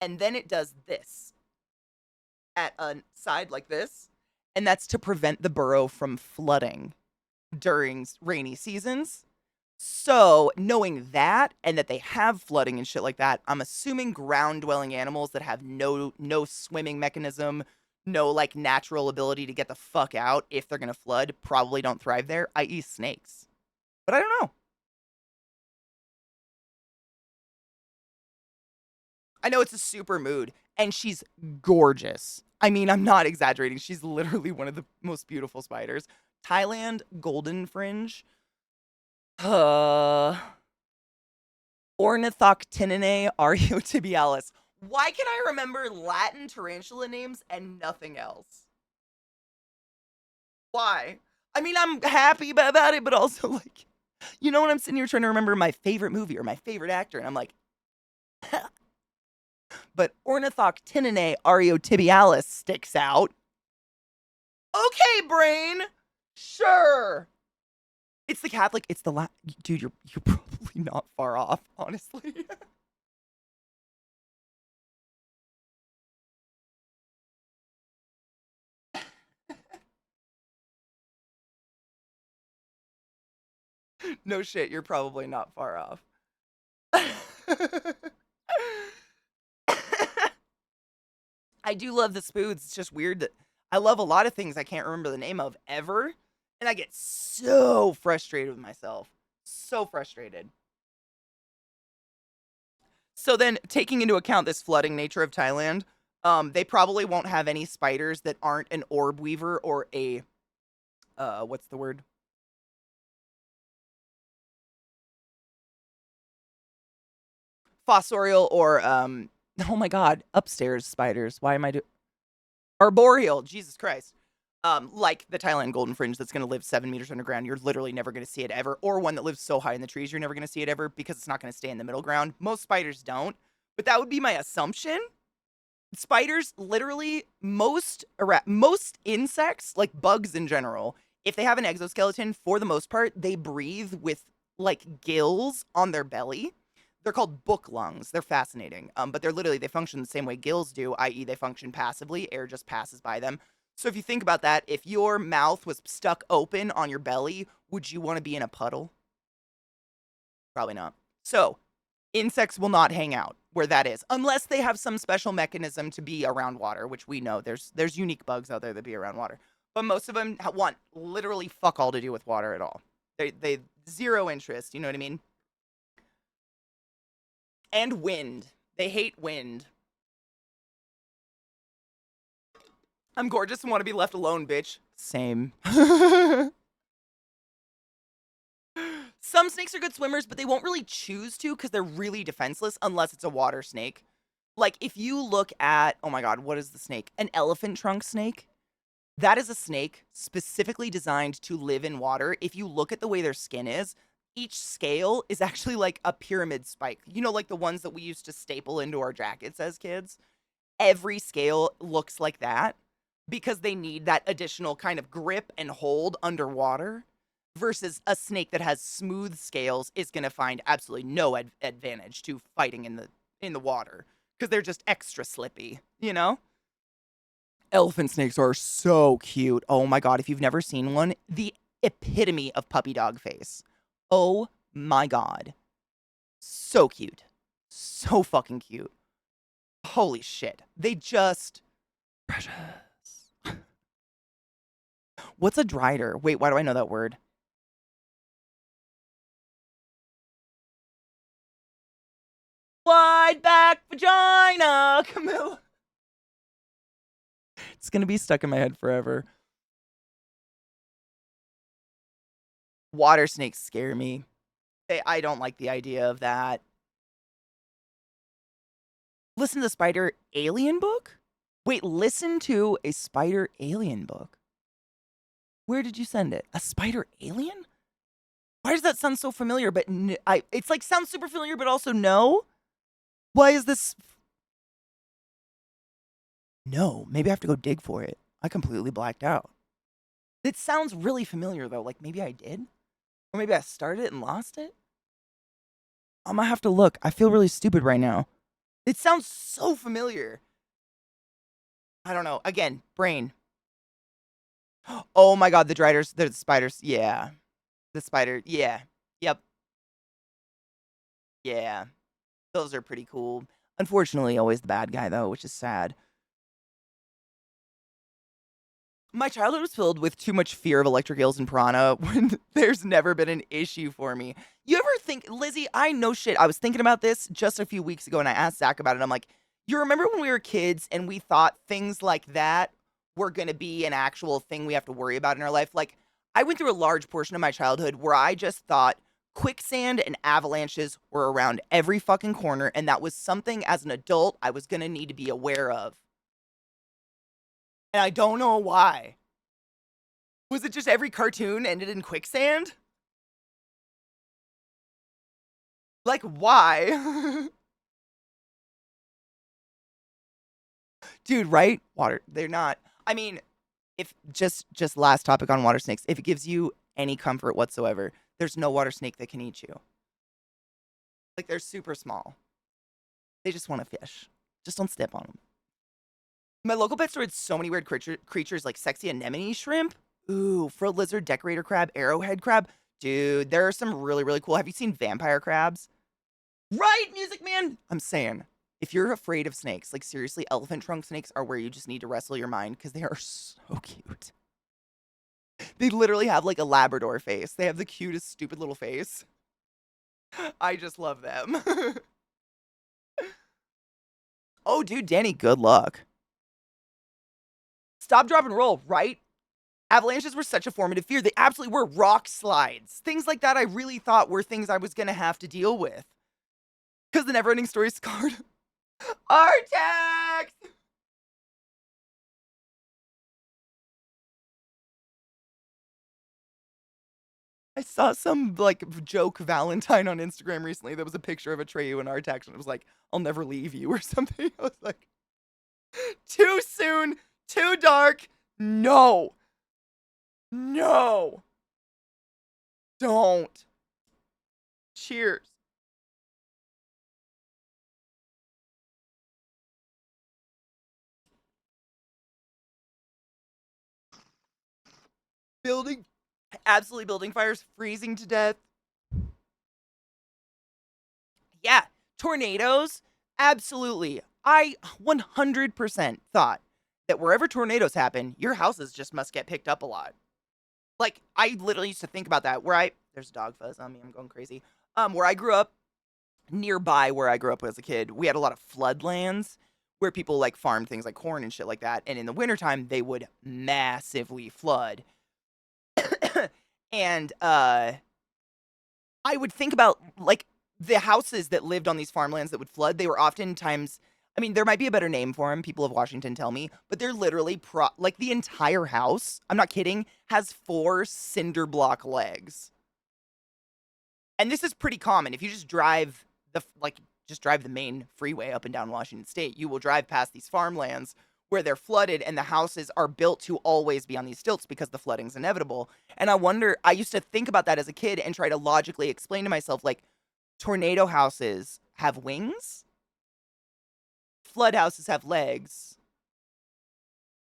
and then it does this at a side like this, and that's to prevent the burrow from flooding during rainy seasons. So, knowing that and that they have flooding and shit like that, I'm assuming ground-dwelling animals that have no swimming mechanism, no like natural ability to get the fuck out if they're gonna flood, probably don't thrive there, i.e., snakes. But I don't know. I know it's a super mood, and she's gorgeous. I mean, I'm not exaggerating. She's literally one of the most beautiful spiders. Thailand golden fringe. Uh, Ornithoctininae ariotibialis. Why can I remember Latin tarantula names and nothing else? Why? I mean, I'm happy about it, but also like, when I'm sitting here trying to remember my favorite movie or my favorite actor, and I'm like, but Ornithoctininae ariotibialis sticks out. Okay, brain. Sure. It's the Catholic. It's the dude. You're probably not far off, honestly. No shit. You're probably not far off. I do love the spoods. It's just weird that I love a lot of things I can't remember the name of ever, and I get so frustrated with myself. So frustrated. So then, taking into account this flooding nature of Thailand, they probably won't have any spiders that aren't an orb weaver or a what's the word? Fossorial or oh my god, upstairs spiders. Why am I doing arboreal? Jesus Christ. Like the Thailand golden fringe that's going to live 7 meters underground. You're literally never going to see it ever. Or one that lives so high in the trees, you're never going to see it ever because it's not going to stay in the middle ground. Most spiders don't, but that would be my assumption. Spiders, literally, most insects, like bugs in general, if they have an exoskeleton, for the most part, they breathe with like gills on their belly. they're called book lungs. They're fascinating. But they function the same way gills do, i.e., they function passively. Air just passes by them. So if you think about that, if your mouth was stuck open on your belly, would you want to be in a puddle? Probably not. So insects will not hang out where that is unless they have some special mechanism to be around water, which we know there's unique bugs out there that be around water. But most of them want literally fuck all to do with water at all. They zero interest, you know what I mean? And wind. They hate wind. I'm gorgeous and want to be left alone, bitch. Same. Some snakes are good swimmers, but they won't really choose to because they're really defenseless unless it's a water snake. Like, if you look at, oh my god, what is the snake? An elephant trunk snake. That is a snake specifically designed to live in water. If you look at the way their skin is, each scale is actually like a pyramid spike. You know, like the ones that we used to staple into our jackets as kids? Every scale looks like that because they need that additional kind of grip and hold underwater. Versus a snake that has smooth scales is going to find absolutely no advantage to fighting in the water because they're just extra slippy, you know? Elephant snakes are so cute. Oh my god, if you've never seen one, the epitome of puppy dog face. Oh my god. So cute. So fucking cute. Holy shit. They just precious. What's a drider? Wait, why do I know that word? Wide back vagina, Camille. It's gonna be stuck in my head forever. Water snakes scare me. I don't like the idea of that. Listen to the spider alien book? Wait, listen to a spider alien book. Where did you send it? A spider alien? Why does that sound so familiar? But it's like sounds super familiar, but also no. Why is this? No, maybe I have to go dig for it. I completely blacked out. It sounds really familiar though. Like maybe I did, or maybe I started it and lost it. I'm gonna have to look. I feel really stupid right now. It sounds so familiar. I don't know. Again, brain. Oh my god, the driders, the spiders. Yeah. The spider. Yeah. Yep. Yeah. Those are pretty cool. Unfortunately, always the bad guy, though, which is sad. My childhood was filled with too much fear of electric eels and piranha when there's never been an issue for me. You ever think, Lizzie, I know shit. I was thinking about this just a few weeks ago and I asked Zach about it. I'm like, you remember when we were kids and we thought things like that were going to be an actual thing we have to worry about in our life? Like, I went through a large portion of my childhood where I just thought quicksand and avalanches were around every fucking corner, and that was something as an adult I was going to need to be aware of. And I don't know why. Was it just every cartoon ended in quicksand? Like, why? Dude, right? Water, they're not. I mean, if just last topic on water snakes, if it gives you any comfort whatsoever, there's no water snake that can eat you. Like, they're super small. They just want to fish. Just don't step on them. My local pet store had so many weird creatures like sexy anemone shrimp. Ooh, frilled lizard, decorator crab, arrowhead crab. Dude, there are some really, really cool. Have you seen vampire crabs? Right, Music Man? I'm saying, if you're afraid of snakes, like seriously, elephant trunk snakes are where you just need to wrestle your mind because they are so cute. They literally have like a Labrador face. They have the cutest, stupid little face. I just love them. Oh, dude, Danny, good luck. Stop, drop, and roll, right? Avalanches were such a formative fear. They absolutely were. Rock slides. Things like that I really thought were things I was going to have to deal with. Because the Neverending Story scarred. Artax! I saw some, like, joke Valentine on Instagram recently. There was a picture of Atreyu and Artax, and it was like, I'll never leave you or something. I was like, too soon, too dark. No. No. Don't. Cheers. Building, absolutely building fires, freezing to death. Yeah, tornadoes, absolutely. I 100% thought that wherever tornadoes happen, your houses just must get picked up a lot. Like, I literally used to think about that. There's a dog fuzz on me. I'm going crazy. Where I grew up, nearby where I grew up as a kid, we had a lot of floodlands where people like farmed things like corn and shit like that. And in the wintertime, they would massively flood. And I would think about like the houses that lived on these farmlands that would flood. They were oftentimes, I mean, there might be a better name for them. People of Washington tell me, but they're literally like the entire house. I'm not kidding. Has 4 cinder block legs, and this is pretty common. If you just drive just drive the main freeway up and down Washington State, you will drive past these farmlands where they're flooded and the houses are built to always be on these stilts because the flooding's inevitable. And I used to think about that as a kid and try to logically explain to myself, like, tornado houses have wings, flood houses have legs,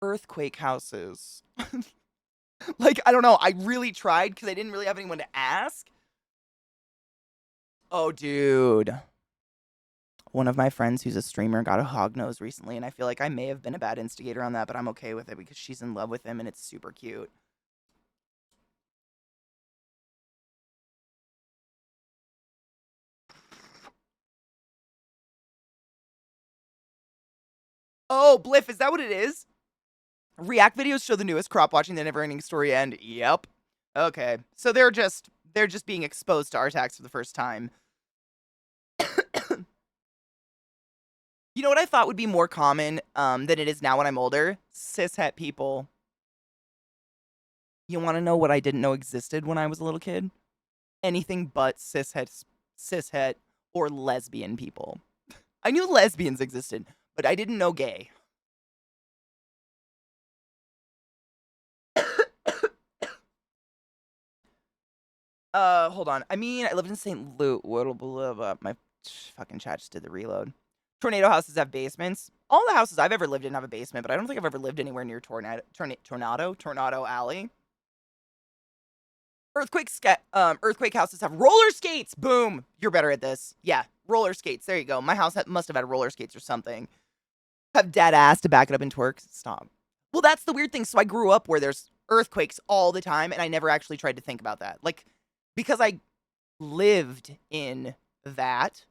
earthquake houses. Like, I don't know. I really tried because I didn't really have anyone to ask. Oh, dude. One of my friends who's a streamer got a hog nose recently, and I feel like I may have been a bad instigator on that, but I'm okay with it because she's in love with him and it's super cute. Oh, Bliff, is that what it is? React videos show the newest crop watching the never-ending story end. Yep. Okay. So they're just being exposed to Artax for the first time. You know what I thought would be more common than it is now when I'm older? Cishet people. You want to know what I didn't know existed when I was a little kid? Anything but cishet or lesbian people. I knew lesbians existed, but I didn't know gay. Hold on. I mean, I lived in St. Louis. My fucking chat just did the reload. Tornado houses have basements. All the houses I've ever lived in have a basement, but I don't think I've ever lived anywhere near Tornado Alley. Earthquake houses have roller skates. Boom. You're better at this. Yeah, roller skates. There you go. My house must have had roller skates or something. Have dead ass to back it up and twerk. Stop. Well, that's the weird thing. So I grew up where there's earthquakes all the time, and I never actually tried to think about that. Like, because I lived in that,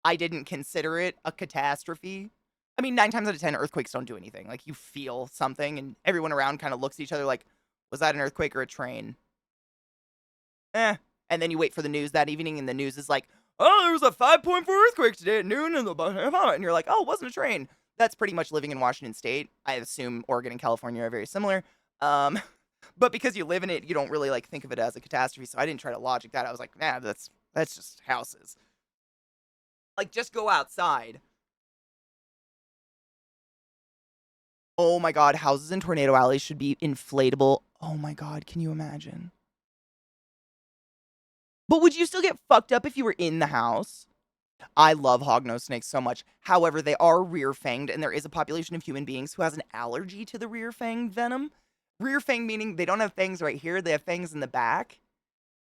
I didn't consider it a catastrophe. I mean, 9 times out of 10, earthquakes don't do anything. Like, you feel something, and everyone around kind of looks at each other like, was that an earthquake or a train? And then you wait for the news that evening, and the news is like, oh, there was a 5.4 earthquake today at noon, and you're like, oh, it wasn't a train. That's pretty much living in Washington State. I assume Oregon and California are very similar. But because you live in it, you don't really like think of it as a catastrophe. So I didn't try to logic that. I was like, nah, that's just houses. Like, just go outside. Oh my god, houses in tornado alleys should be inflatable. Oh my god, can you imagine? But would you still get fucked up if you were in the house? I love hognose snakes so much. However, they are rear-fanged, and there is a population of human beings who has an allergy to the rear-fanged venom. Rear-fanged meaning they don't have fangs right here, they have fangs in the back,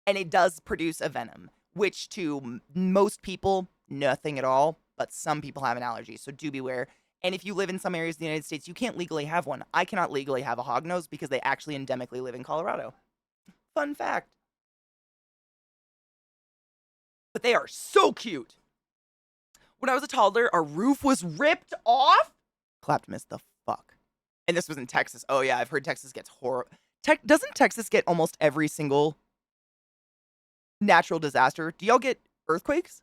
and it does produce a venom, which to most people, nothing at all, but some people have an allergy, so do beware. And if you live in some areas of the United States, you can't legally have one. I cannot legally have a hognose because they actually endemically live in Colorado. Fun fact. But they are so cute. When I was a toddler, our roof was ripped off. Clapped missed the fuck. And this was in Texas. Oh yeah, I've heard Texas gets horrible. Doesn't Texas get almost every single natural disaster? Do y'all get earthquakes?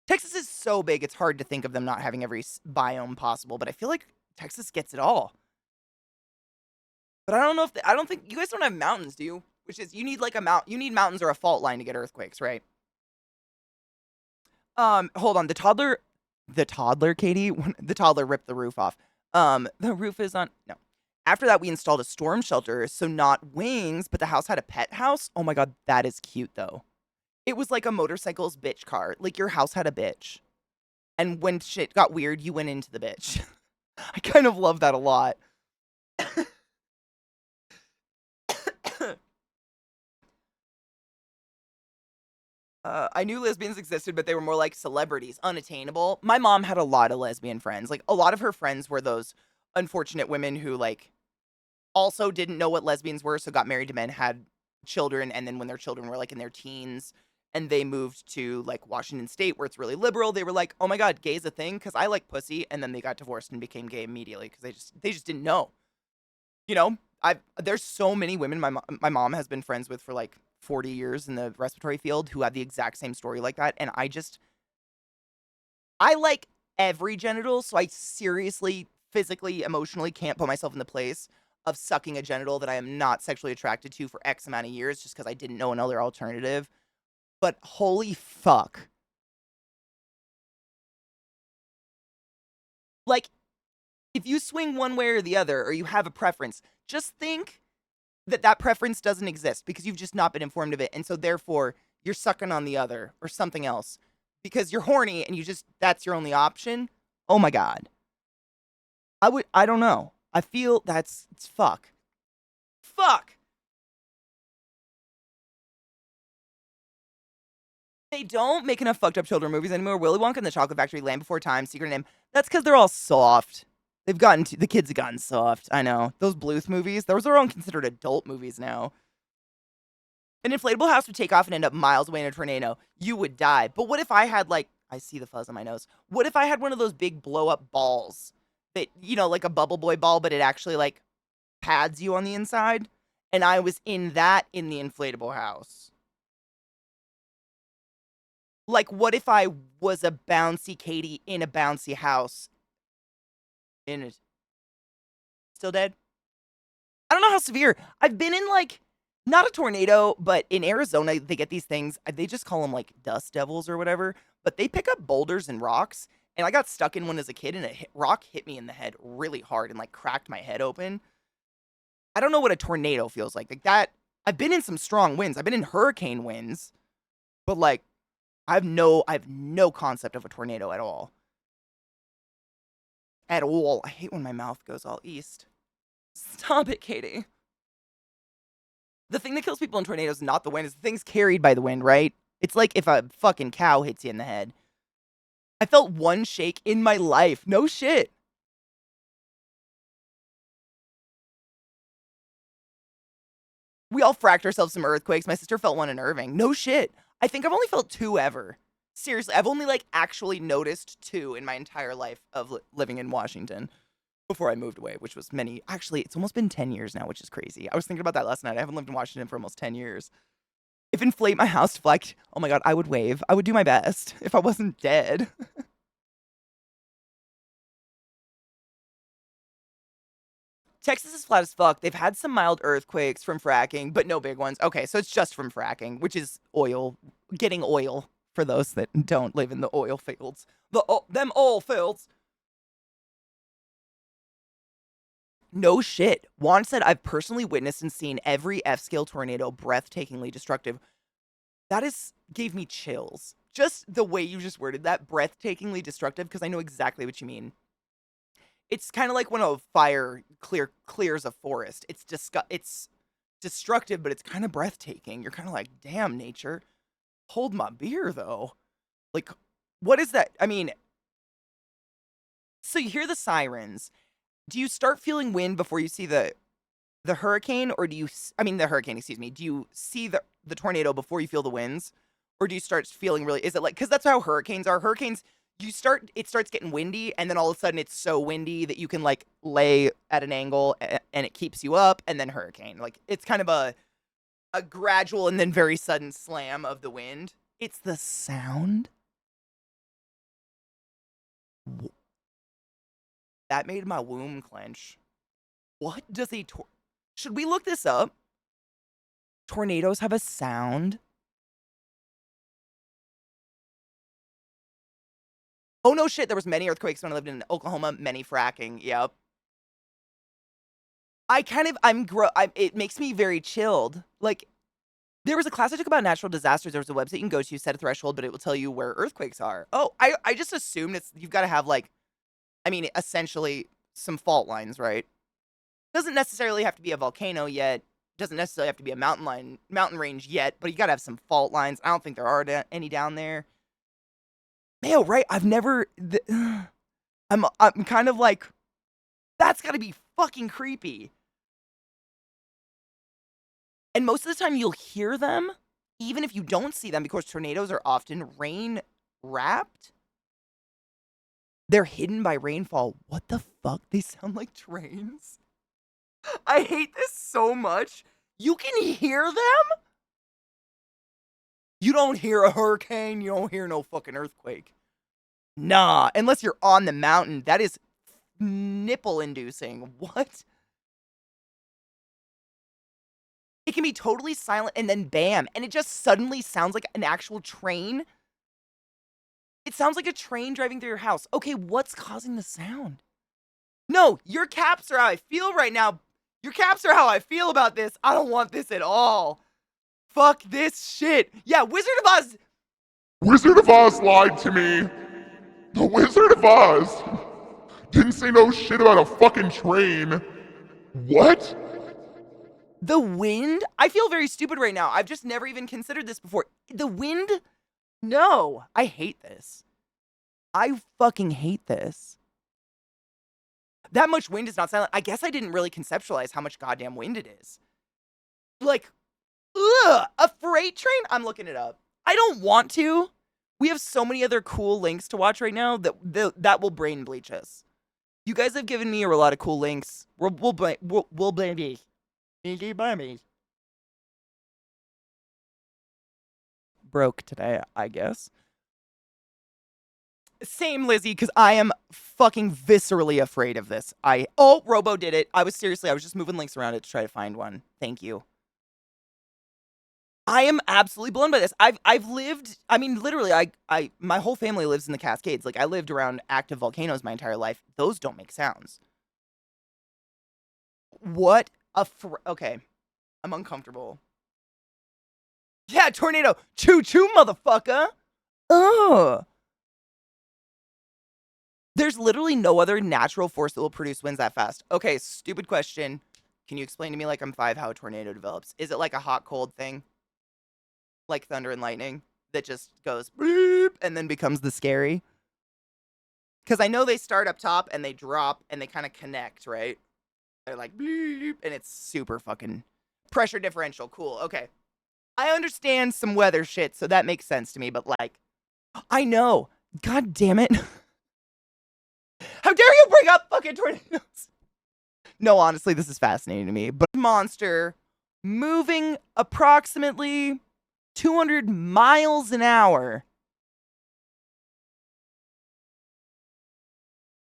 Texas is so big, it's hard to think of them not having every biome possible, but I feel like Texas gets it all. But I don't know if I don't think you guys don't have mountains, do you? Which is you need like you need mountains or a fault line to get earthquakes, right? Hold on. The toddler, Katie, the toddler ripped the roof off. The roof is on, no. After that, we installed a storm shelter, so not wings, but the house had a pet house. Oh my god, that is cute, though. It was like a motorcycle's bitch car. Like, your house had a bitch. And when shit got weird, you went into the bitch. I kind of love that a lot. I knew lesbians existed, but they were more like celebrities, unattainable. My mom had a lot of lesbian friends. Like, a lot of her friends were those unfortunate women who, like, also didn't know what lesbians were, so got married to men, had children, and then when their children were, like, in their teens and they moved to, like, Washington State where it's really liberal, they were like, "Oh my god, gay's a thing because I like pussy," and then they got divorced and became gay immediately because they just didn't know. You know? There's so many women my mom has been friends with for, like, 40 years in the respiratory field who have the exact same story like that, and I like every genital, so I seriously, physically, emotionally can't put myself in the place of sucking a genital that I am not sexually attracted to for X amount of years just because I didn't know another alternative. But holy fuck. Like, if you swing one way or the other, or you have a preference, just think that that preference doesn't exist because you've just not been informed of it. And so, therefore, you're sucking on the other or something else because you're horny and that's your only option. Oh my God. I don't know. I feel it's fuck. Fuck. They don't make enough fucked up children movies anymore. Willy Wonka and the Chocolate Factory, Land Before Time, Secret Name. That's because they're all soft. The kids have gotten soft. I know. Those Bluth movies, those are all considered adult movies now. An inflatable house would take off and end up miles away in a tornado. You would die. But what if I had, like, I see the fuzz on my nose. What if I had one of those big blow up balls that, like a Bubble Boy ball, but it actually, like, pads you on the inside? And I was in the inflatable house. Like, what if I was a bouncy Katie in a bouncy house? In it. Still dead? I don't know how severe. I've been in, like, not a tornado, but in Arizona, they get these things. They just call them, like, dust devils or whatever. But they pick up boulders and rocks. And I got stuck in one as a kid, and rock hit me in the head really hard and, like, cracked my head open. I don't know what a tornado feels like. Like, that. I've been in some strong winds. I've been in hurricane winds. But, like, I have no concept of a tornado at all. At all. I hate when my mouth goes all east. Stop it, Katie. The thing that kills people in tornadoes is not the wind, it's the things carried by the wind, right? It's like if a fucking cow hits you in the head. I felt one shake in my life. No shit. We all fracked ourselves some earthquakes. My sister felt one in Irving. No shit. I think I've only felt 2 ever. Seriously, I've only, like, actually noticed 2 in my entire life of living in Washington before I moved away, which was actually, it's almost been 10 years now, which is crazy. I was thinking about that last night. I haven't lived in Washington for almost 10 years. If Inflate My House Deflect, oh my God, I would wave. I would do my best if I wasn't dead. Texas is flat as fuck. They've had some mild earthquakes from fracking, but no big ones. Okay, so it's just from fracking, which is getting oil for those that don't live in the oil fields. Them oil fields. No shit. Juan said, I've personally witnessed and seen every F-scale tornado breathtakingly destructive. Gave me chills. Just the way you just worded that, breathtakingly destructive, because I know exactly what you mean. It's kind of like when a fire clears a forest. It's destructive, but it's kind of breathtaking. You're kind of like, damn, nature. Hold my beer, though. Like, what is that? I mean, so you hear the sirens. Do you start feeling wind before you see the hurricane, or the hurricane, excuse me. Do you see the tornado before you feel the winds? Or do you start feeling is it like, because that's how hurricanes are. Hurricanes, it starts getting windy, and then all of a sudden it's so windy that you can, like, lay at an angle and it keeps you up, and then hurricane. Like, it's kind of a gradual and then very sudden slam of the wind. It's the sound. That made my womb clench. What does should we look this up? Tornadoes have a sound? Oh, no shit. There was many earthquakes when I lived in Oklahoma. Many fracking. Yep. It makes me very chilled. Like, there was a class I took about natural disasters. There was a website you can go to, set a threshold, but it will tell you where earthquakes are. Oh, I just assumed you've got to have, like, essentially some fault lines, right? Doesn't necessarily have to be a volcano yet. Doesn't necessarily have to be a mountain range yet, but you gotta have some fault lines. I don't think there are any down there. Mayo, right? I've never. I'm kind of like, that's gotta be fucking creepy. And most of the time, you'll hear them, even if you don't see them, because tornadoes are often rain wrapped. They're hidden by rainfall. What the fuck? They sound like trains. I hate this so much. You can hear them? You don't hear a hurricane. You don't hear no fucking earthquake. Nah, unless you're on the mountain. That is nipple-inducing. What? It can be totally silent and then bam, and it just suddenly sounds like an actual train. It sounds like a train driving through your house. Okay, what's causing the sound? No, your caps are how I feel right now. Your caps are how I feel about this. I don't want this at all. Fuck this shit. Yeah, Wizard of Oz. Wizard of Oz lied to me. The Wizard of Oz didn't say no shit about a fucking train. What? The wind? I feel very stupid right now. I've just never even considered this before. The wind? No. I hate this. I fucking hate this. That much wind is not silent. I guess I didn't really conceptualize how much goddamn wind it is. Like, ugh, a freight train? I'm looking it up. I don't want to. We have so many other cool links to watch right now that will brain bleach us. You guys have given me a lot of cool links. We'll blame me. Broke today, I guess. Same, Lizzie, because I am fucking viscerally afraid of this. Robo did it. I was just moving links around it to try to find one. Thank you. I am absolutely blown by this. I've lived, I mean, literally, my whole family lives in the Cascades. Like, I lived around active volcanoes my entire life. Those don't make sounds. What a okay. I'm uncomfortable. Yeah, tornado. Choo-choo, motherfucker. Ugh. There's literally no other natural force that will produce winds that fast. Okay, stupid question. Can you explain to me, like I'm 5, how a tornado develops? Is it like a hot, cold thing? Like thunder and lightning? That just goes bloop and then becomes the scary? Because I know they start up top and they drop and they kind of connect, right? They're like bloop and it's super fucking pressure differential. Cool, okay. I understand some weather shit, so that makes sense to me, but like, I know. God damn it. How dare you bring up fucking tornadoes? No, honestly, this is fascinating to me. But monster moving approximately 200 miles an hour.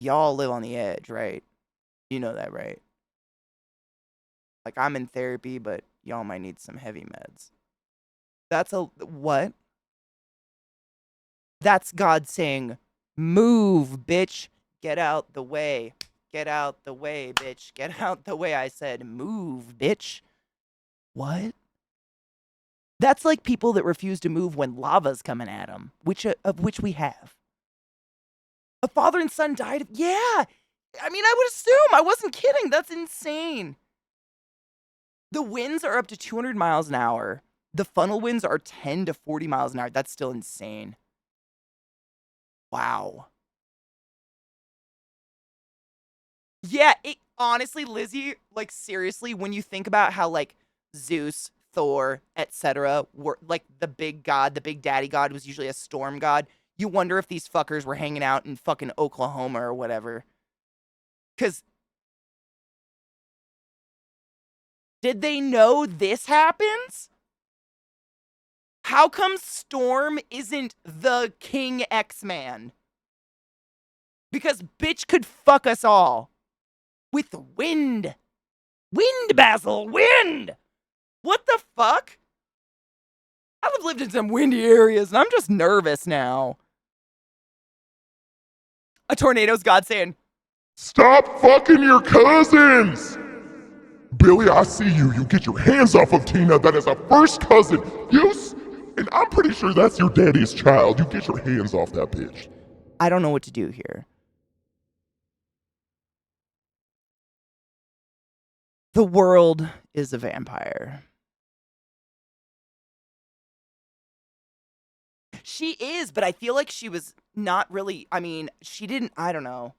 Y'all live on the edge, right? You know that, right? Like, I'm in therapy, but y'all might need some heavy meds. That's a what? That's God saying, move, bitch. Get out the way. Get out the way, bitch. Get out the way. I said, move, bitch. What? That's like people that refuse to move when lava's coming at them, of which we have. A father and son died. Yeah. I mean, I would assume. I wasn't kidding. That's insane. The winds are up to 200 miles an hour. The funnel winds are 10 to 40 miles an hour. That's still insane. Wow. Yeah, honestly, Lizzie, like seriously, when you think about how like Zeus, Thor, etc. were like the big god, the big daddy god was usually a storm god, you wonder if these fuckers were hanging out in fucking Oklahoma or whatever. Cause did they know this happens? How come Storm isn't the King X-Man? Because bitch could fuck us all. With wind. Wind, Basil, wind! What the fuck? I've lived in some windy areas and I'm just nervous now. A tornado's God saying, Stop fucking your cousins! Billy, I see you. You get your hands off of Tina. That is a first cousin. And I'm pretty sure that's your daddy's child. You get your hands off that bitch. I don't know what to do here. The world is a vampire. She is, but I feel like she was not really. I mean, she didn't. I don't know.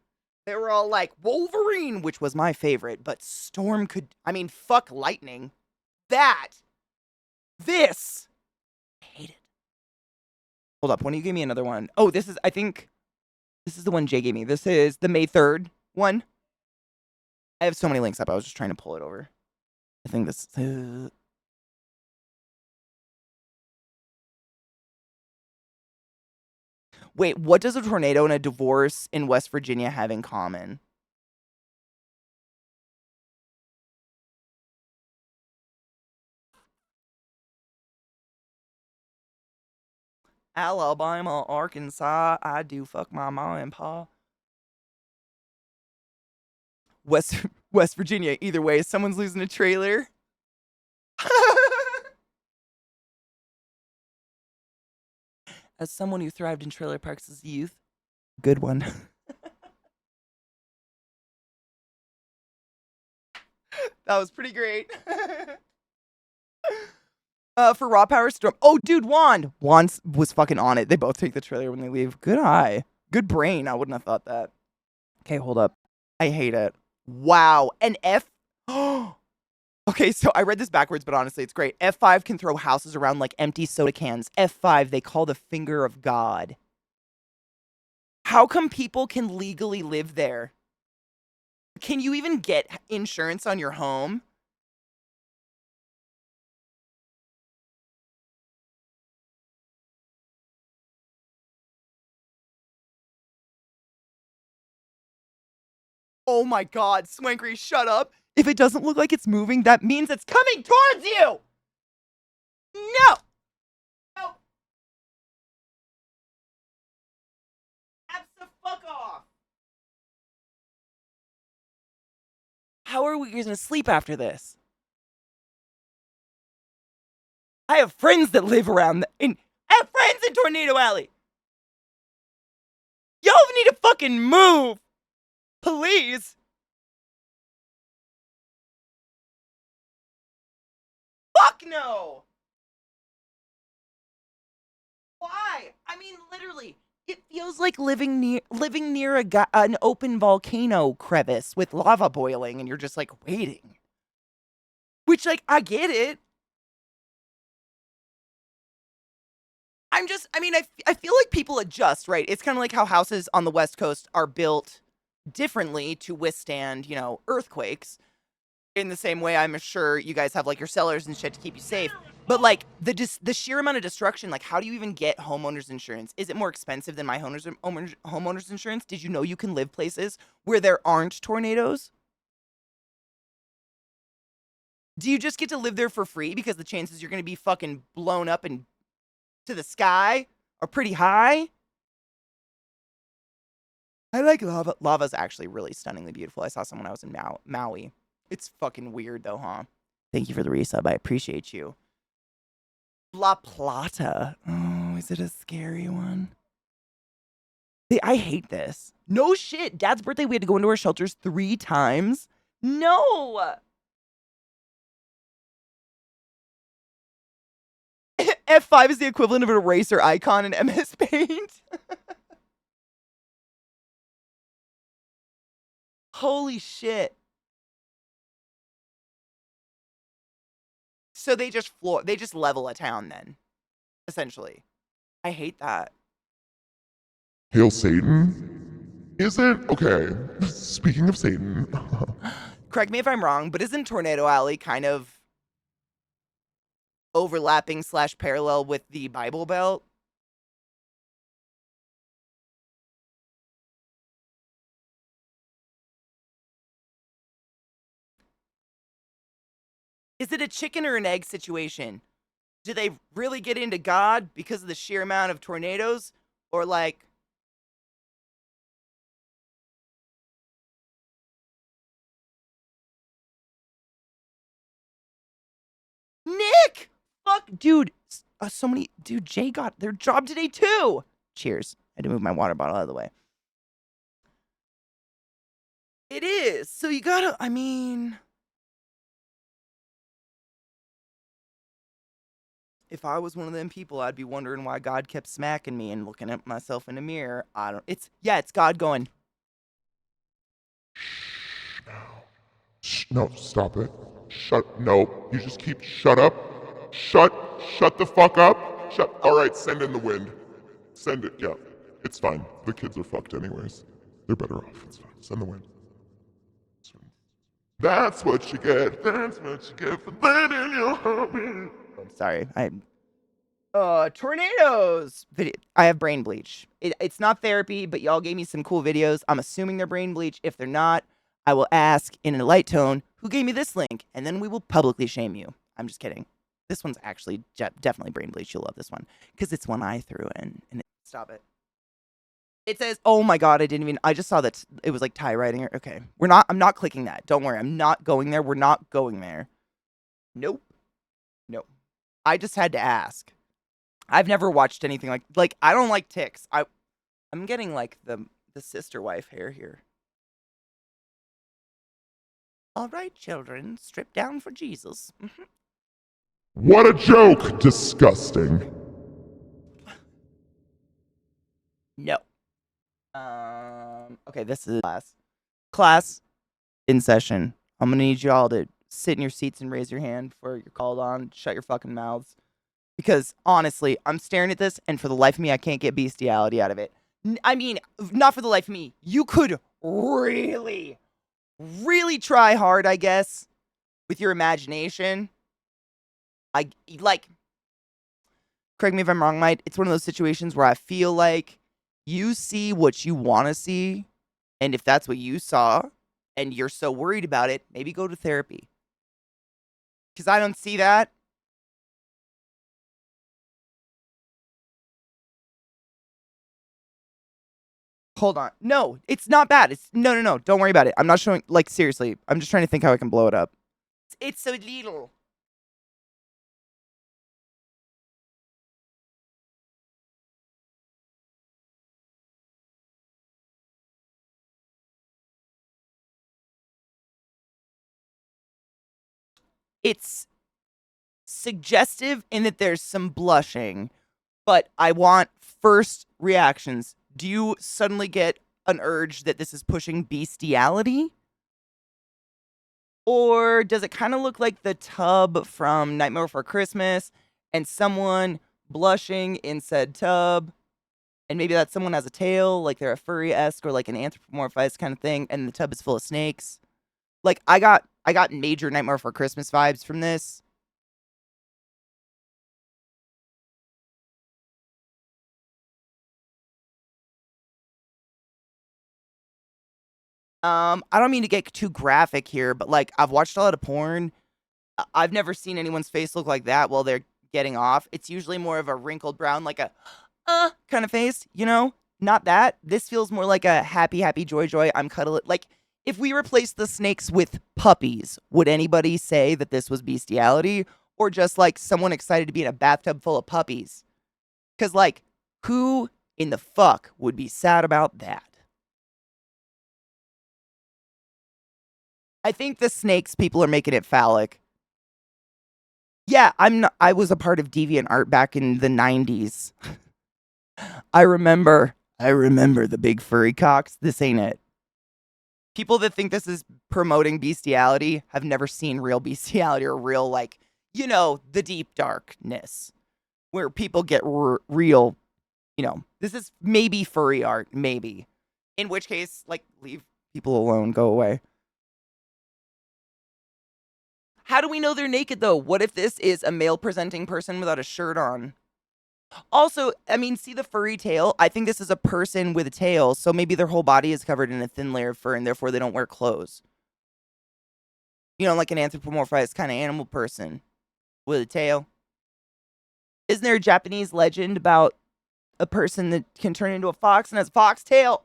They were all like Wolverine, which was my favorite, but Storm could. I mean, fuck lightning. That. This. I hate it. Hold up. When you gave me another one. Oh, this is. I think this is the one Jay gave me. This is the May 3rd one. I have so many links up. I was just trying to pull it over. I think this. Wait, what does a tornado and a divorce in West Virginia have in common? Alabama, Arkansas, I do fuck my mom and pa. West Virginia, either way, someone's losing a trailer. As someone who thrived in trailer parks as a youth, good one. That was pretty great. For Raw Power Storm. Oh, dude, Juan. Juan was fucking on it. They both take the trailer when they leave. Good eye. Good brain. I wouldn't have thought that. Okay, hold up. I hate it. Wow. An F. Okay, so I read this backwards, but honestly, it's great. F5 can throw houses around like empty soda cans. F5, they call the finger of God. How come people can legally live there? Can you even get insurance on your home? Oh my God, Swankery, shut up. If it doesn't look like it's moving, that means it's coming towards you. No. No. Fuck off. How are we going to sleep after this? I have friends that live around I have friends in Tornado Alley. Y'all need to fucking move. Please. Fuck no. Why? I mean, literally, it feels like living near an open volcano crevice with lava boiling, and you're just like waiting. Which, like, I get it. I feel like people adjust, right? It's kind of like how houses on the West Coast are built differently to withstand, earthquakes. In the same way, I'm sure you guys have like your cellars and shit to keep you safe. But like the sheer amount of destruction, like how do you even get homeowners insurance? Is it more expensive than my homeowners insurance? Did you know you can live places where there aren't tornadoes? Do you just get to live there for free because the chances you're going to be fucking blown up and to the sky are pretty high? I like lava. Lava's actually really stunningly beautiful. I saw someone I was in Maui. It's fucking weird though, huh? Thank you for the resub. I appreciate you. La Plata. Oh, is it a scary one? I hate this. No shit. Dad's birthday, we had to go into our shelters 3 times. No. F5 is the equivalent of an eraser icon in MS Paint. Holy shit. So they just level a town then, essentially. I hate that. Hail Satan? Is it? Okay. Speaking of Satan. Correct me if I'm wrong, but isn't Tornado Alley kind of overlapping / parallel with the Bible Belt? Is it a chicken or an egg situation? Do they really get into God because of the sheer amount of tornadoes? Or like... Nick! Fuck, dude. So many... Dude, Jay got their job today too! Cheers. I had to move my water bottle out of the way. It is. So you gotta... I mean... If I was one of them people, I'd be wondering why God kept smacking me and looking at myself in the mirror. I don't. It's God going. No, stop it. No, you just keep, shut up. Shut the fuck up. Alright, send in the wind. Send it, yeah. It's fine. The kids are fucked anyways. They're better off. It's fine. Send the wind. That's what you get. That's what you get for letting your heart beat. Sorry, tornadoes. I have brain bleach. It's not therapy, but y'all gave me some cool videos. I'm assuming they're brain bleach. If they're not, I will ask in a light tone who gave me this link, and then we will publicly shame you. I'm just kidding. This one's actually definitely brain bleach. You'll love this one because it's one I threw in. Stop it. It says, "Oh my god, I just saw that it was like Thai writing." Okay, I'm not clicking that. Don't worry, I'm not going there. We're not going there. Nope. Nope. I just had to ask. I've never watched anything like I don't like ticks. I'm getting like the sister wife hair here. All right, children, strip down for Jesus. What a joke! Disgusting. No. Okay, this is class. Class in session. I'm gonna need you all to sit in your seats and raise your hand before you're called on. Shut your fucking mouths. Because honestly, I'm staring at this, and for the life of me, I can't get bestiality out of it. I mean, not for the life of me. You could really, really try hard, I guess, with your imagination. Correct me if I'm wrong, Mike. It's one of those situations where I feel like you see what you want to see, and if that's what you saw, and you're so worried about it, maybe go to therapy. Because I don't see that. Hold on. No, it's not bad. No. Don't worry about it. I'm not showing, like, seriously. I'm just trying to think how I can blow it up. It's so little. It's suggestive in that there's some blushing, but I want first reactions. Do you suddenly get an urge that this is pushing bestiality? Or does it kind of look like the tub from Nightmare Before Christmas and someone blushing in said tub? And maybe that someone has a tail, like they're a furry-esque or like an anthropomorphized kind of thing, and the tub is full of snakes. Like I got major Nightmare Before Christmas vibes from this. I don't mean to get too graphic here, but like I've watched a lot of porn. I've never seen anyone's face look like that while they're getting off. It's usually more of a wrinkled brown, like a kind of face, you know? Not that. This feels more like a happy, happy, joy, joy. I'm cuddling. Like, if we replaced the snakes with puppies, would anybody say that this was bestiality? Or just like someone excited to be in a bathtub full of puppies? Because, like, who in the fuck would be sad about that? I think the snakes people are making it phallic. Yeah, I was a part of DeviantArt back in the 90s. I remember the big furry cocks. This ain't it. People that think this is promoting bestiality have never seen real bestiality or real, like, you know, the deep darkness where people get real, you know. This is maybe furry art, maybe. In which case, like, leave people alone, go away. How do we know they're naked, though? What if this is a male presenting person without a shirt on? Also, I mean, see the furry tail? I think this is a person with a tail, so maybe their whole body is covered in a thin layer of fur and therefore they don't wear clothes. You know, like an anthropomorphized kind of animal person with a tail. Isn't there a Japanese legend about a person that can turn into a fox and has a fox tail?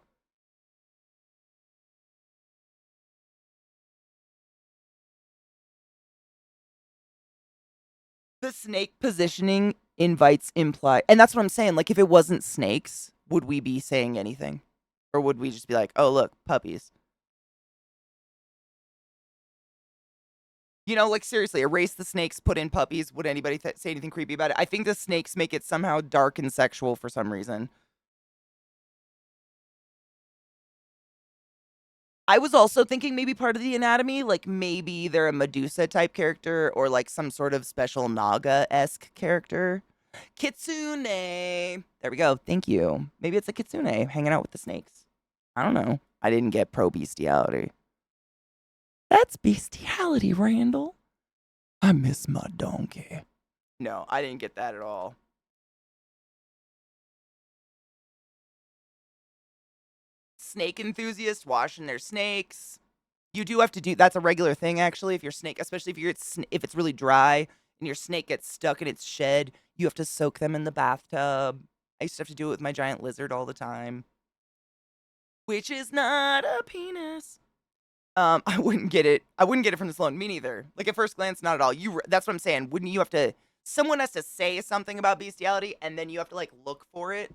The snake positioning invites imply, and that's what I'm saying. Like, if it wasn't snakes, would we be saying anything? Or would we just be like, oh, look, puppies? Like seriously, erase the snakes, put in puppies. Would anybody say anything creepy about it? I think the snakes make it somehow dark and sexual for some reason. I was also thinking maybe part of the anatomy, like maybe they're a Medusa type character or like some sort of special Naga-esque character. Kitsune. There we go. Thank you. Maybe it's a kitsune hanging out with the snakes. I don't know. I didn't get pro bestiality. That's bestiality, Randall. I miss my donkey. No, I didn't get that at all. Snake enthusiasts washing their snakes. You do have to do that's a regular thing actually. If your snake, especially if it's really dry and your snake gets stuck in its shed, you have to soak them in the bathtub. I used to have to do it with my giant lizard all the time, which is not a penis. I wouldn't get it. I wouldn't get it from this alone. Me neither. Like at first glance, not at all. That's what I'm saying. Wouldn't you have to? Someone has to say something about bestiality, and then you have to like look for it.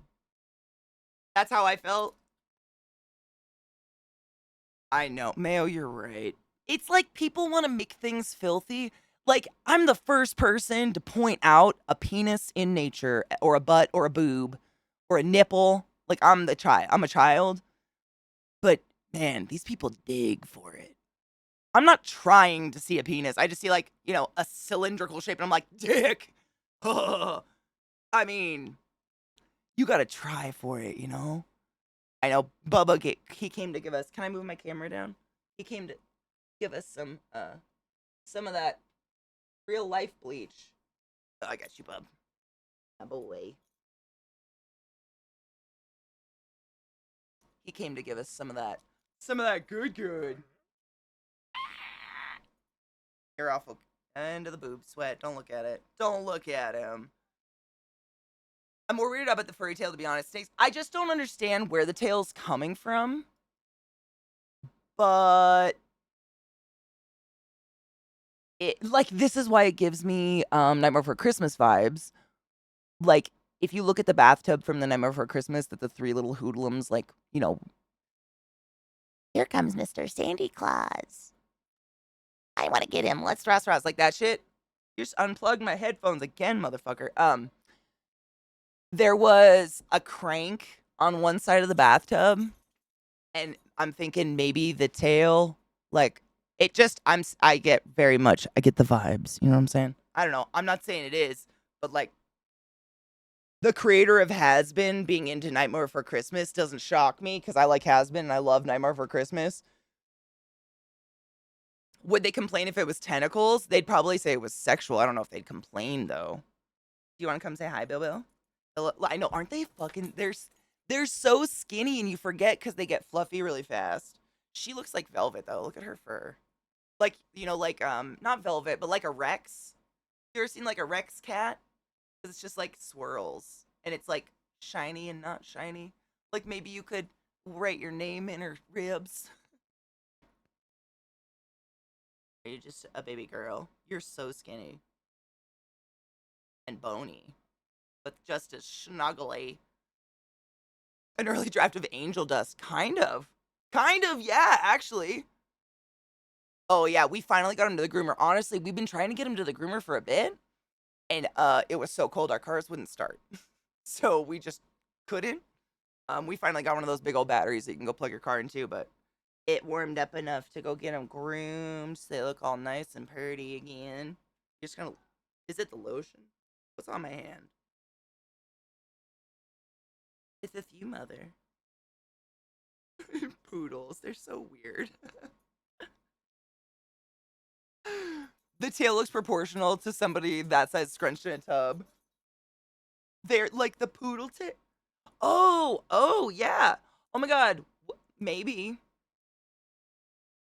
That's how I felt. I know, Mayo. You're right. It's like people want to make things filthy. Like I'm the first person to point out a penis in nature, or a butt, or a boob, or a nipple. Like I'm the child. I'm a child. But man, these people dig for it. I'm not trying to see a penis. I just see like, a cylindrical shape and I'm like, dick. I mean, you got to try for it, I know Bubba, he came to give us, can I move my camera down? He came to give us some of that real life bleach. Oh, I got you, bub. My boy. He came to give us some of that good. You're awful. Into the boob sweat. Don't look at it. Don't look at him. I'm more weirded out about the furry tail, to be honest. Snakes. I just don't understand where the tail's coming from. But this is why it gives me Nightmare Before Christmas vibes. Like, if you look at the bathtub from the Nightmare Before Christmas, that the three little hoodlums, here comes Mr. Sandy Claus. I want to get him. Let's Ross like that shit. You just unplugged my headphones again, motherfucker. There was a crank on one side of the bathtub, and I'm thinking maybe the tail, like I get the vibes. You know what I'm saying? I don't know. I'm not saying it is, but like the creator of Has Been being into Nightmare Before Christmas doesn't shock me because I like Has Been and I love Nightmare Before Christmas. Would they complain if it was tentacles? They'd probably say it was sexual. I don't know if they'd complain though. Do you want to come say hi, Bill? I know, aren't they fucking? They're so skinny, and you forget because they get fluffy really fast. She looks like velvet though. Look at her fur. Like not velvet, but like a Rex. You ever seen like a Rex cat? Because it's just like swirls, and it's like shiny and not shiny. Like maybe you could write your name in her ribs. You're just a baby girl. You're so skinny and bony, but just as snuggly. An early draft of Angel Dust, kind of, yeah, actually. Oh yeah, we finally got him to the groomer. Honestly, we've been trying to get him to the groomer for a bit, and it was so cold our cars wouldn't start, so we just couldn't. We finally got one of those big old batteries that you can go plug your car into, but it warmed up enough to go get them groomed so they look all nice and pretty again. You're just gonna, is it the lotion? What's on my hand? It's with you, mother. Poodles, they're so weird. The tail looks proportional to somebody that size scrunched in a tub. They're like the poodle tail. Oh, yeah. Oh my god, maybe.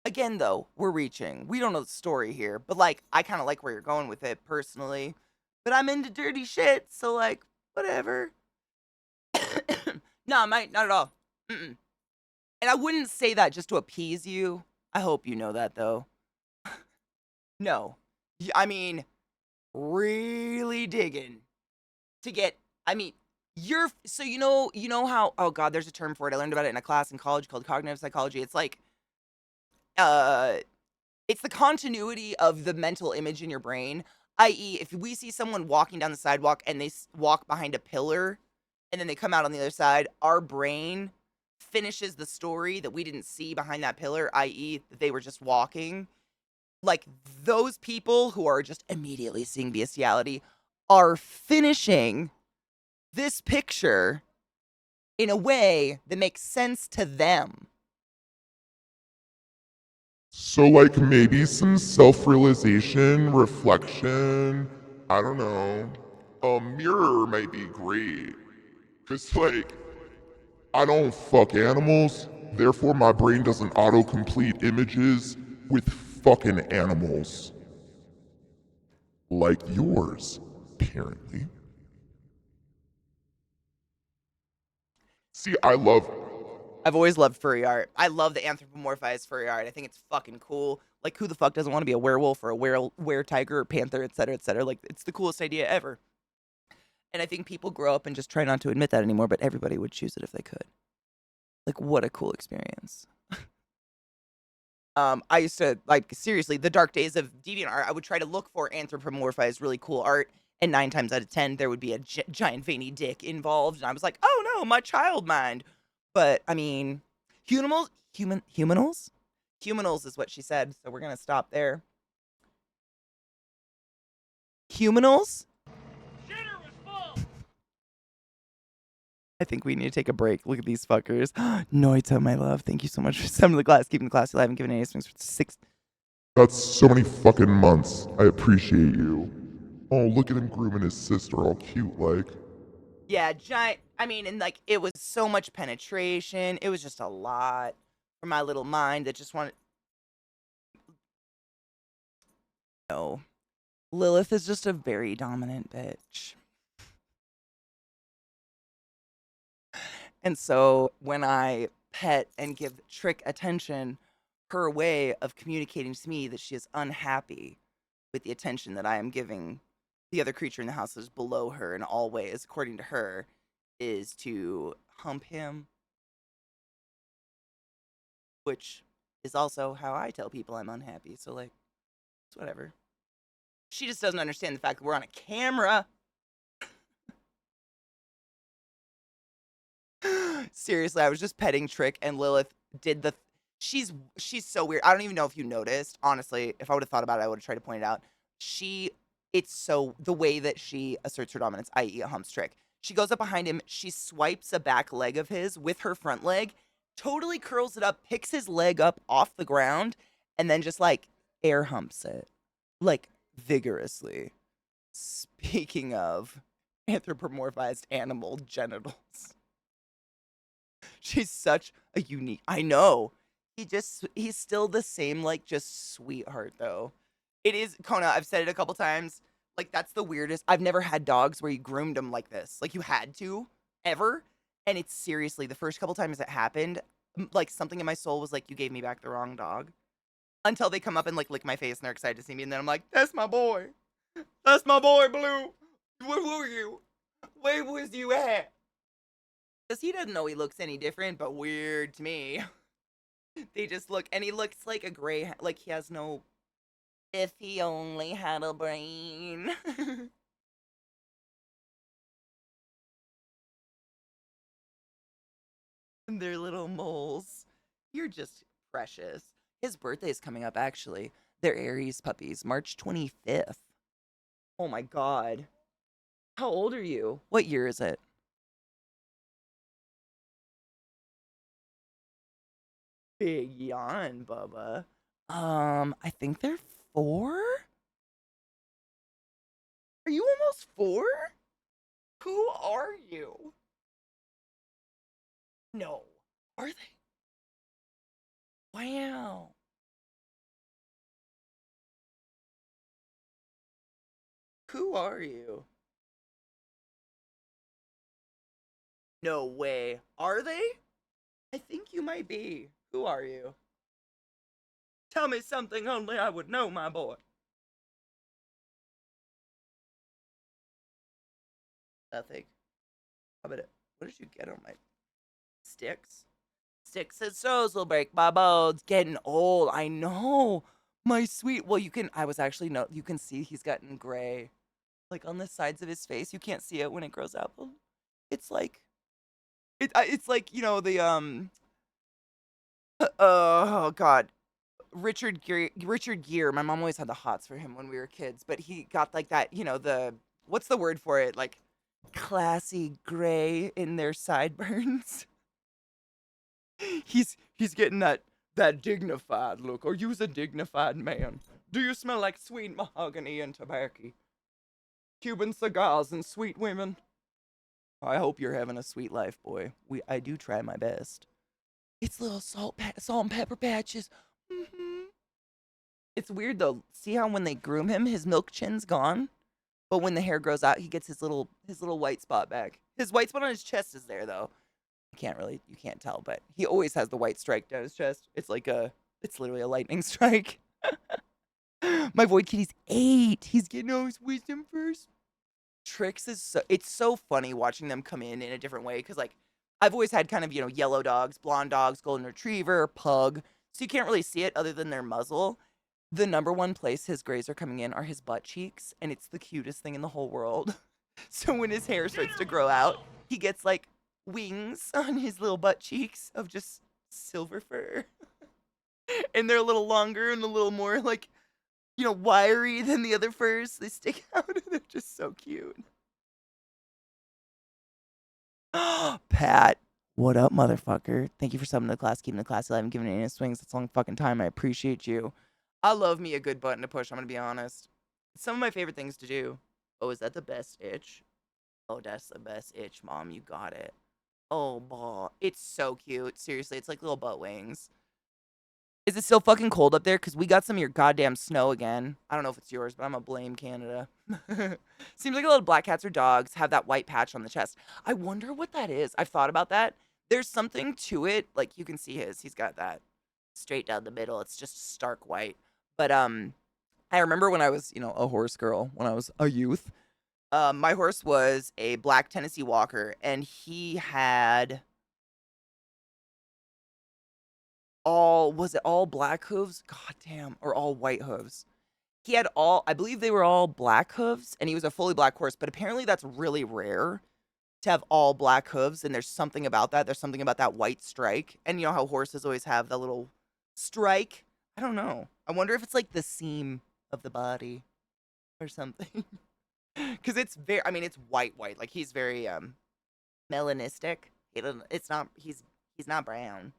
Again, though, we're reaching. We don't know the story here, but like, I kind of like where you're going with it personally. But I'm into dirty shit, so like, whatever. No, not at all. Mm-mm. And I wouldn't say that just to appease you. I hope you know that, though. No. I mean, really digging to get, I mean, so you know how, oh god, there's a term for it. I learned about it in a class in college called cognitive psychology. It's like, uh, It's the continuity of the mental image in your brain, i.e., if we see someone walking down the sidewalk and they walk behind a pillar and then they come out on the other side, our brain finishes the story that we didn't see behind that pillar, i.e., they were just walking. Like, those people who are just immediately seeing bestiality are finishing this picture in a way that makes sense to them. So, like, maybe some self realization, reflection, I don't know. A mirror might be great. Because, like, I don't fuck animals, therefore, my brain doesn't autocomplete images with fucking animals. Like yours, apparently. See, I've always loved furry art. I love the anthropomorphized furry art. I think it's fucking cool. Like, who the fuck doesn't want to be a werewolf or a were tiger or panther, et cetera, et cetera? Like, it's the coolest idea ever. And I think people grow up and just try not to admit that anymore, but everybody would choose it if they could. Like, what a cool experience. I used to, like, seriously, the dark days of DeviantArt, I would try to look for anthropomorphized, really cool art, and 9 times out of 10, there would be a giant veiny dick involved, and I was like, oh no, my child mind. But, I mean, humanals? Humanals is what she said, so we're gonna stop there. Humanals? Shitter was full. I think we need to take a break. Look at these fuckers. Noita, my love. Thank you so much for summoning the class, keeping the class alive, and giving any swings for 6. that's so many fucking months. I appreciate you. Oh, look at him grooming his sister all cute like. Yeah, giant. I mean, and like, it was so much penetration. It was just a lot for my little mind that just wanted. No. Lilith is just a very dominant bitch. And so when I pet and give Trick attention, her way of communicating to me that she is unhappy with the attention that I am giving the other creature in the house that is below her in all ways, according to her, is to hump him, which is also how I tell people I'm unhappy. So, like, it's whatever. She just doesn't understand the fact that we're on a camera. Seriously, I was just petting Trick and Lilith did the she's so weird. I don't even know if you noticed. Honestly, if I would have thought about it, I would have tried to point it out. It's so the way that she asserts her dominance, i.e., a humps Trick. She goes up behind him, she swipes a back leg of his with her front leg, totally curls it up, picks his leg up off the ground, and then just like air humps it. Like vigorously. Speaking of anthropomorphized animal genitals. She's such a unique. I know. He's still the same, like, just sweetheart though. It is Kona, I've said it a couple times. Like, that's the weirdest. I've never had dogs where you groomed them like this. Like, you had to ever. And it's seriously the first couple times it happened, like something in my soul was like, you gave me back the wrong dog. Until they come up and like lick my face and they're excited to see me, and then I'm like, that's my boy. That's my boy, Blue. Where were you? Where was you at? Because he doesn't know he looks any different, but weird to me. They just look, and he looks like a gray, like he has no. If he only had a brain. And they're little moles. You're just precious. His birthday's coming up, actually. They're Aries puppies, March 25th. Oh my god. How old are you? What year is it? Big yawn, Bubba. I think they're 4? Are you almost 4? Who are you? No. Are they? Wow. Who are you? No way. Are they? I think you might be. Who are you? Tell me something only I would know, my boy. Nothing. How about it? What did you get on my sticks? Sticks and stones will break my bones. Getting old. I know. My sweet. Well, I was actually, no, you can see he's gotten gray. Like on the sides of his face. You can't see it when it grows out. But it's like, it's like, oh God. Richard Gere. My mom always had the hots for him when we were kids, but he got like that, what's the word for it? Like classy gray in their sideburns. He's getting that dignified look. Are you a dignified man? Do you smell like sweet mahogany and tobacco? Cuban cigars and sweet women? I hope you're having a sweet life, boy. I do try my best. It's little salt and pepper patches. Hmm. It's weird though. See how when they groom him, his milk chin's gone, but when the hair grows out, he gets his little white spot back. His white spot on his chest is there though. You can't tell, but he always has the white stripe down his chest. It's literally a lightning strike. My void kitty's 8. He's getting all his wisdom first. Tricks it's so funny watching them come in a different way because like I've always had kind of yellow dogs, blonde dogs, golden retriever, pug, so you can't really see it other than their muzzle. The number one place his grays are coming in are his butt cheeks, and it's the cutest thing in the whole world. So when his hair starts to grow out, he gets like wings on his little butt cheeks of just silver fur, and they're a little longer and a little more like wiry than the other furs. They stick out and they're just so cute. Pat, what up, motherfucker? Thank you for subbing to the class, keeping the class alive, and giving it any swings. That's a long fucking time. I appreciate you. I love me a good button to push. I'm gonna be honest. Some of my favorite things to do. Oh, is that the best itch? Oh, that's the best itch, mom. You got it. Oh, boy. It's so cute. Seriously, it's like little butt wings. Is it still fucking cold up there? Because we got some of your goddamn snow again. I don't know if it's yours, but I'm going to blame Canada. Seems like a lot of black cats or dogs have that white patch on the chest. I wonder what that is. I've thought about that. There's something to it. Like, you can see he's got that straight down the middle. It's just stark white. But I remember when I was, a horse girl, when I was a youth. My horse was a black Tennessee Walker, and he had was it all black hooves? God damn, or all white hooves. He had I believe they were all black hooves, and he was a fully black horse, but apparently that's really rare to have all black hooves, and there's something about that. There's something about that white strike. And you know how horses always have that little strike? I don't know. I wonder if it's like the seam of the body or something. Cuz it's white. Like he's very melanistic. It's not he's not brown.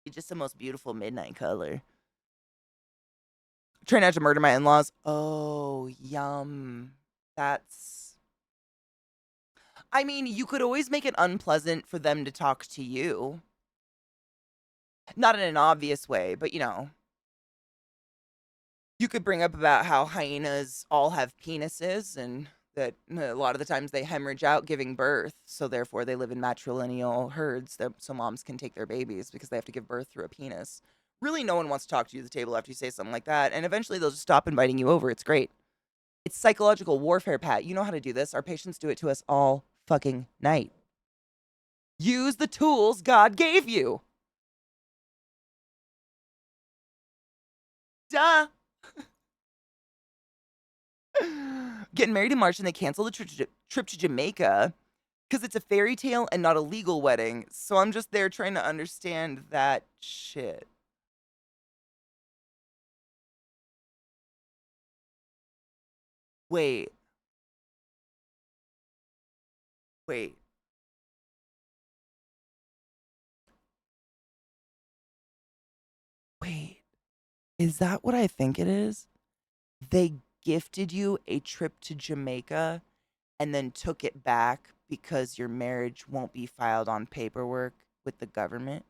He's just the most beautiful midnight color. Trying not to murder my in-laws. Oh, yum. That's you could always make it unpleasant for them to talk to you. Not in an obvious way, but you could bring up about how hyenas all have penises and that a lot of the times they hemorrhage out giving birth, so therefore they live in matrilineal herds so moms can take their babies because they have to give birth through a penis. Really, no one wants to talk to you at the table after you say something like that, and eventually they'll just stop inviting you over. It's great. It's psychological warfare, Pat. You know how to do this. Our patients do it to us all fucking night. Use the tools God gave you. Duh. Getting married in March and they cancel the trip to Jamaica because it's a fairy tale and not a legal wedding. So I'm just there trying to understand that shit. Wait. Wait. Wait. Is that what I think it is? They gifted you a trip to Jamaica and then took it back because your marriage won't be filed on paperwork with the government?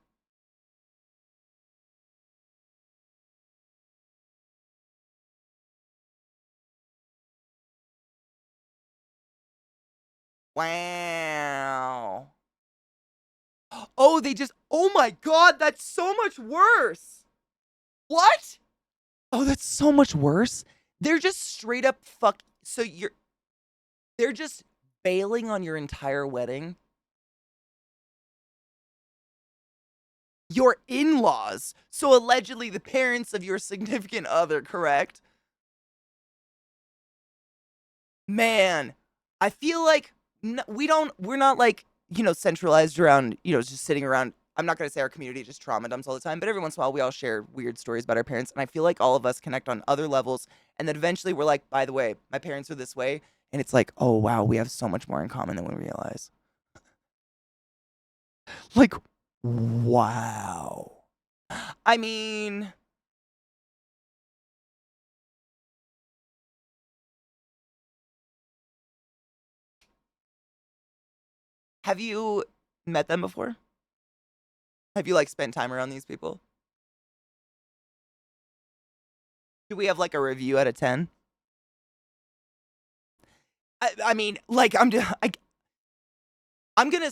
Wow. Oh my God, that's so much worse. What? Oh, that's so much worse. They're just straight up they're just bailing on your entire wedding. Your in-laws. So allegedly the parents of your significant other, correct? Man, I feel like we're not like, centralized around, just sitting around. I'm not going to say our community just trauma dumps all the time, but every once in a while we all share weird stories about our parents. And I feel like all of us connect on other levels. And then eventually we're like, by the way, my parents are this way. And it's like, oh, wow, we have so much more in common than we realize. Like, wow. I mean, have you met them before? Have you like spent time around these people? Do we have like a review out of 10? I mean, like I'm gonna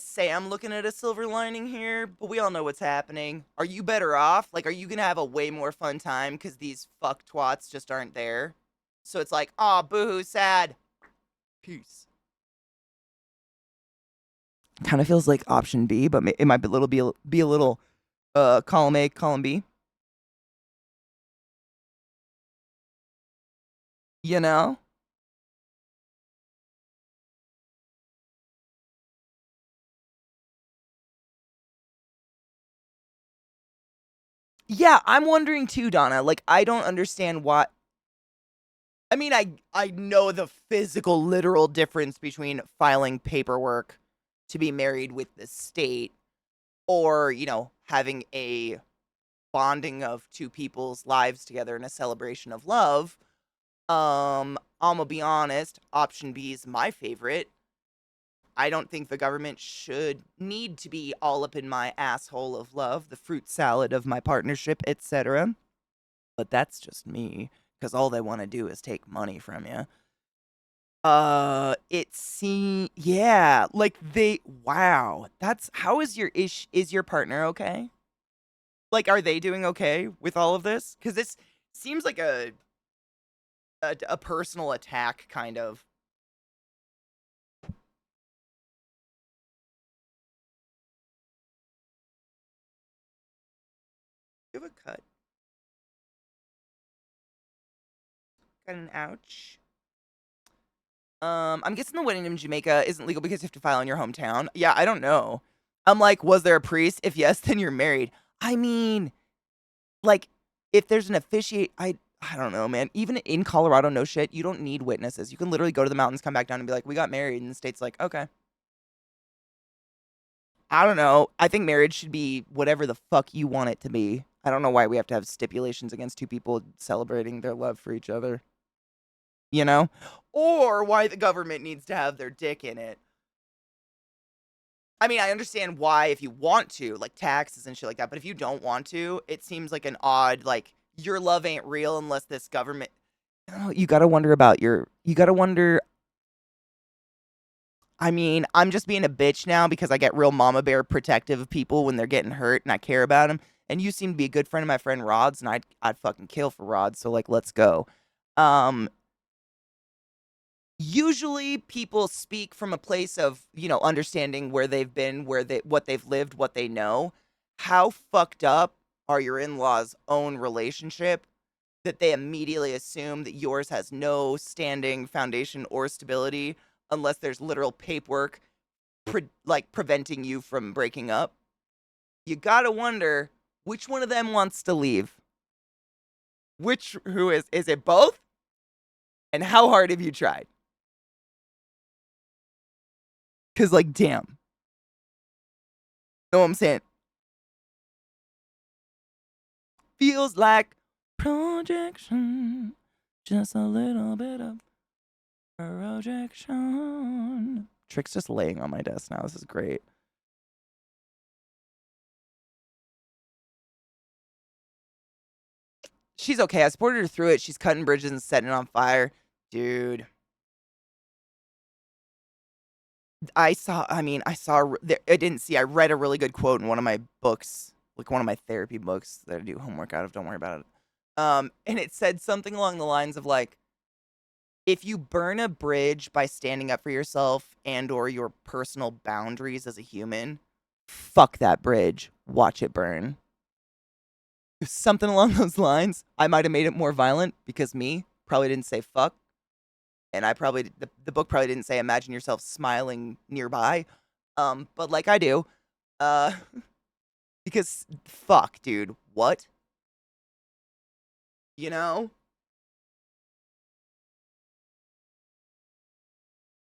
say I'm looking at a silver lining here, but we all know what's happening. Are you better off? Like, are you gonna have a way more fun time because these fuck twats just aren't there? So it's like, oh, boohoo, sad. Peace. Kind of feels like option B, but it might be a little column A, column B. You know? Yeah, I'm wondering too, Donna. Like, I don't understand why. I mean, I know the physical, literal difference between filing paperwork to be married with the state or, having a bonding of two people's lives together in a celebration of love. I'm gonna be honest, option B is my favorite. I don't think the government should need to be all up in my asshole of love, the fruit salad of my partnership, etc. But that's just me, because all they want to do is take money from you. Yeah, like wow. That's how is your partner okay? Like, are they doing okay with all of this? Because this seems like a personal attack, kind of. You have a cut. Got an ouch. I'm guessing the wedding in Jamaica isn't legal because you have to file in your hometown. Yeah, I don't know. I'm like, was there a priest? If yes, then you're married. I mean, like, if there's an officiate, I don't know, man. Even in Colorado, no shit, you don't need witnesses. You can literally go to the mountains, come back down, and be like, we got married, and the state's like, okay. I don't know. I think marriage should be whatever the fuck you want it to be. I don't know why we have to have stipulations against two people celebrating their love for each other. You know? Or why the government needs to have their dick in it. I mean, I understand why if you want to, like taxes and shit like that, but if you don't want to, it seems like an odd, like, your love ain't real unless this government. Oh, you gotta wonder about you gotta wonder. I mean, I'm just being a bitch now because I get real mama bear protective of people when they're getting hurt and I care about them. And you seem to be a good friend of my friend Rod's, and I'd fucking kill for Rod. So like, let's go. Um, Usually people speak from a place of, understanding where they've been, what they've lived, what they know. How fucked up are your in-laws' own relationship that they immediately assume that yours has no standing foundation or stability unless there's literal paperwork preventing you from breaking up? You gotta wonder which one of them wants to leave. Who is it both? And how hard have you tried? Cause like, damn. Know what I'm saying? Feels like projection. Just a little bit of projection. Trick's just laying on my desk now. This is great. She's okay. I supported her through it. She's cutting bridges and setting it on fire. Dude. I didn't see, I read a really good quote in one of my books, like one of my therapy books that I do homework out of. Don't worry about it. And it said something along the lines of like, if you burn a bridge by standing up for yourself and or your personal boundaries as a human, fuck that bridge. Watch it burn. Something along those lines. I might have made it more violent because me probably didn't say fuck, and I probably the book probably didn't say imagine yourself smiling nearby. But like I do, uh, because fuck, dude, what? You know,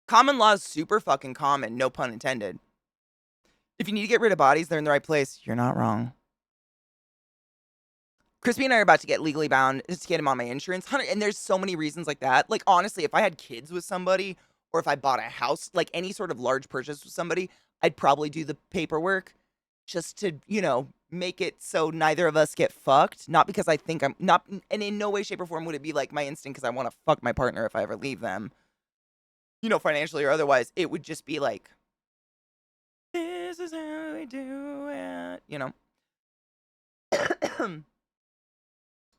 common law is super fucking common, no pun intended. If you need to get rid of bodies, they're in the right place. You're not wrong. Crispy and I are about to get legally bound just to get him on my insurance. And there's so many reasons like that. Like, honestly, if I had kids with somebody or if I bought a house, like any sort of large purchase with somebody, I'd probably do the paperwork just to, make it so neither of us get fucked. Not because I think I'm not, and in no way, shape, or form would it be like my instinct because I want to fuck my partner if I ever leave them, financially or otherwise. It would just be like, this is how we do it.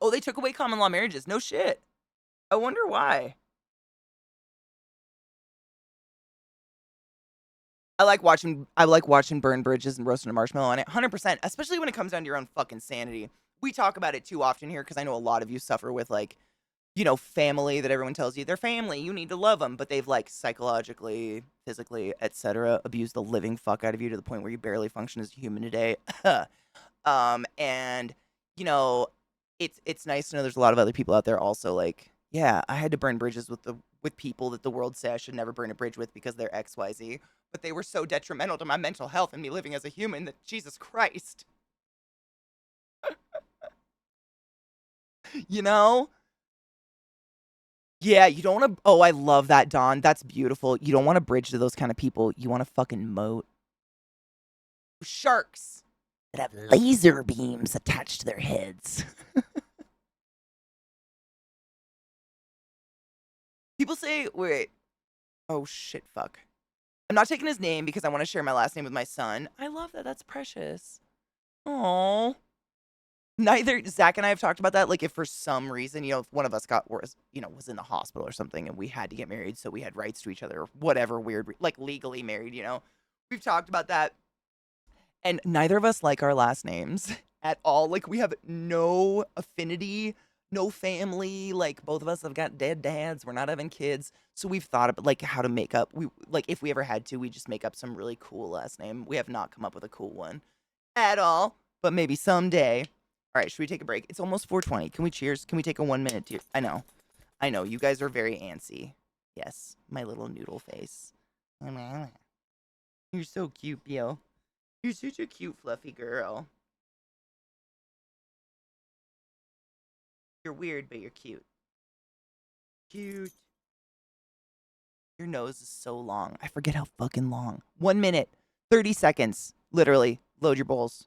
Oh, they took away common law marriages. No shit. I wonder why. I like watching burn bridges and roasting a marshmallow on it. 100%, especially when it comes down to your own fucking sanity. We talk about it too often here because I know a lot of you suffer with like, family that everyone tells you they're family, you need to love them, but they've like psychologically, physically, etc. abused the living fuck out of you to the point where you barely function as a human today. And you know, it's nice to know there's a lot of other people out there also like, yeah, I had to burn bridges with people that the world say I should never burn a bridge with because they're XYZ, but they were so detrimental to my mental health and me living as a human that Jesus Christ. You know? Yeah, you don't want to. Oh, I love that, Dawn. That's beautiful. You don't want to bridge to those kind of people. You want a fucking moat. Sharks that have laser beams attached to their heads. People say, wait, oh shit, fuck. I'm not taking his name because I want to share my last name with my son. I love that. That's precious. Oh. Neither Zach and I have talked about that. Like, if for some reason, if one of us was in the hospital or something and we had to get married, so we had rights to each other or whatever weird, like legally married. We've talked about that. And neither of us like our last names at all. Like, we have no affinity, no family. Like, both of us have got dead dads. We're not having kids. So we've thought about like how to make up. Like, if we ever had to, we just make up some really cool last name. We have not come up with a cool one at all, but maybe someday. All right, should we take a break? It's almost 4:20. Can we cheers? Can we take a 1 minute? I know. You guys are very antsy. Yes, my little noodle face. You're so cute, Bill. You're such a cute, fluffy girl. You're weird, but you're cute. Cute. Your nose is so long. I forget how fucking long. 1 minute, 30 seconds. Literally. Load your bowls.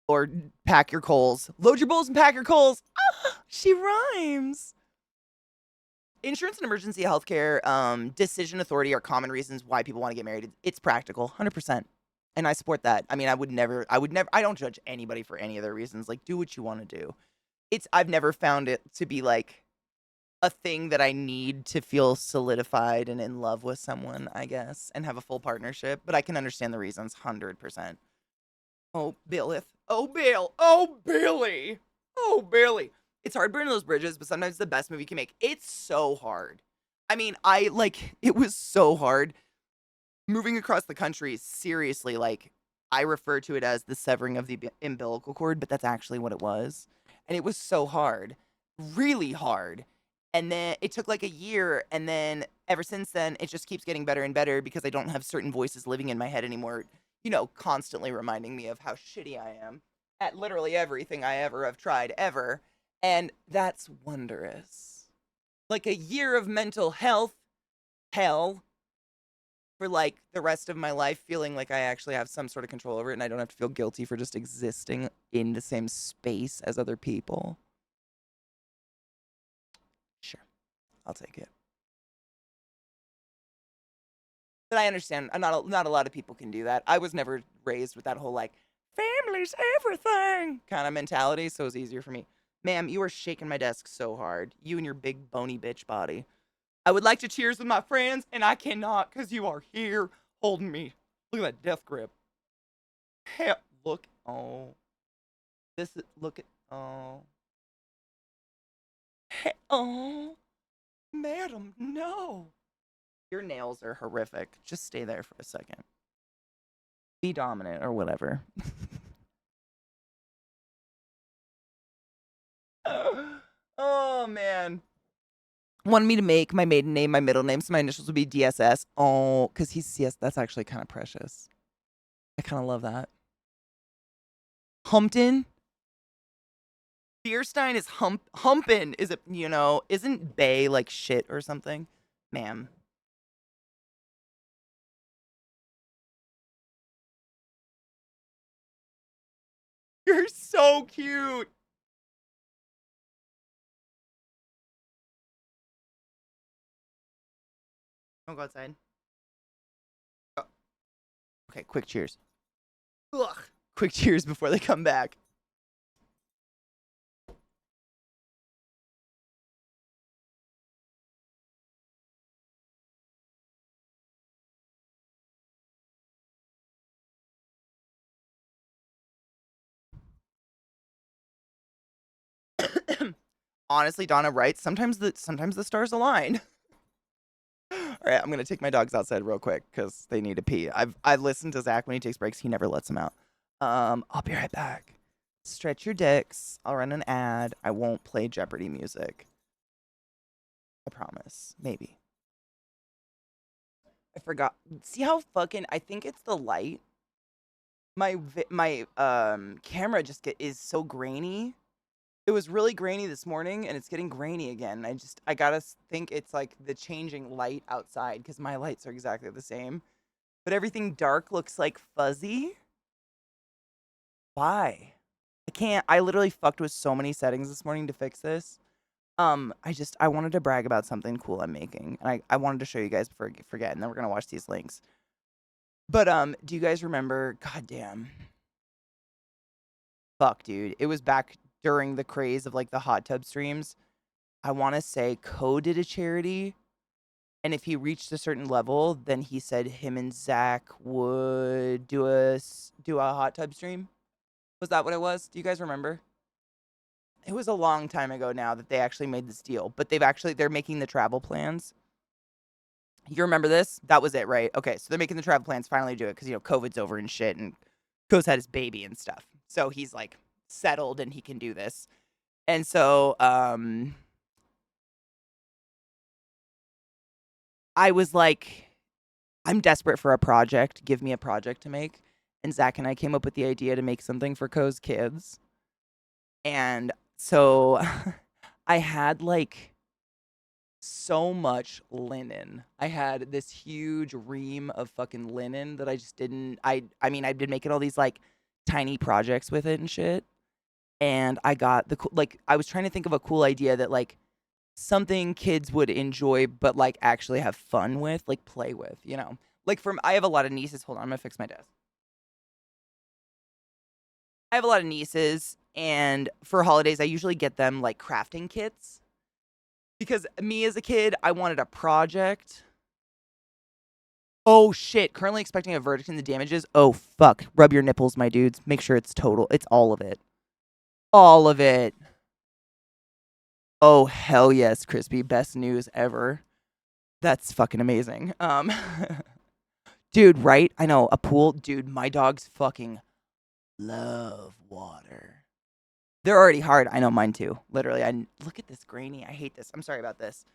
Or pack your coals. Load your bowls and pack your coals. Ah, she rhymes. Insurance and emergency healthcare, decision authority are common reasons why people want to get married. It's practical, 100%. And I support that. I mean, I would never, I don't judge anybody for any of their reasons. Like, do what you want to do. I've never found it to be like a thing that I need to feel solidified and in love with someone, I guess, and have a full partnership. But I can understand the reasons, 100%. Oh, Billith. Oh, Bill. Oh, Billy. Oh, Billy. It's hard burning those bridges, but sometimes the best move you can make. It's so hard. I mean, it was so hard. Moving across the country, seriously, like, I refer to it as the severing of the umbilical cord, but that's actually what it was. And it was so hard. Really hard. And then it took like a year, and then ever since then, it just keeps getting better and better because I don't have certain voices living in my head anymore, constantly reminding me of how shitty I am at literally everything I ever have tried ever. And that's wondrous. Like a year of mental health hell for like the rest of my life, feeling like I actually have some sort of control over it and I don't have to feel guilty for just existing in the same space as other people. Sure, I'll take it. But I understand. Not a lot of people can do that. I was never raised with that whole like family's everything kind of mentality, so it was easier for me. Ma'am, you are shaking my desk so hard. You and your big bony bitch body. I would like to cheers with my friends, and I cannot because you are here holding me. Look at that death grip. Hell, look. Oh, look at Oh. Hey, oh, madam, no. Your nails are horrific. Just stay there for a second. Be dominant or whatever. Oh, man. Wanted me to make my maiden name my middle name, so my initials would be DSS. Oh, because he's CS. That's actually kind of precious. I kind of love that. Humpton? Bierstein is humpin'. Is it, isn't Bay like shit or something? Ma'am. You're so cute. Don't go outside. Oh, okay, quick cheers. Ugh. Quick cheers before they come back. Honestly, Donna writes, sometimes the stars align. All right, I'm gonna take my dogs outside real quick because they need to pee. I've listened to Zach when he takes breaks. He never lets them out. I'll be right back. Stretch your dicks. I'll run an ad. I won't play Jeopardy music. I promise. Maybe. I forgot. See how fucking? I think it's the light. My camera is so grainy. It was really grainy this morning, and it's getting grainy again. I gotta think it's like the changing light outside because my lights are exactly the same, but everything dark looks like fuzzy. Why? I can't. I literally fucked with so many settings this morning to fix this. I wanted to brag about something cool I'm making, and I wanted to show you guys before I forget, and then we're gonna watch these links. But do you guys remember? Goddamn. Fuck, dude. It was back during the craze of like the hot tub streams. I want to say Co did a charity, and if he reached a certain level, then he said him and Zach would do a hot tub stream. Was that what it was? Do you guys remember? It was a long time ago now that they actually made this deal, but they're making the travel plans. You remember this? That was it, right? Okay, so they're making the travel plans finally do it because COVID's over and shit, and Co's had his baby and stuff, so he's like settled and he can do this. And so I was like, I'm desperate for a project. Give me a project to make. And Zach and I came up with the idea to make something for Co's kids. And so I had like so much linen. I had this huge ream of fucking linen that I just didn't. I mean, I've been making all these like tiny projects with it and shit. And I got I was trying to think of a cool idea that like something kids would enjoy, but like actually have fun with, like play with, Like I have a lot of nieces. Hold on, I'm gonna fix my desk. I have a lot of nieces, and for holidays, I usually get them like crafting kits because me as a kid, I wanted a project. Oh shit! Currently expecting a verdict in the damages. Oh fuck! Rub your nipples, my dudes. Make sure it's total. It's all of it. All of it. Oh hell yes, Crispy. Best news ever. That's fucking amazing. Dude, right? I know, a pool. Dude, my dogs fucking love water. They're already hard. I know, mine too. Literally, look at this grainy. I hate this. I'm sorry about this.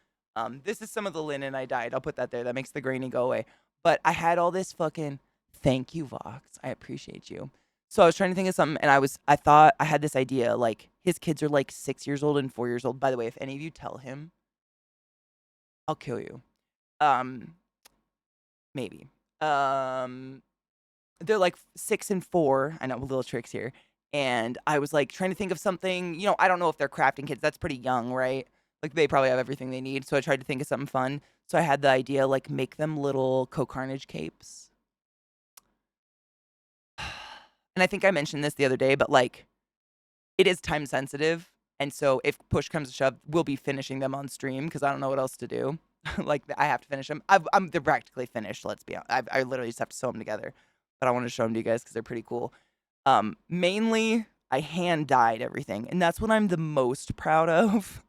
This is some of the linen I dyed. I'll put that there. That makes the grainy go away. But I had all this fucking thank you, Vox. I appreciate you. So I was trying to think of something, and I thought I had this idea. Like his kids are like 6 years old and 4 years old. By the way, if any of you tell him, I'll kill you. Maybe. Um, they're like 6 and 4. I know, little tricks here. And I was like trying to think of something. I don't know if they're crafting kids. That's pretty young, right? Like they probably have everything they need. So I tried to think of something fun. So I had the idea like make them little Co-Carnage capes. And I think I mentioned this the other day, but like it is time sensitive. And so if push comes to shove, we'll be finishing them on stream because I don't know what else to do. Like I have to finish them. They're practically finished. Let's be honest. I literally just have to sew them together, but I want to show them to you guys because they're pretty cool. Mainly, I hand dyed everything, and that's what I'm the most proud of.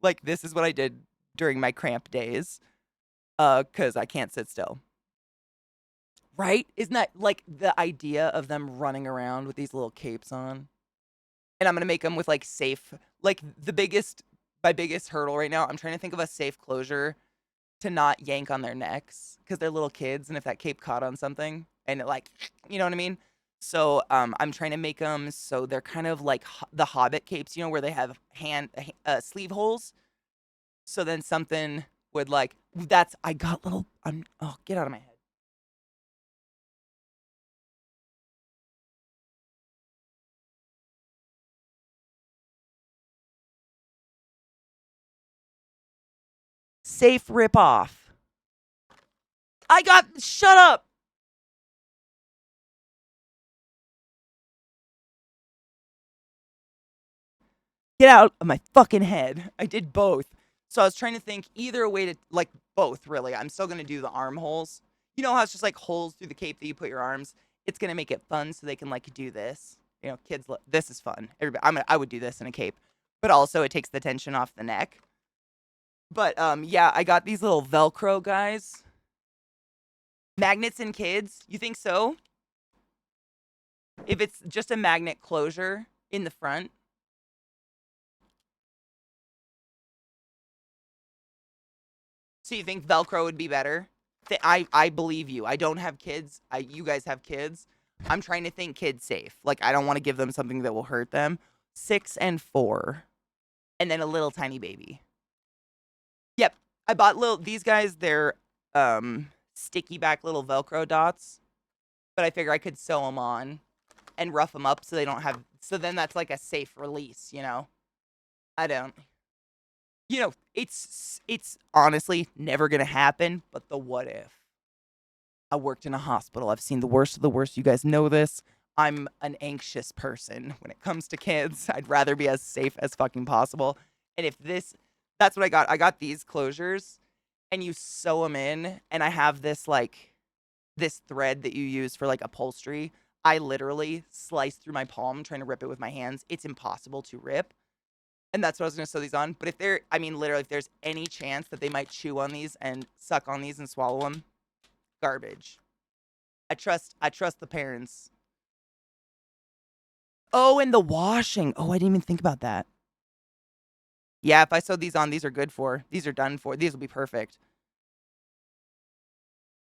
Like, this is what I did during my cramp days, because I can't sit still. Right? Isn't that like the idea of them running around with these little capes on? And I'm gonna make them with like safe, like my biggest hurdle right now. I'm trying to think of a safe closure to not yank on their necks because they're little kids, and if that cape caught on something and it like, you know what I mean? So I'm trying to make them so they're kind of like the Hobbit capes, where they have sleeve holes. So then something would like that's I got little. Oh, get out of my head. Safe rip off. Shut up. Get out of my fucking head. I did both. So I was trying to think either a way to, like, both, really. I'm still going to do the armholes. You know how it's just like holes through the cape that you put your arms? It's going to make it fun so they can, like, do this. Kids, this is fun. I would do this in a cape. But also, it takes the tension off the neck. But, yeah, I got these little Velcro guys. Magnets in kids? You think so? If it's just a magnet closure in the front. So you think Velcro would be better? I believe you. I don't have kids. You guys have kids. I'm trying to think kid safe. Like, I don't want to give them something that will hurt them. 6 and 4. And then a little tiny baby. Yep. I bought these guys, they're sticky back little Velcro dots. But I figure I could sew them on and rough them up so they don't have, so then that's like a safe release, I don't. It's honestly never gonna happen, but the what if? I worked in a hospital. I've seen the worst of the worst. You guys know this. I'm an anxious person when it comes to kids. I'd rather be as safe as fucking possible. And that's what I got. I got these closures, and you sew them in, and I have this thread that you use for like upholstery. I literally slice through my palm trying to rip it with my hands. It's impossible to rip. And that's what I was going to sew these on. But literally, if there's any chance that they might chew on these and suck on these and swallow them, garbage. I trust the parents. Oh, and the washing. Oh, I didn't even think about that. Yeah, if I sew these on, these are good for. These are done for. These will be perfect.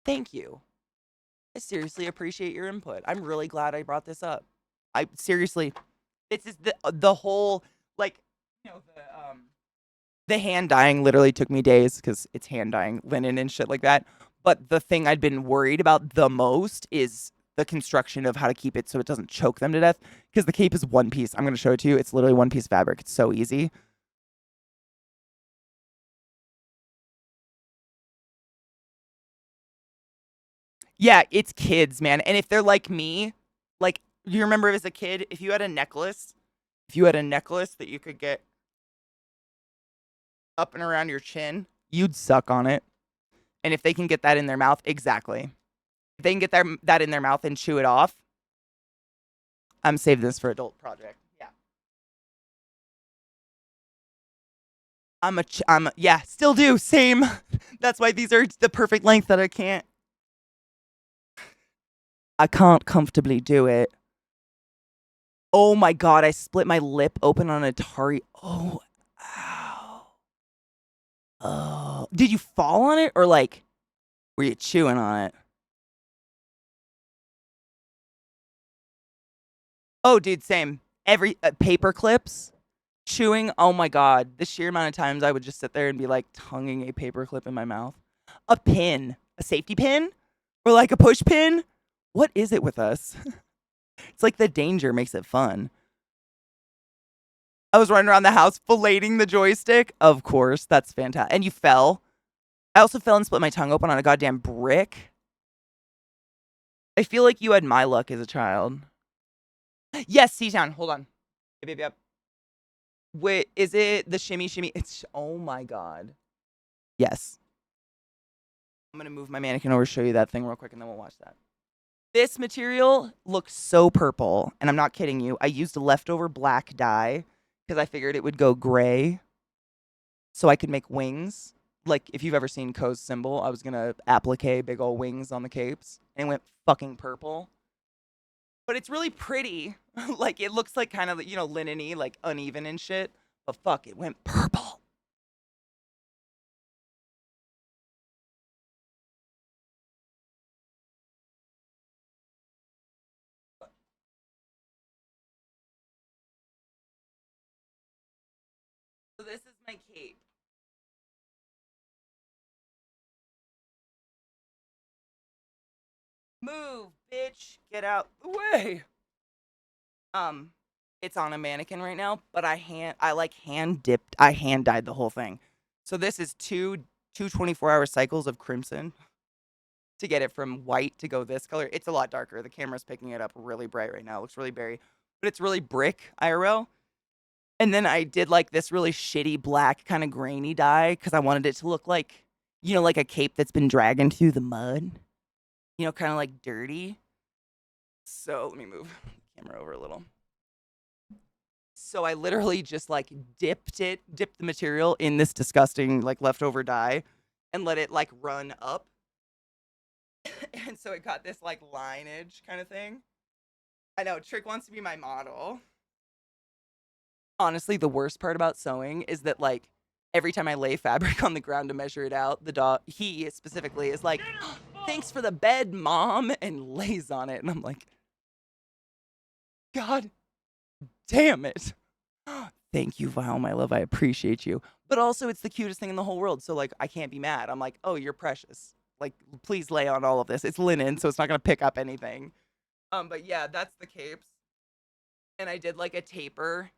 Thank you. I seriously appreciate your input. I'm really glad I brought this up. I seriously, this is the whole like, the hand dyeing literally took me days because it's hand dyeing linen and shit like that. But the thing I'd been worried about the most is the construction of how to keep it so it doesn't choke them to death. Because the cape is one piece. I'm going to show it to you. It's literally one piece of fabric. It's so easy. Yeah, it's kids, man. And if they're like me, like, you remember as a kid, if you had a necklace that you could get up and around your chin, you'd suck on it. And if they can get that in their mouth, exactly. If they can get that in their mouth and chew it off, I'm saving this for adult project. Yeah. Yeah, still do. Same. That's why these are the perfect length that I can't comfortably do it. Oh my God, I split my lip open on Atari. Oh, ow. Oh. Did you fall on it or like, were you chewing on it? Oh, dude, same. Every paper clips, chewing. Oh my God, the sheer amount of times I would just sit there and be like tonguing a paper clip in my mouth. A pin, a safety pin, or like a push pin. What is it with us? It's like the danger makes it fun. I was running around the house filleting the joystick. Of course, that's fantastic. And you fell. I also fell and split my tongue open on a goddamn brick. I feel like you had my luck as a child. Yes, C-Town. Hold on. Yep. Wait, is it the shimmy shimmy? It's, oh my God. Yes. I'm going to move my mannequin over, show you that thing real quick, and then we'll watch that. This material looks so purple, and I'm not kidding you. I used a leftover black dye because I figured it would go gray so I could make wings. Like, if you've ever seen Ko's symbol, I was gonna applique big old wings on the capes, and it went fucking purple. But it's really pretty. Like, it looks like kind of, linen-y, like uneven and shit. But fuck, it went purple. So this is my cape. Move, bitch. Get out the way. Um, it's on a mannequin right now, but I hand dyed the whole thing. So this is two 24-hour cycles of crimson to get it from white to go this color. It's a lot darker. The camera's picking it up really bright right now. It looks really berry, but it's really brick IRL. And then I did like this really shitty black kind of grainy dye because I wanted it to look like, like a cape that's been dragging through the mud. Kind of like dirty. So let me move the camera over a little. So I literally just like dipped the material in this disgusting like leftover dye and let it like run up. And so it got this like lineage kind of thing. I know Trick wants to be my model. Honestly, the worst part about sewing is that like every time I lay fabric on the ground to measure it out, the dog, he specifically is like, "Thanks for the bed, Mom," and lays on it. And I'm like, God damn it. Thank you, Val, my love. I appreciate you. But also, it's the cutest thing in the whole world. So, like, I can't be mad. I'm like, oh, you're precious. Like, please lay on all of this. It's linen, so it's not going to pick up anything. But yeah, that's the capes. And I did, like, a taper.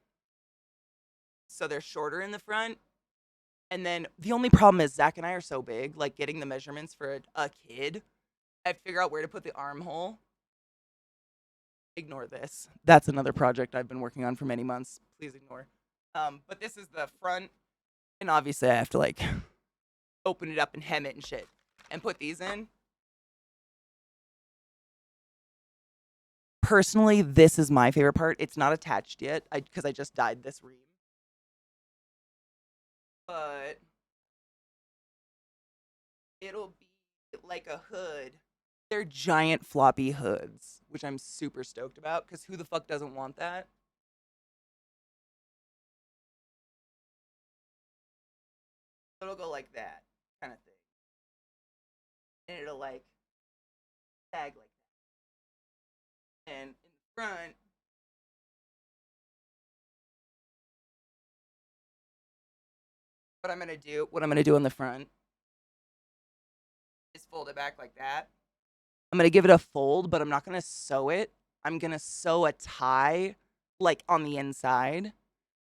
So they're shorter in the front. And then the only problem is Zach and I are so big, like, getting the measurements for a kid. I have to figure out where to put the armhole. Ignore this. That's another project I've been working on for many months. Please ignore. But this is the front, and obviously I have to like open it up and hem it and shit, and put these in. Personally, this is my favorite part. It's not attached yet, because I just dyed this ream. But it'll be like a hood. They're giant floppy hoods, which I'm super stoked about, because who the fuck doesn't want that? It'll go like that, kind of thing. And it'll like tag like that. And in the front, what I'm gonna do in the front is fold it back like that. I'm gonna give it a fold, but I'm not gonna sew it. I'm gonna sew a tie like on the inside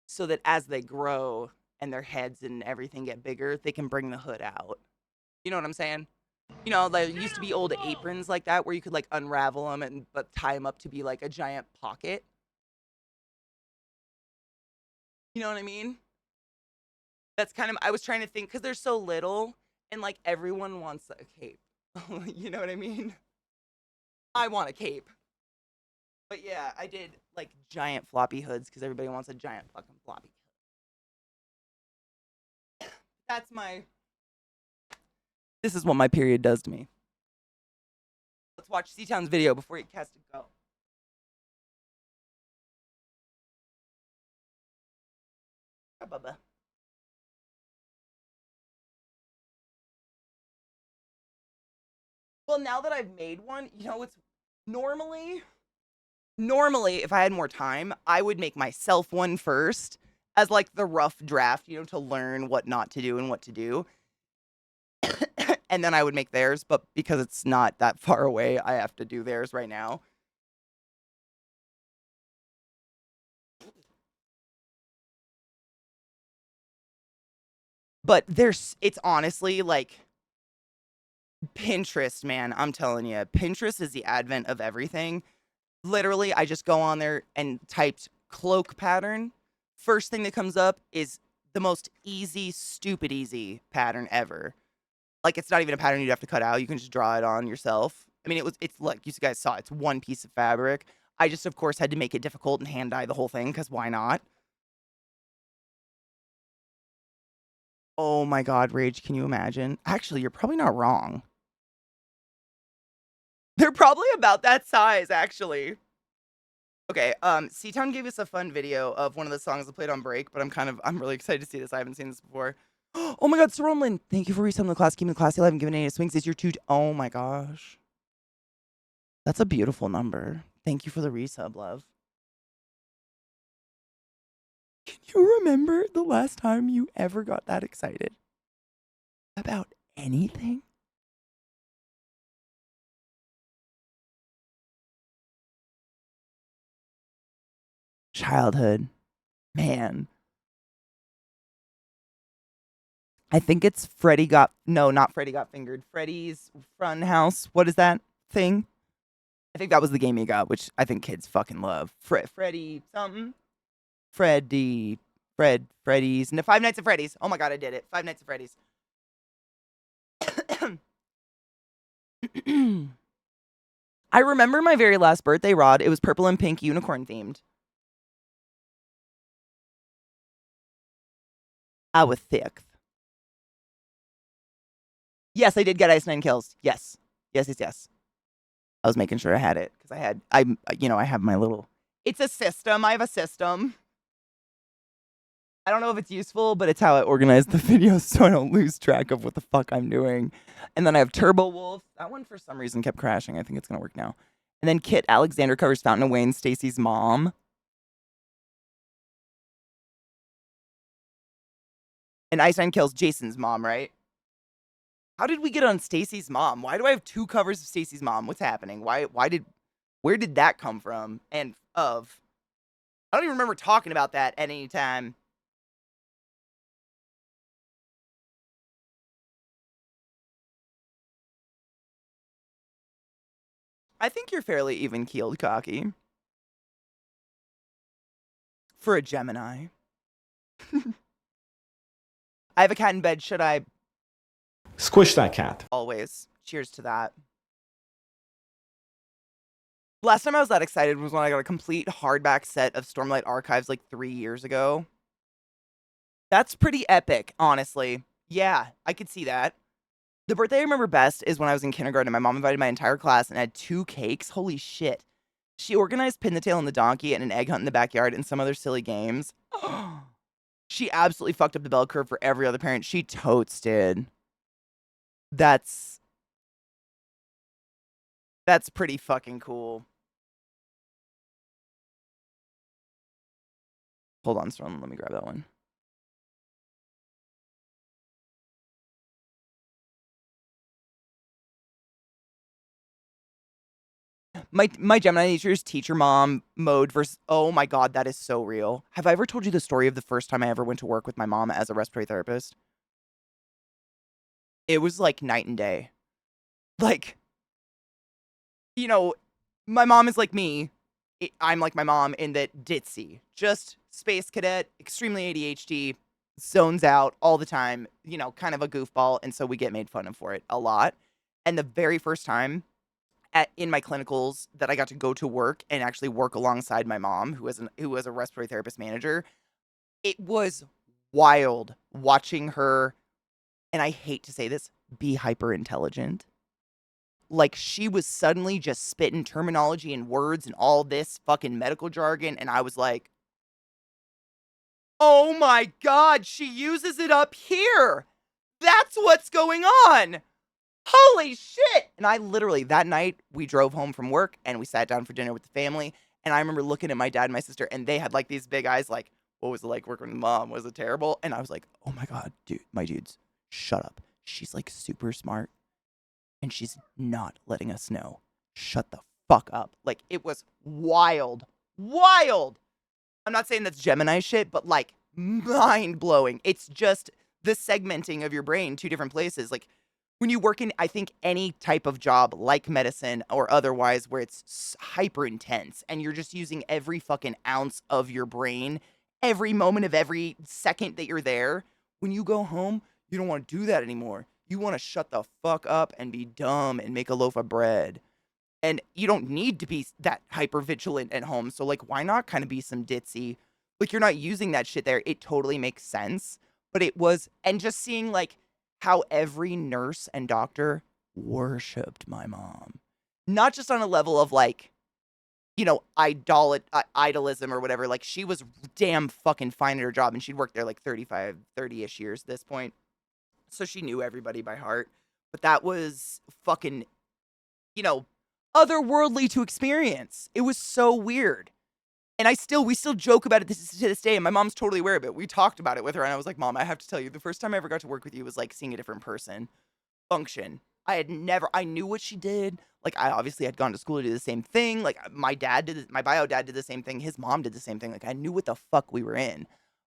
so that as they grow and their heads and everything get bigger, they can bring the hood out. You know what I'm saying? There used to be old aprons like that where you could like unravel them but tie them up to be like a giant pocket. You know what I mean? That's kind of, I was trying to think because they're so little and like everyone wants a cape. You know what I mean? I want a cape. But yeah, I did like giant floppy hoods because everybody wants a giant fucking floppy hood. This is what my period does to me. Let's watch C-Town's video before he has to go. Bye, Bubba. Well, now that I've made one, it's normally if I had more time, I would make myself one first as like the rough draft, to learn what not to do and what to do. And then I would make theirs, but because it's not that far away, I have to do theirs right now. But it's honestly like Pinterest, man. I'm telling you, Pinterest is the advent of everything. Literally, I just go on there and typed cloak pattern. First thing that comes up is the most easy, stupid easy pattern ever. Like, it's not even a pattern you'd have to cut out. You can just draw it on yourself. I mean, it's like you guys saw, it's one piece of fabric. I just, of course, had to make it difficult and hand dye the whole thing because why not? Oh my God, Rage, can you imagine? Actually, you're probably not wrong. They're probably about that size, actually. Okay, C-Town gave us a fun video of one of the songs that played on break, but I'm really excited to see this. I haven't seen this before. Oh my God, Soromlin, thank you for reselling the class, keeping the classy alive and giving any swings. Is your two? Oh my gosh. That's a beautiful number. Thank you for the resub, love. Can you remember the last time you ever got that excited about anything? Childhood. Man. I think it's not Freddy Got Fingered. Freddy's Fun House. What is that thing? I think that was the game you got, which I think kids fucking love. Freddy something? Freddy's. Five Nights at Freddy's. Oh my God, I did it. Five Nights at Freddy's. I remember my very last birthday, Rod. It was purple and pink unicorn themed. I was sixth. Yes, I did get Ice 9 kills. Yes. Yes. I was making sure I had it because I have my little. It's a system. I have a system. I don't know if it's useful, but it's how I organize the videos so I don't lose track of what the fuck I'm doing. And then I have Turbo Wolf. That one for some reason kept crashing. I think it's gonna work now. And then Kit Alexander covers Fountain of Wayne, Stacy's mom. And Ice 9 kills Jason's mom, right? How did we get on Stacy's mom? Why do I have two covers of Stacy's mom? What's happening? Where did that come from? I don't even remember talking about that at any time. I think you're fairly even-keeled, Cocky. For a Gemini. I have a cat in bed. Should I? Squish that cat. Always. Cheers to that. Last time I was that excited was when I got a complete hardback set of Stormlight Archives like 3 years ago. That's pretty epic, honestly. Yeah, I could see that. The birthday I remember best is when I was in kindergarten and my mom invited my entire class and had 2 cakes. Holy shit. She organized Pin the Tail and the Donkey and an egg hunt in the backyard and some other silly games. She absolutely fucked up the bell curve for every other parent. She totes did. That's pretty fucking cool. Hold on, Storm. Let me grab that one. My Gemini nature's teacher mom mode versus, oh my God, that is so real. Have I ever told you the story of the first time I ever went to work with my mom as a respiratory therapist? It was like night and day. Like, my mom is like me. I'm like my mom in that ditzy. Just space cadet, extremely ADHD, zones out all the time, kind of a goofball. And so we get made fun of for it a lot. And the very first time in my clinicals that I got to go to work and actually work alongside my mom, who was a respiratory therapist manager, it was wild watching her, and I hate to say this, be hyper intelligent. Like, she was suddenly just spitting terminology and words and all this fucking medical jargon, and I was like, oh my God, she uses it up here. That's what's going on. Holy shit! And I literally, that night, we drove home from work and we sat down for dinner with the family. And I remember looking at my dad and my sister, and they had like these big eyes, like, what was it like working with mom? Was it terrible? And I was like, oh my God, my dudes, shut up. She's like super smart and she's not letting us know. Shut the fuck up. Like, it was wild. Wild! I'm not saying that's Gemini shit, but like, mind blowing. It's just the segmenting of your brain, 2 different places. Like, when you work in, I think, any type of job like medicine or otherwise where it's hyper intense and you're just using every fucking ounce of your brain, every moment of every second that you're there, when you go home, you don't want to do that anymore. You want to shut the fuck up and be dumb and make a loaf of bread. And you don't need to be that hyper vigilant at home. So, like, why not kind of be some ditzy? Like, you're not using that shit there. It totally makes sense. But it was, and just seeing like how every nurse and doctor worshipped my mom. Not just on a level of like, idolism or whatever. Like, she was damn fucking fine at her job, and she'd worked there like 35, 30-ish years at this point. So she knew everybody by heart. But that was fucking, you know, otherworldly to experience. It was so weird. And we still joke about it to this day, and my mom's totally aware of it. We talked about it with her, and I was like, Mom, I have to tell you, the first time I ever got to work with you was like seeing a different person function. I knew what she did. Like, I obviously had gone to school to do the same thing. Like, my bio dad did the same thing. His mom did the same thing. Like, I knew what the fuck we were in.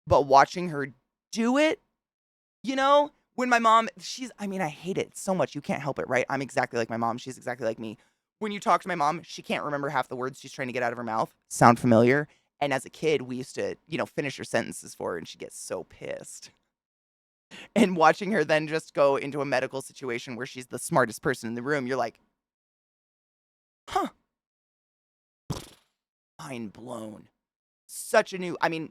But watching her do it, when my mom, I hate it so much. You can't help it, right? I'm exactly like my mom. She's exactly like me. When you talk to my mom, she can't remember half the words she's trying to get out of her mouth. Sound familiar? And as a kid, we used to, finish her sentences for her, and she gets so pissed. And watching her then just go into a medical situation where she's the smartest person in the room, you're like, huh. Mind blown. Such a new, I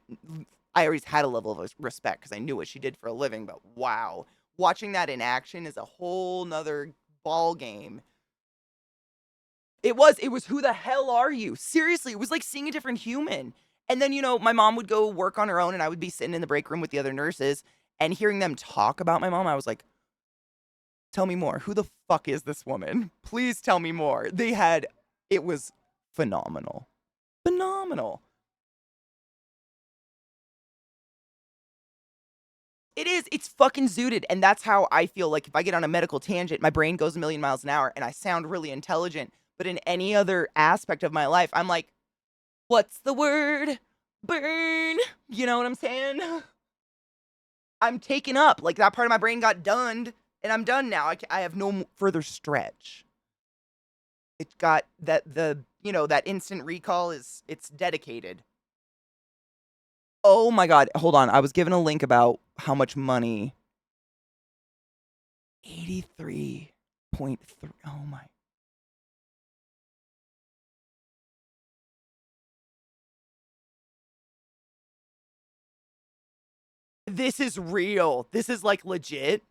always had a level of respect because I knew what she did for a living, but wow. Watching that in action is a whole nother ball game. It was who the hell are you? Seriously, it was like seeing a different human. And then, my mom would go work on her own, and I would be sitting in the break room with the other nurses, and hearing them talk about my mom, I was like, tell me more. Who the fuck is this woman? Please tell me more. It was phenomenal. Phenomenal. It is. It's fucking zooted. And that's how I feel like if I get on a medical tangent, my brain goes a million miles an hour and I sound really intelligent. But in any other aspect of my life, I'm like, what's the word? Burn. You know what I'm saying? I'm taken up. Like, that part of my brain got done, and I'm done now. I have no further stretch. It got that that instant recall it's dedicated. Oh my God. Hold on. I was given a link about how much money. 83.3. Oh my. This is real. This is like legit.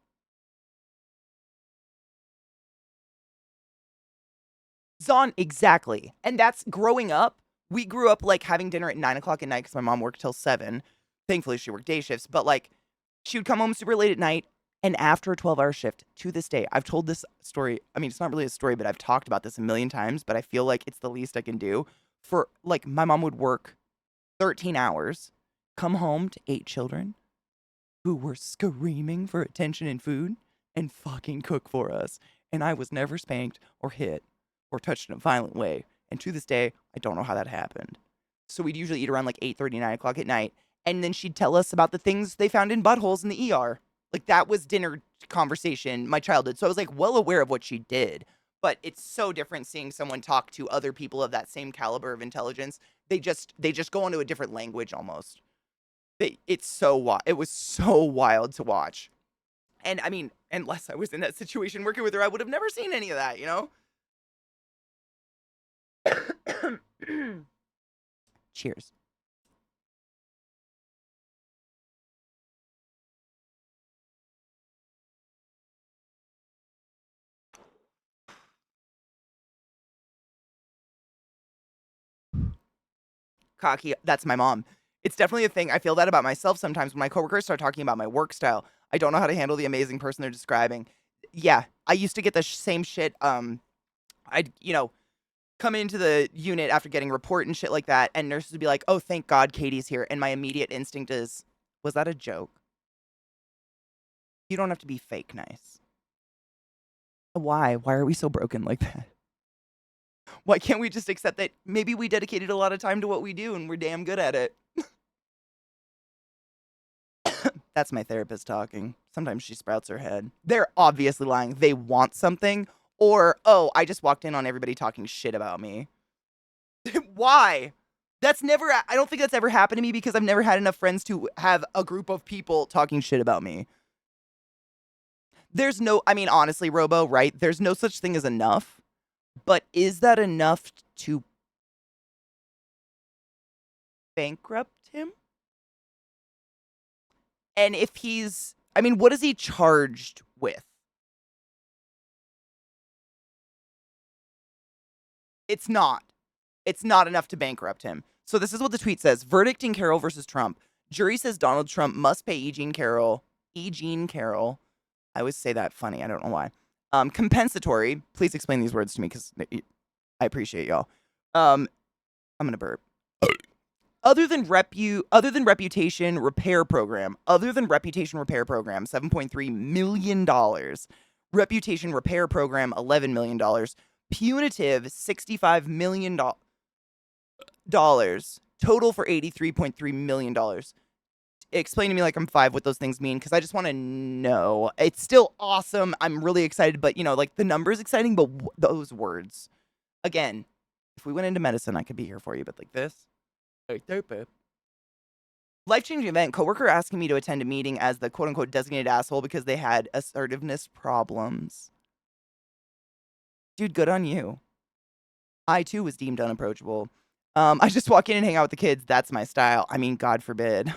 Zon, exactly. And that's growing up. We grew up like having dinner at 9 o'clock at night because my mom worked till 7. Thankfully, she worked day shifts, but like she would come home super late at night. And after a 12-hour shift, to this day, I've told this story. I mean, it's not really a story, but I've talked about this a million times, but I feel like it's the least I can do. For like, my mom would work 13 hours, come home to 8 children who were screaming for attention and food, and fucking cook for us. And I was never spanked or hit or touched in a violent way. And to this day, I don't know how that happened. So we'd usually eat around like 8:30, 9 o'clock at night. And then she'd tell us about the things they found in buttholes in the ER. Like, that was dinner conversation, my childhood. So I was like well aware of what she did. But it's so different seeing someone talk to other people of that same caliber of intelligence. They just go into a different language almost. It was so wild to watch. And I mean, unless I was in that situation working with her, I would have never seen any of that, Cheers. Cocky, that's my mom. It's definitely a thing. I feel that about myself sometimes when my coworkers start talking about my work style. I don't know how to handle the amazing person they're describing. Yeah, I used to get the same shit. I'd, come into the unit after getting report and shit like that, and nurses would be like, oh, thank God Katie's here. And my immediate instinct is, was that a joke? You don't have to be fake nice. Why? Why are we so broken like that? Why can't we just accept that maybe we dedicated a lot of time to what we do and we're damn good at it? That's my therapist talking. Sometimes she sprouts her head. They're obviously lying. They want something. Or, oh, I just walked in on everybody talking shit about me. Why? I don't think that's ever happened to me because I've never had enough friends to have a group of people talking shit about me. Honestly, Robo, right? There's no such thing as enough. But is that enough to bankrupt him? And if he's, I mean, what is he charged with? It's not. It's not enough to bankrupt him. So this is what the tweet says. Verdict in Carroll versus Trump. Jury says Donald Trump must pay E. Jean Carroll. I always say that funny. I don't know why. Compensatory. Please explain these words to me because I appreciate y'all. I'm gonna burp. Other than reputation repair program, $7.3 million. Reputation repair program, $11 million. Punitive, $65 million. Total for $83.3 million. Explain to me like I'm 5 what those things mean, because I just want to know. It's still awesome. I'm really excited, but, you know, like the number's exciting, but those words. Again, if we went into medicine, I could be here for you, but like this. Life-changing event. Coworker asking me to attend a meeting as the quote-unquote designated asshole because they had assertiveness problems. Dude, good on you. I, too, was deemed unapproachable. I just walk in and hang out with the kids. That's my style. I mean, God forbid.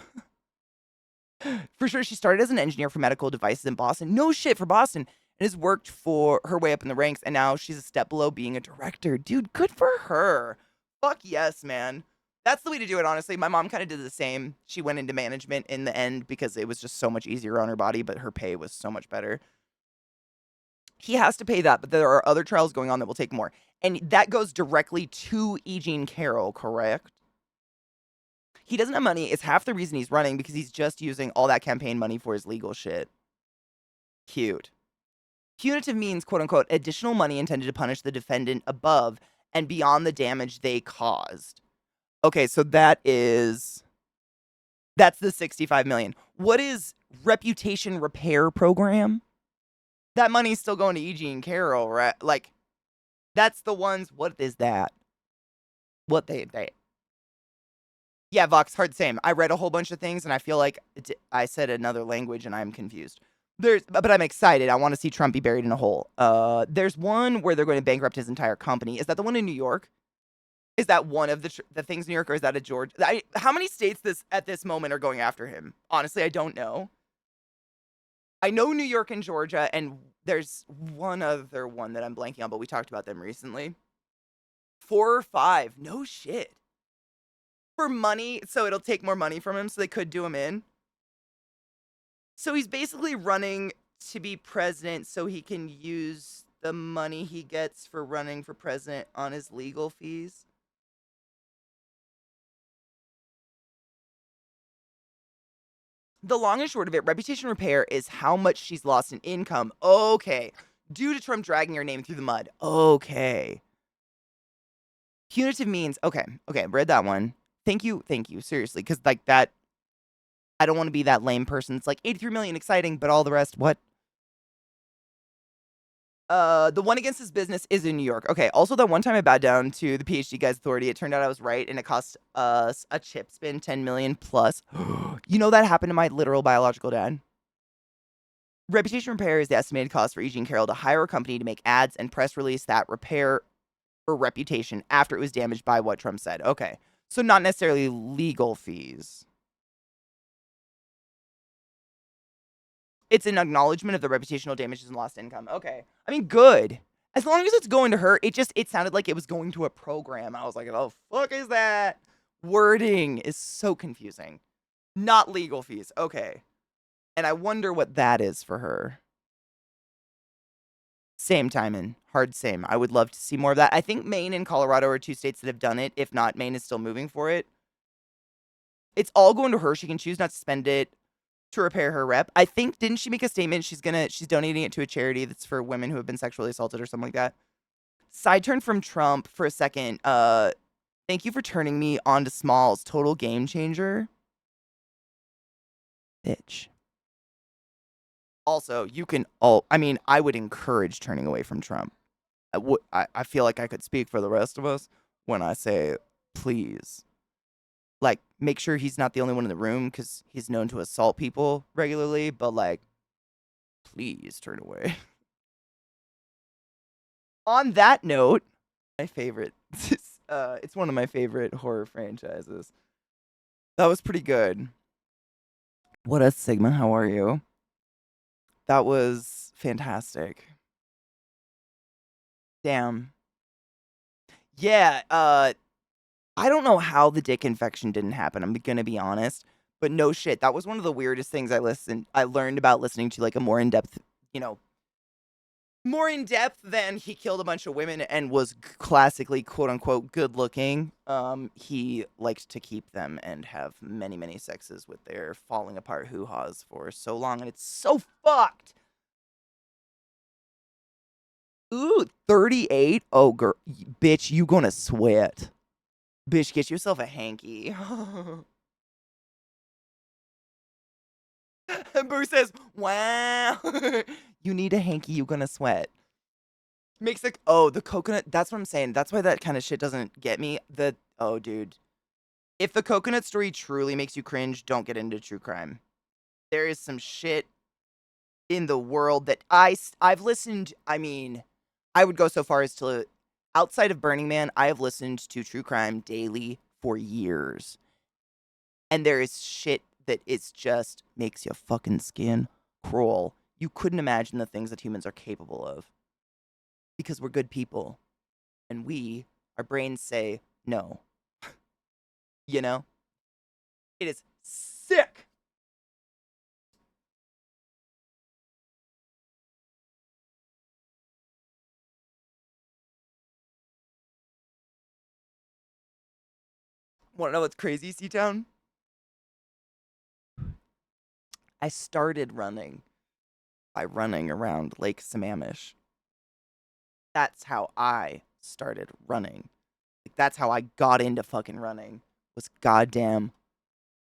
For sure, she started as an engineer for medical devices in Boston. No shit, for Boston. And has worked for her way up in the ranks. And now she's a step below being a director. Dude, good for her. Fuck yes, man. That's the way to do it, honestly. My mom kind of did the same. She went into management in the end because it was just so much easier on her body, but her pay was so much better. He has to pay that, but there are other trials going on that will take more. And that goes directly to E. Jean Carroll, correct? He doesn't have money. It's half the reason he's running because he's just using all that campaign money for his legal shit. Cute. Punitive means, quote unquote, additional money intended to punish the defendant above and beyond the damage they caused. Okay, so that's the 65 million. What is reputation repair program? That money's still going to E. Jean Carroll, right? Like, that's the ones. What is that? What they. Yeah, Vox, hard same. I read a whole bunch of things and I feel like I said another language and I'm confused. But I'm excited. I want to see Trump be buried in a hole. There's one where they're going to bankrupt his entire company. Is that the one in New York? Is that one of the things in New York, or is that a Georgia? How many states at this moment are going after him? Honestly, I don't know. I know New York and Georgia, and there's one other one that I'm blanking on, but we talked about them recently. 4 or 5. No shit. For money, so it'll take more money from him, so they could do him in. So he's basically running to be president so he can use the money he gets for running for president on his legal fees. The long and short of it, reputation repair is how much she's lost in income. Okay. Due to Trump dragging her name through the mud. Okay. Punitive means, okay, read that one. Thank you, seriously, because like that, I don't want to be that lame person. It's like 83 million, exciting, but all the rest, what? The one against his business is in New York. Okay, also that one time I bowed down to the PhD guy's authority, it turned out I was right, and it cost us a chip spin, 10 million plus. You know that happened to my literal biological dad? Reputation repair is the estimated cost for E. Jean Carroll to hire a company to make ads and press release that repair her reputation after it was damaged by what Trump said. Okay, so not necessarily legal fees. It's an acknowledgement of the reputational damages and lost income. Okay. I mean, good. As long as it's going to her, it sounded like it was going to a program. I was like, oh, fuck is that? Wording is so confusing. Not legal fees. Okay. And I wonder what that is for her. Same timing. Hard same. I would love to see more of that. I think Maine and Colorado are 2 states that have done it. If not, Maine is still moving for it. It's all going to her. She can choose not to spend it to repair her rep. I think, didn't she make a statement? She's donating it to a charity that's for women who have been sexually assaulted or something like that. Side turn from Trump for a second. Thank you for turning me on to Smalls. Total game changer. Bitch. Also, I would encourage turning away from Trump. I feel like I could speak for the rest of us when I say, please. Like, make sure he's not the only one in the room because he's known to assault people regularly, but, like, please turn away. On that note, My favorite. It's one of my favorite horror franchises. That was pretty good. What up, Sigma? How are you? That was fantastic. Damn. Yeah, I don't know how the dick infection didn't happen, I'm gonna be honest, but no shit, that was one of the weirdest things I learned about listening to, like, a more in-depth, you know, more in depth than he killed a bunch of women and was classically quote unquote good looking. He liked to keep them and have many, many sexes with their falling apart hoo-haws for so long, and it's so fucked. Ooh, 38? Oh, girl, bitch, you gonna sweat. Bitch, get yourself a hanky. Boo says, wow. You need a hanky, you gonna sweat. Makes it, oh, the coconut, that's what I'm saying. That's why that kind of shit doesn't get me. Oh, dude. If the coconut story truly makes you cringe, don't get into true crime. There is some shit in the world that I've listened, I mean, I would go so far as to, outside of Burning Man, I have listened to true crime daily for years. And there is shit that is just makes your fucking skin crawl. You couldn't imagine the things that humans are capable of. Because we're good people. And our brains say no. You know? It is sick. Wanna know what's crazy, C-Town? I started running by running around Lake Sammamish. That's how I started running. Like, that's how I got into fucking running. Was goddamn.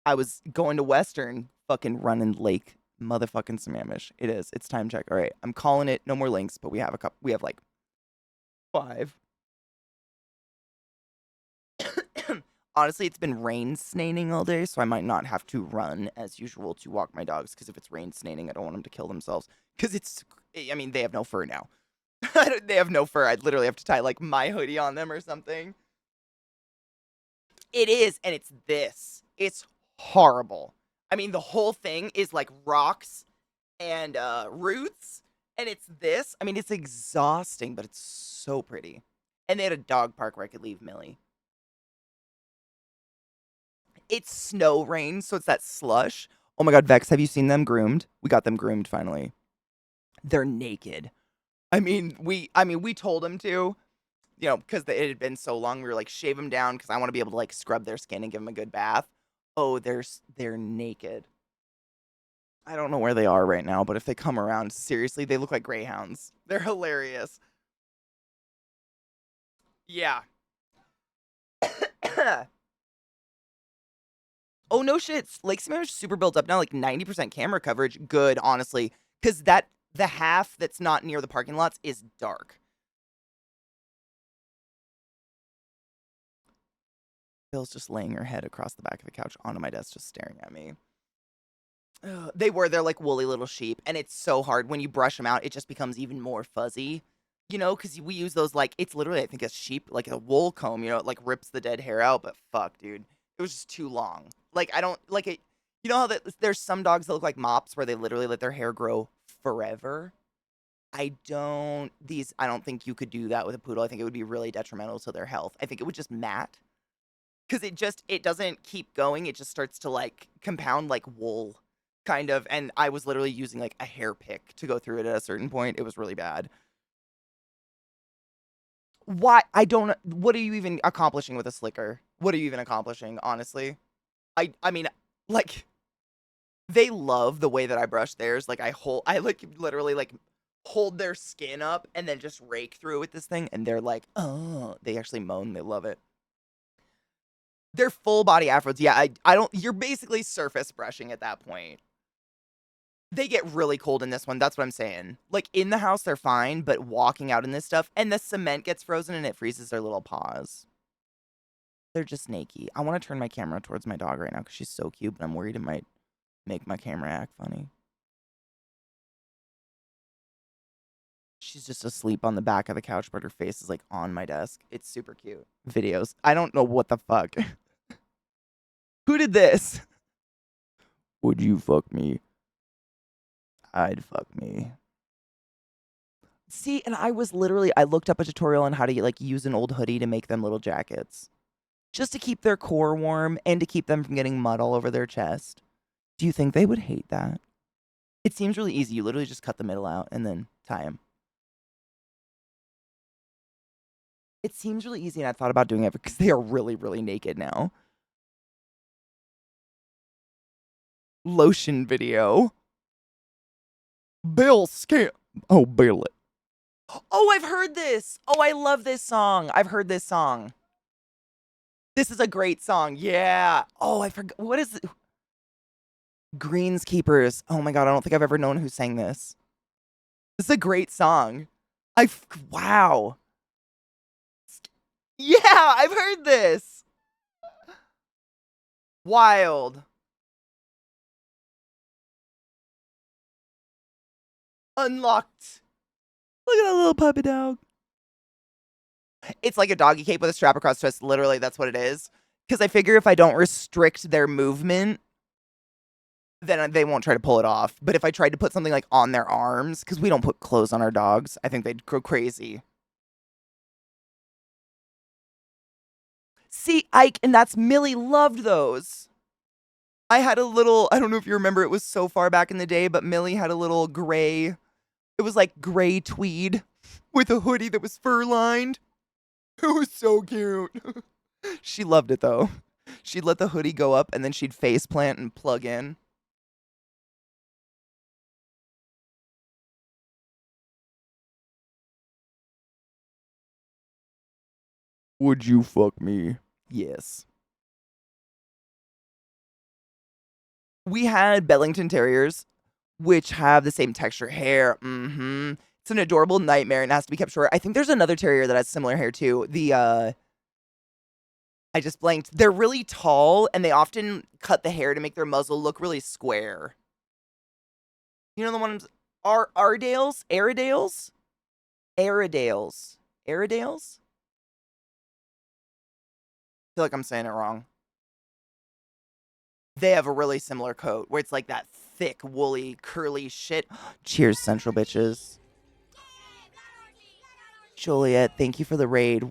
I was going to Western, fucking running Lake motherfucking Sammamish. It is. It's time check. All right, I'm calling it. No more links, but we have a couple. We have like 5. Honestly, it's been rain snaining all day, so I might not have to run as usual to walk my dogs. Because if it's rain snaining, I don't want them to kill themselves. Because I mean, they have no fur now. They have no fur. I'd literally have to tie like my hoodie on them or something. It is, and it's this. It's horrible. I mean, the whole thing is like rocks and roots, and it's this. I mean, it's exhausting, but it's so pretty. And they had a dog park where I could leave Millie. It's snow rain, so it's that slush. Oh my god, Vex, have you seen them groomed? We got them groomed finally. They're naked. I mean, we told them to, because it had been so long. We were like, shave them down because I want to be able to like scrub their skin and give them a good bath. Oh, they're naked. I don't know where they are right now, but if they come around, seriously, they look like greyhounds. They're hilarious. Yeah. Oh no shit. Lake Sammamish is super built up now, like 90% camera coverage. Good, honestly. Cause the half that's not near the parking lots is dark. Bill's just laying her head across the back of the couch onto my desk, just staring at me. Ugh, they're like woolly little sheep, and it's so hard when you brush them out, it just becomes even more fuzzy. Because we use those like it's literally I think a sheep like a wool comb. It like rips the dead hair out, but fuck, dude, it was just too long. Like I don't like it. You know how there's some dogs that look like mops where they literally let their hair grow forever. I don't think you could do that with a poodle. I think it would be really detrimental to their health. I think it would just mat because it doesn't keep going. It just starts to like compound like wool kind of. And I was literally using like a hair pick to go through it at a certain point. It was really bad. Why? I don't. What are you even accomplishing with a slicker? What are you even accomplishing? Honestly, I mean, like they love the way that I brush theirs. Like I like literally like hold their skin up and then just rake through it with this thing, and they're like, oh, they actually moan. They love it. They're full body afros. Yeah, I don't. You're basically surface brushing at that point. They get really cold in this one. That's what I'm saying. Like in the house, they're fine, but walking out in this stuff, and the cement gets frozen and it freezes their little paws. They're just snaky. I want to turn my camera towards my dog right now because she's so cute, but I'm worried it might make my camera act funny. She's just asleep on the back of the couch, but her face is like on my desk. It's super cute. Videos. I don't know what the fuck. Who did this? Would you fuck me? I'd fuck me. See, and I looked up a tutorial on how to like use an old hoodie to make them little jackets. Just to keep their core warm and to keep them from getting mud all over their chest. Do you think they would hate that? It seems really easy. You literally just cut the middle out and then tie them. It seems really easy, and I thought about doing it because they are really, really naked now. Lotion video. Bill Scam. Oh, Bill. Oh, I've heard this. Oh, I love this song. I've heard this song. This is a great song. Yeah. Oh, I forgot. What is it? Greenskeepers. Oh my God. I don't think I've ever known who sang this. This is a great song. Wow. Yeah, I've heard this. Wild. Unlocked. Look at that little puppy dog. It's like a doggy cape with a strap across chest. Literally, that's what it is. Because I figure if I don't restrict their movement, then they won't try to pull it off. But if I tried to put something like on their arms, because we don't put clothes on our dogs, I think they'd go crazy. See, Ike, and that's Millie loved those. I had a little, I don't know if you remember, it was so far back in the day, but Millie had a little gray, it was like gray tweed with a hoodie that was fur lined. It was so cute. She loved it though. She'd let the hoodie go up and then she'd face plant and plug in. Would you fuck me? Yes. We had Bellington Terriers, which have the same texture hair. It's an adorable nightmare and it has to be kept short. I think there's another terrier that has similar hair too. I just blanked. They're really tall and they often cut the hair to make their muzzle look really square. You know the ones Airedales? Airedales? Airedales. Airedales? I feel like I'm saying it wrong. They have a really similar coat where it's like that thick, woolly, curly shit. Cheers, Central Bitches. Juliet, thank you for the raid.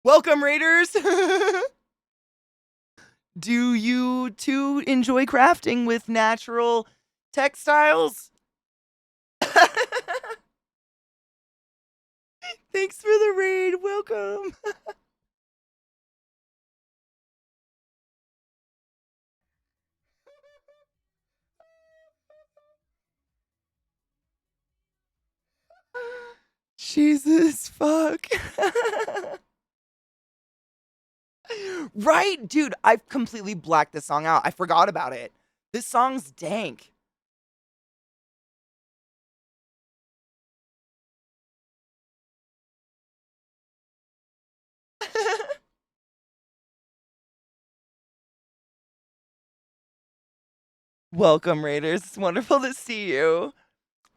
Welcome, Raiders! Do you too enjoy crafting with natural textiles? Thanks for the raid. Welcome. Jesus fuck. Right, dude, I've completely blacked this song out. I forgot about it. This song's dank. Welcome, Raiders. It's wonderful to see you.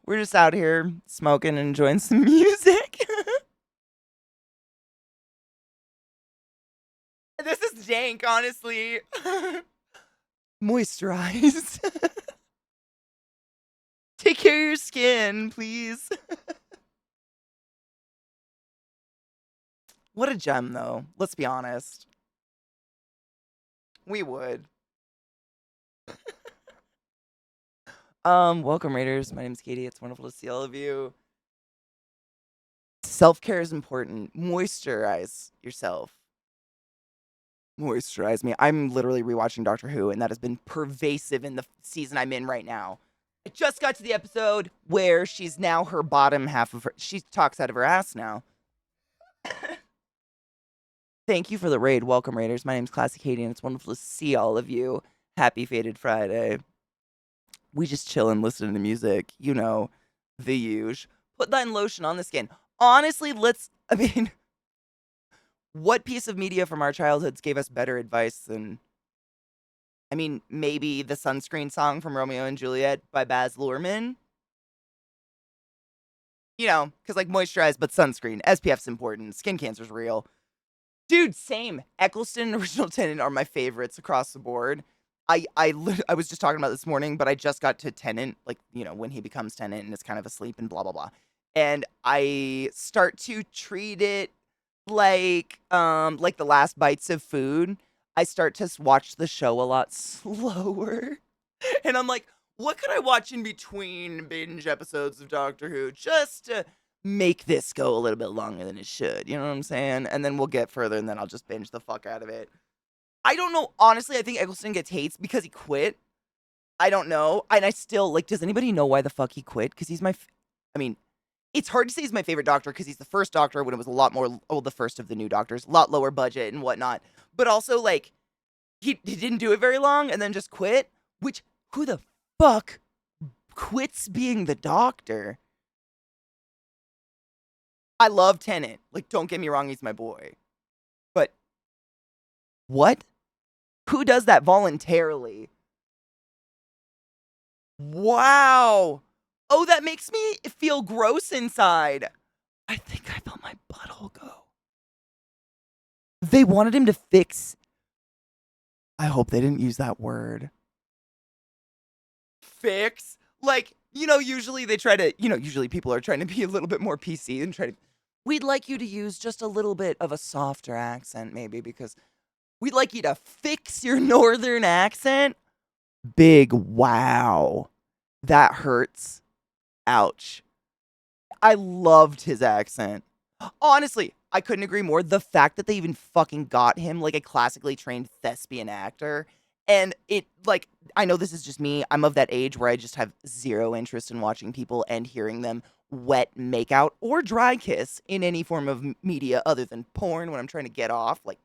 We're just out here smoking and enjoying some music. This is dank, honestly. Moisturize. Take care of your skin, please. What a gem, though. Let's be honest. We would. Welcome, Raiders. My name's Katie. It's wonderful to see all of you. Self-care is important. Moisturize yourself. Moisturize me. I'm literally rewatching Doctor Who, and that has been pervasive in the season I'm in right now. I just got to the episode where she's now her bottom half of her. She talks out of her ass now. Thank you for the raid. Welcome, Raiders. My name's ClassyKatie, and it's wonderful to see all of you. Happy Faded Friday. We just chill and listen to music. You know, the huge. Put that in lotion on the skin. Honestly, What piece of media from our childhoods gave us better advice than, I mean, maybe the sunscreen song from Romeo and Juliet by Baz Luhrmann? You know, because like moisturize, but sunscreen. SPF's important. Skin cancer's real. Dude, same. Eccleston and Original Tenant are my favorites across the board. I was just talking about this morning, but I just got to Tenant, like, you know, when he becomes Tenant and is kind of asleep and blah, blah, blah. And I start to treat it like the last bites of food. I start to watch the show a lot slower. And I'm like, what could I watch in between binge episodes of Doctor Who just to make this go a little bit longer than it should? You know what I'm saying? And then we'll get further and then I'll just binge the fuck out of it. I don't know. Honestly, I think Eccleston gets hates because he quit. I don't know. And I still, like, does anybody know why the fuck he quit? Because he's I mean, it's hard to say he's my favorite Doctor because he's the first Doctor when it was a lot more, the first of the new Doctors, a lot lower budget and whatnot. But also, like, he didn't do it very long and then just quit, which, who the fuck quits being the Doctor? I love Tennant. Like, don't get me wrong, he's my boy. But what? Who does that voluntarily? Wow. Oh, that makes me feel gross inside. I think I felt my butthole go. They wanted him to fix. I hope they didn't use that word. Fix? Like, you know, usually they try to, usually people are trying to be a little bit more PC and try to. We'd like you to use just a little bit of a softer accent, maybe, because we'd like you to fix your northern accent. Big wow. That hurts. Ouch. I loved his accent. Honestly, I couldn't agree more. The fact that they even fucking got him like a classically trained thespian actor. And it, like, I know this is just me. I'm of that age where I just have zero interest in watching people and hearing them wet make out or dry kiss in any form of media other than porn when I'm trying to get off. Like,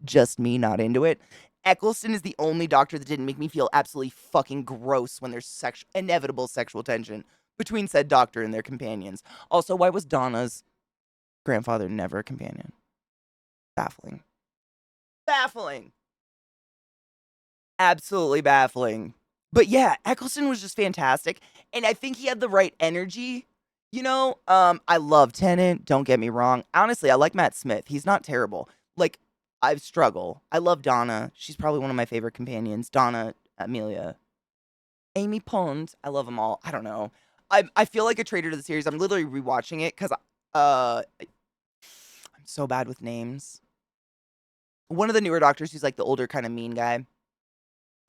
just me, not into it. Eccleston is the only Doctor that didn't make me feel absolutely fucking gross when there's inevitable sexual tension between said Doctor and their companions. Also, why was Donna's grandfather never a companion? Baffling. Baffling. Absolutely baffling. But yeah, Eccleston was just fantastic. And I think he had the right energy. I love Tennant. Don't get me wrong. Honestly, I like Matt Smith. He's not terrible. Like, I struggle. I love Donna. She's probably one of my favorite companions. Donna, Amelia, Amy Pond. I love them all. I don't know. I feel like a traitor to the series. I'm literally rewatching it because I'm so bad with names. One of the newer Doctors who's like the older kind of mean guy.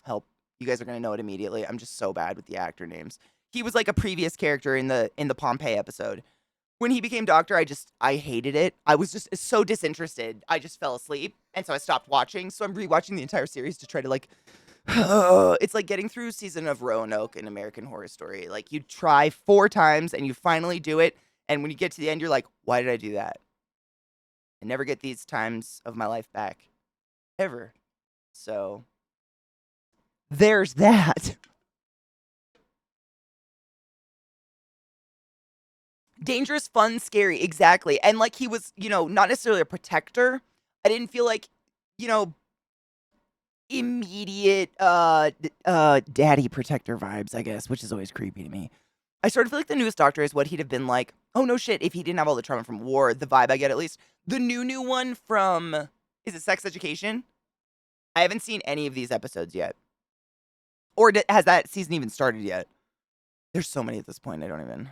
Help. You guys are going to know it immediately. I'm just so bad with the actor names. He was like a previous character in the Pompeii episode. When he became Doctor, I hated it. I was just so disinterested. I just fell asleep. And so I stopped watching. So I'm rewatching the entire series to try to like, it's like getting through season of Roanoke in American Horror Story. Like, you try 4 times and you finally do it. And when you get to the end, you're like, why did I do that? I never get these times of my life back. Ever. So there's that. Dangerous, fun, scary. Exactly. And like, he was, not necessarily a protector. I didn't feel like, immediate daddy protector vibes, I guess, which is always creepy to me. I sort of feel like the newest Doctor is what he'd have been like. Oh no shit, if he didn't have all the trauma from war, the vibe I get at least. The new one from, is it Sex Education? I haven't seen any of these episodes yet. Or has that season even started yet? There's so many at this point, I don't even.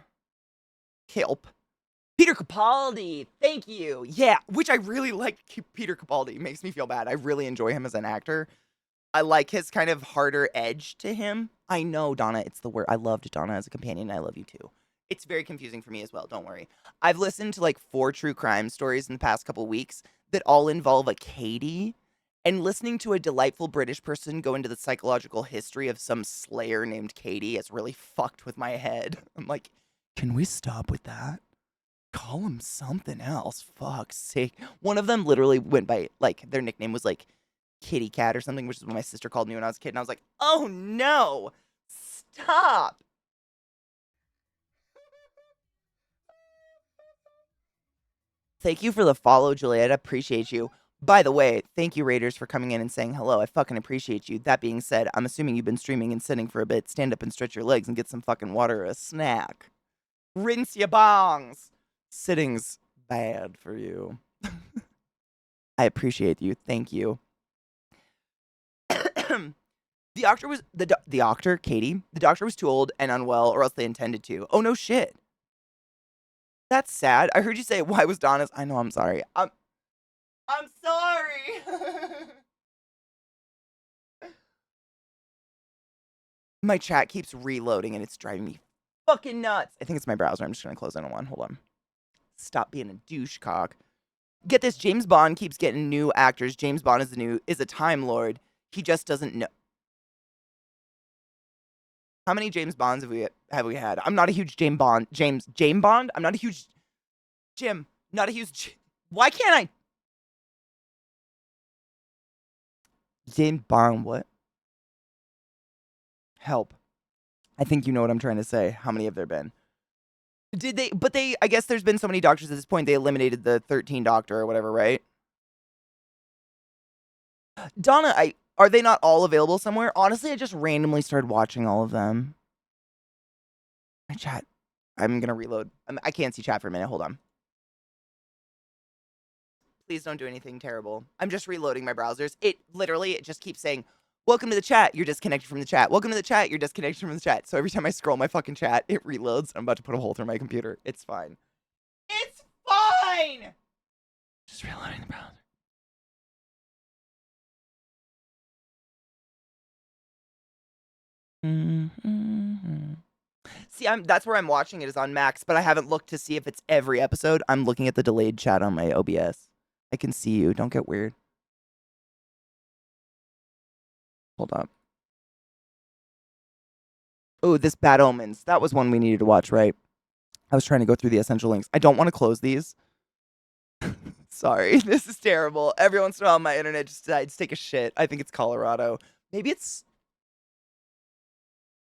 Help. Peter Capaldi, thank you. Yeah, which I really like. Peter Capaldi makes me feel bad. I really enjoy him as an actor. I like his kind of harder edge to him. I know, Donna, it's the word. I loved Donna as a companion. I love you too. It's very confusing for me as well. Don't worry. I've listened to like 4 true crime stories in the past couple weeks that all involve a Katie. And listening to a delightful British person go into the psychological history of some slayer named Katie has really fucked with my head. I'm like, can we stop with that? Call him something else. Fuck's sake. One of them literally went by, like, their nickname was like Kitty Cat or something, which is what my sister called me when I was a kid. And I was like, oh no, stop. Thank you for the follow, Juliet. I appreciate you. By the way, thank you, Raiders, for coming in and saying hello. I fucking appreciate you. That being said, I'm assuming you've been streaming and sitting for a bit. Stand up and stretch your legs and get some fucking water or a snack. Rinse your bongs. Sitting's bad for you. I appreciate you. Thank you. The doctor was the doctor, Katie. The doctor was too old and unwell, or else they intended to. Oh no, shit. That's sad. I heard you say, "Why was Donna's?" I know. I'm sorry. I'm sorry. My chat keeps reloading and it's driving me fucking nuts. I think it's my browser. I'm just gonna close it on one. Hold on. Stop being a douchecock. Get this. James Bond keeps getting new actors. James Bond is a Time Lord. He just doesn't know. How many James Bonds have we had? I'm not a huge James Bond. I'm not a huge Jim. Not a huge. Why can't I? James Bond. What? Help. I think you know what I'm trying to say. How many have there been? Did they? But I guess there's been so many doctors at this point. They eliminated the 13th Doctor or whatever, right? Donna, are they not all available somewhere? Honestly, I just randomly started watching all of them. My chat. I'm gonna reload. I can't see chat for a minute. Hold on. Please don't do anything terrible. I'm just reloading my browsers. It just keeps saying, "Welcome to the chat. You're disconnected from the chat. Welcome to the chat. You're disconnected from the chat." So every time I scroll my fucking chat, it reloads. I'm about to put a hole through my computer. It's fine. It's fine. Just reloading the browser. See, that's where I'm watching it is on Max, but I haven't looked to see if it's every episode. I'm looking at the delayed chat on my OBS. I can see you. Don't get weird. Hold up. Oh, this Bad Omens. That was one we needed to watch, right? I was trying to go through the essential links. I don't want to close these. Sorry, this is terrible. Every once in a while, my internet just decides to take a shit. I think it's Colorado. Maybe it's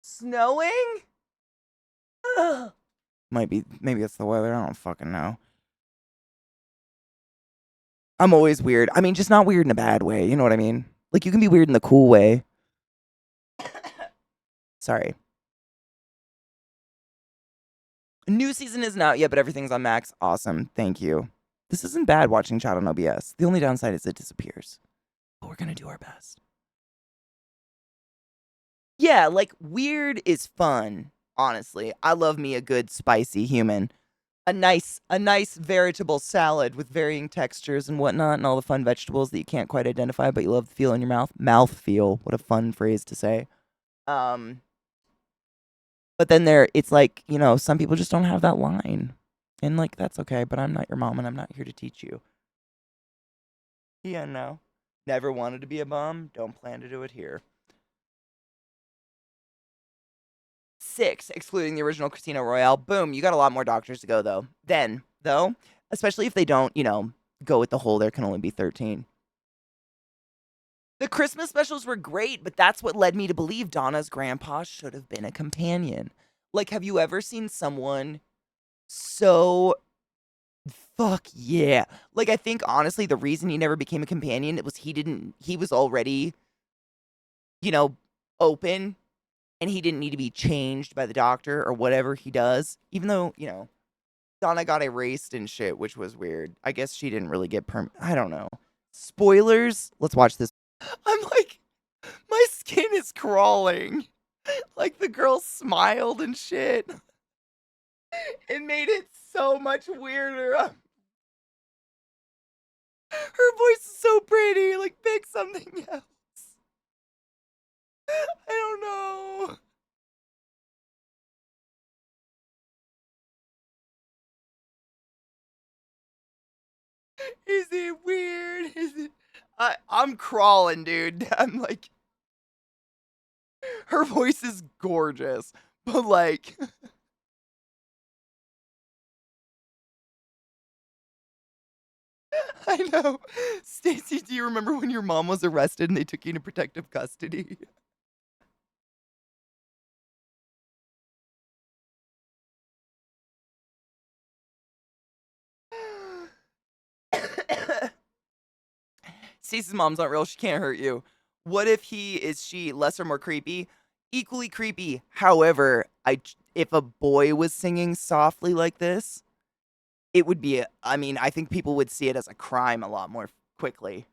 snowing? Ugh. Maybe it's the weather. I don't fucking know. I'm always weird. I mean, just not weird in a bad way. You know what I mean? Like, you can be weird in the cool way. Sorry. New season isn't out yet, but everything's on Max. Awesome. Thank you. This isn't bad watching chat on OBS. The only downside is it disappears. But we're going to do our best. Yeah, like, weird is fun, honestly. I love me a good spicy human. A nice veritable salad with varying textures and whatnot, and all the fun vegetables that you can't quite identify, but you love the feel in your mouth. Mouth feel. What a fun phrase to say. But then it's like, some people just don't have that line. And, like, that's okay, but I'm not your mom, and I'm not here to teach you. Yeah, no. Never wanted to be a bum. Don't plan to do it here. 6, excluding the original Casino Royale. Boom, you got a lot more doctors to go, though. Especially if they don't, go with the whole there can only be 13. The Christmas specials were great, but that's what led me to believe Donna's grandpa should have been a companion. Like, have you ever seen someone so... Fuck yeah. Like, I think, honestly, the reason he never became a companion, he was already, open, and he didn't need to be changed by the doctor or whatever he does. Even though, Donna got erased and shit, which was weird. I guess she didn't really get I don't know. Spoilers? Let's watch this. I'm like, my skin is crawling. Like, the girl smiled and shit. It made it so much weirder. Her voice is so pretty. Like, pick something else. I don't know. Is it weird? Is it? I'm crawling, dude. I'm like, her voice is gorgeous, but like, I know. Stacy, do you remember when your mom was arrested and they took you into protective custody? Cease's mom's not real. She can't hurt you. What if she less or more creepy? Equally creepy. However, if a boy was singing softly like this, it would be I think people would see it as a crime a lot more quickly.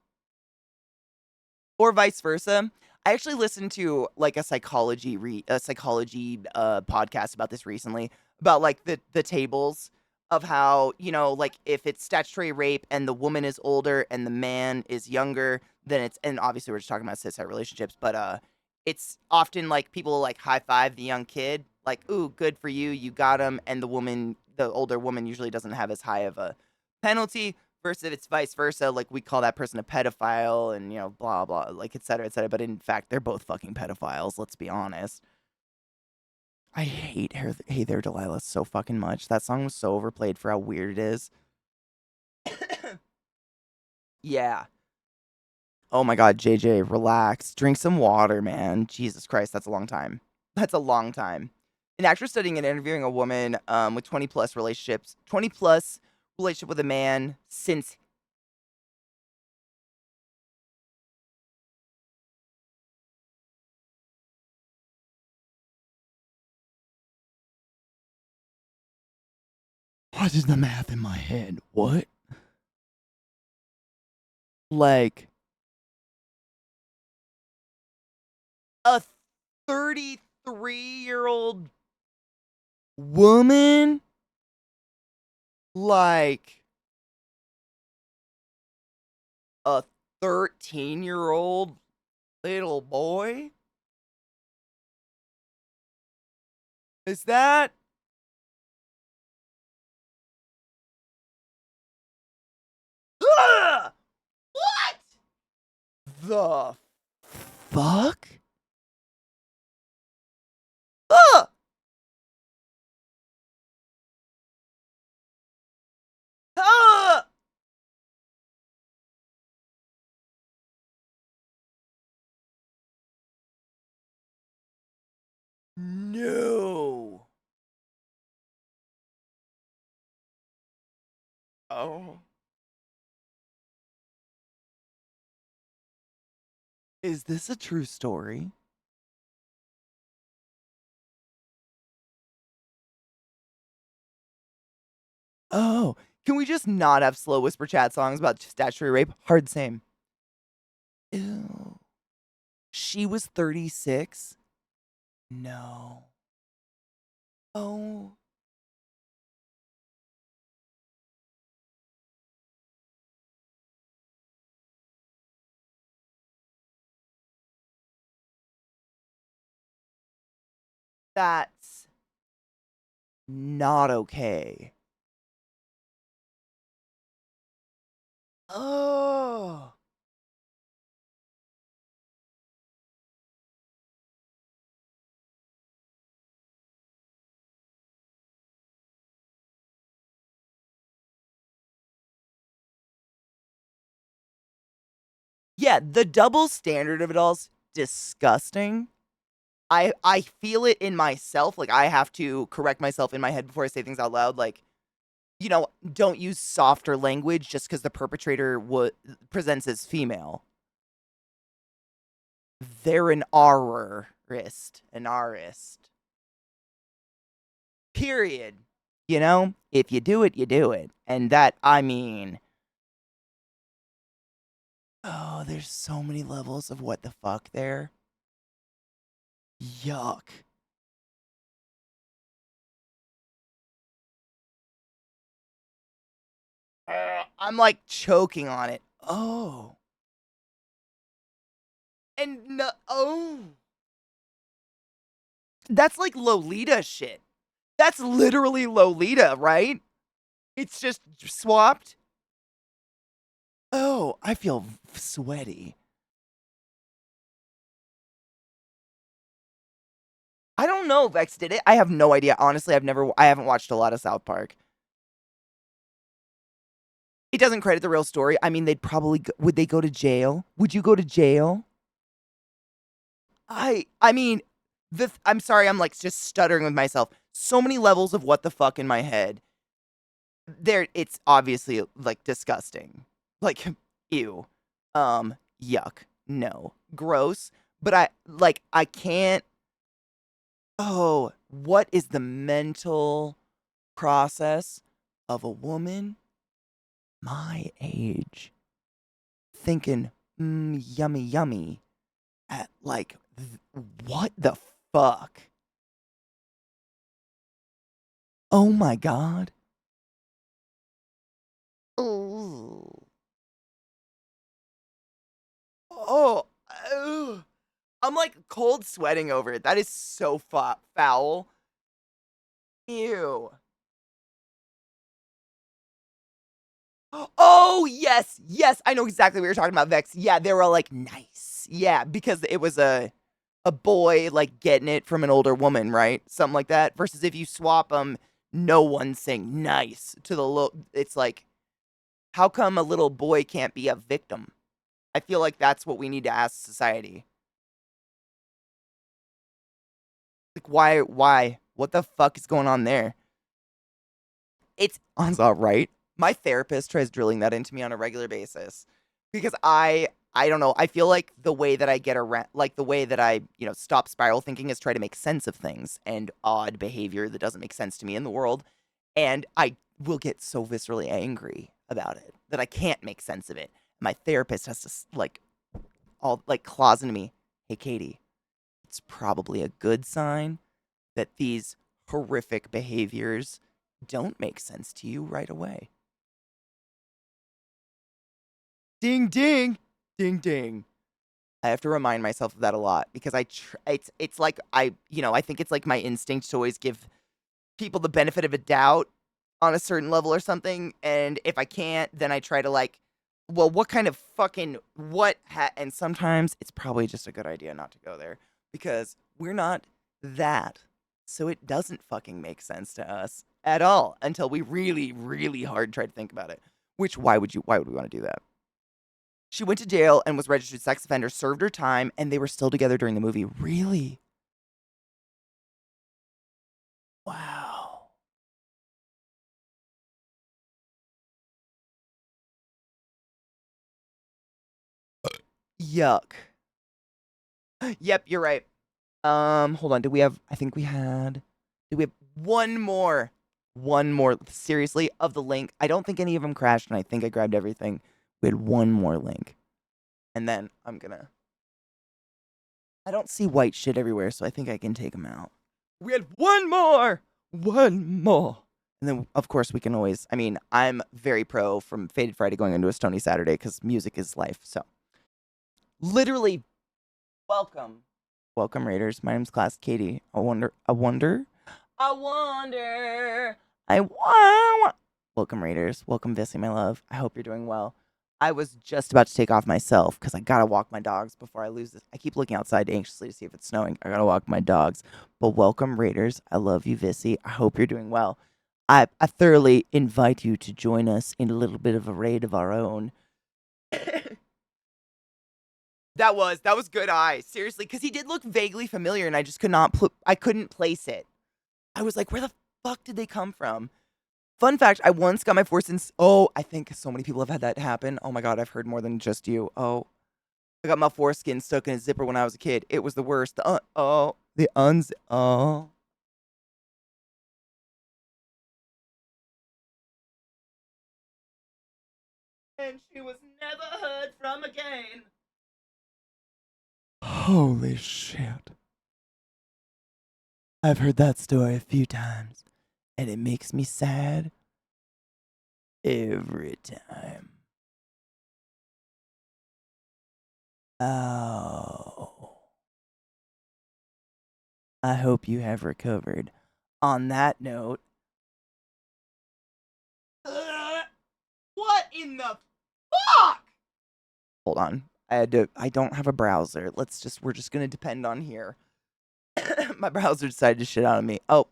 Or vice versa. I actually listened to like a psychology podcast about this recently, about like the tables of how, like if it's statutory rape and the woman is older and the man is younger, then and obviously we're just talking about cis relationships, but it's often like people like high five the young kid, like, ooh, good for you, you got him, and the older woman usually doesn't have as high of a penalty. Versus if it's vice versa, like we call that person a pedophile and, blah, blah, like et cetera, et cetera. But in fact, they're both fucking pedophiles, let's be honest. I hate Hey There Delilah so fucking much. That song was so overplayed for how weird it is. Yeah. Oh my god, JJ, relax. Drink some water, man. Jesus Christ, that's a long time. That's a long time. An actress studying and interviewing a woman with 20 plus relationship with a man since what is the math in my head? What? Like a 33-year-old woman? Like a 13-year-old little boy? Is that? Ugh! What the fuck? Ugh! Ugh! No. Oh. Is this a true story? Oh. Can we just not have slow whisper chat songs about statutory rape? Hard same. Ew. She was 36? No. Oh. That's not okay. Oh. Yeah, the double standard of it all's disgusting. I feel it in myself, like, I have to correct myself in my head before I say things out loud, like, don't use softer language just because the perpetrator presents as female. They're an an arist. Period. If you do it, you do it. And that, oh, there's so many levels of what the fuck there. Yuck. I'm like choking on it. Oh. And no, oh. That's like Lolita shit. That's literally Lolita, right? It's just swapped. Oh, I feel sweaty. I don't know if Vex did it. I have no idea. Honestly, I haven't watched a lot of South Park. It doesn't credit the real story. I mean, would they go to jail? Would you go to jail? I mean, I'm sorry, I'm like just stuttering with myself. So many levels of what the fuck in my head. It's obviously like disgusting. Like, ew. Yuck. No. Gross. But I can't. Oh, what is the mental process of a woman my age thinking, yummy, yummy, at what the fuck? Oh my god. Ooh. Oh, ugh. I'm like cold sweating over it. That is so foul. Ew. Oh, yes. Yes, I know exactly what you're talking about, Vex. Yeah, they were all like, nice. Yeah, because it was a boy like getting it from an older woman, right? Something like that. Versus if you swap them, no one's saying nice to the little. It's like, how come a little boy can't be a victim? I feel like that's what we need to ask society. Like, why? What the fuck is going on there? It's Anza, right? My therapist tries drilling that into me on a regular basis because I don't know. I feel like the way that I get around, like the way that I, stop spiral thinking is try to make sense of things and odd behavior that doesn't make sense to me in the world. And I will get so viscerally angry about it that I can't make sense of it. My therapist has to all like claws into me. Hey, Katie, it's probably a good sign that these horrific behaviors don't make sense to you right away. Ding ding, ding ding. I have to remind myself of that a lot because it's like I think it's like my instinct to always give people the benefit of a doubt on a certain level or something, and if I can't, then I try to well, what kind of fucking and sometimes it's probably just a good idea not to go there because we're not that. So it doesn't fucking make sense to us at all until we really, really hard try to think about it. Which why would we want to do that? She went to jail and was registered sex offender, served her time, and they were still together during the movie. Really? Wow. Yuck. Yep, you're right. Hold on. Did we have one more? One more. Seriously, of the link. I don't think any of them crashed, and I think I grabbed everything. We had one more link. And then I don't see white shit everywhere, so I think I can take them out. We had one more! One more! And then, of course, we can always, I'm very pro from Faded Friday going into a Stony Saturday, because music is life, so. Literally, welcome. Welcome, Raiders. My name's ClassyKatie. Welcome, Raiders. Welcome, Vissy, my love. I hope you're doing well. I was just about to take off myself because I gotta walk my dogs before I lose this. I keep looking outside anxiously to see if it's snowing. I gotta walk my dogs. But welcome, Raiders. I love you, Vissy. I hope you're doing well. I thoroughly invite you to join us in a little bit of a raid of our own. That was good eye. Seriously, because he did look vaguely familiar and I just I couldn't place it. I was like, where the fuck did they come from? Fun fact, I once got my I think so many people have had that happen. Oh my god, I've heard more than just you. Oh, I got my foreskin stuck in a zipper when I was a kid. It was the worst. Oh. And she was never heard from again. Holy shit. I've heard that story a few times, and it makes me sad every time. Oh. I hope you have recovered. On that note, what in the fuck? Hold on. I don't have a browser. We're just gonna depend on here. My browser decided to shit out on me. Oh,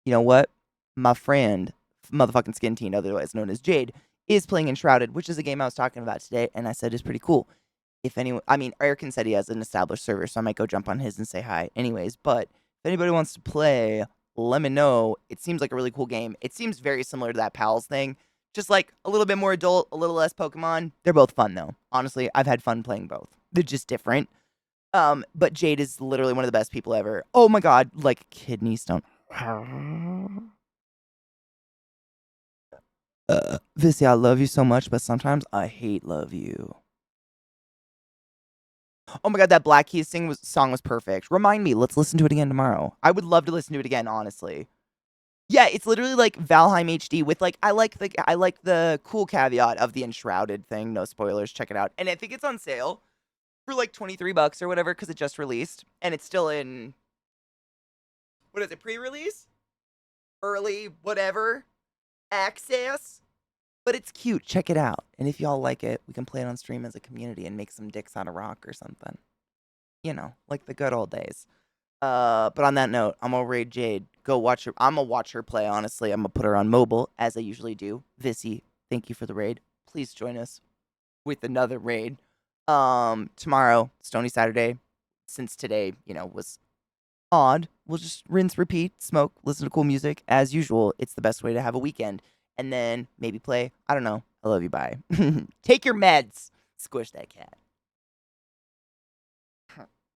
you know what? My friend, motherfucking Skin Teen, otherwise known as Jade, is playing Enshrouded, which is a game I was talking about today, and I said is pretty cool. If anyone, Erican said he has an established server, so I might go jump on his and say hi. Anyways, but if anybody wants to play, let me know. It seems like a really cool game. It seems very similar to that Pals thing, Just like a little bit more adult, a little less Pokemon. They're both fun though. Honestly, I've had fun playing both. They're just different. But Jade is literally one of the best people ever. Oh my god, like kidney stone. Vissy, I love you so much, but sometimes I hate love you. Oh my god, that Black Keys song was perfect. Remind me, let's listen to it again tomorrow. I would love to listen to it again, honestly. Yeah, it's literally like Valheim HD with like I like the cool caveat of the enshrouded thing. No spoilers, check it out. And I think it's on sale for like $23 or whatever because it just released and it's still in what is it, pre-release? Early whatever access. But it's cute. Check it out. And if y'all like it, we can play it on stream as a community and make some dicks out of rock or something. You know, like the good old days. But on that note, I'm gonna raid Jade. Go watch her. I'm gonna watch her play, honestly. I'm gonna put her on mobile, as I usually do. Vissy, thank you for the raid. Please join us with another raid. Tomorrow, Stony Saturday. Since today, was odd, we'll just rinse, repeat, smoke, listen to cool music. As usual, it's the best way to have a weekend. And then maybe play. I don't know. I love you. Bye. Take your meds. Squish that cat.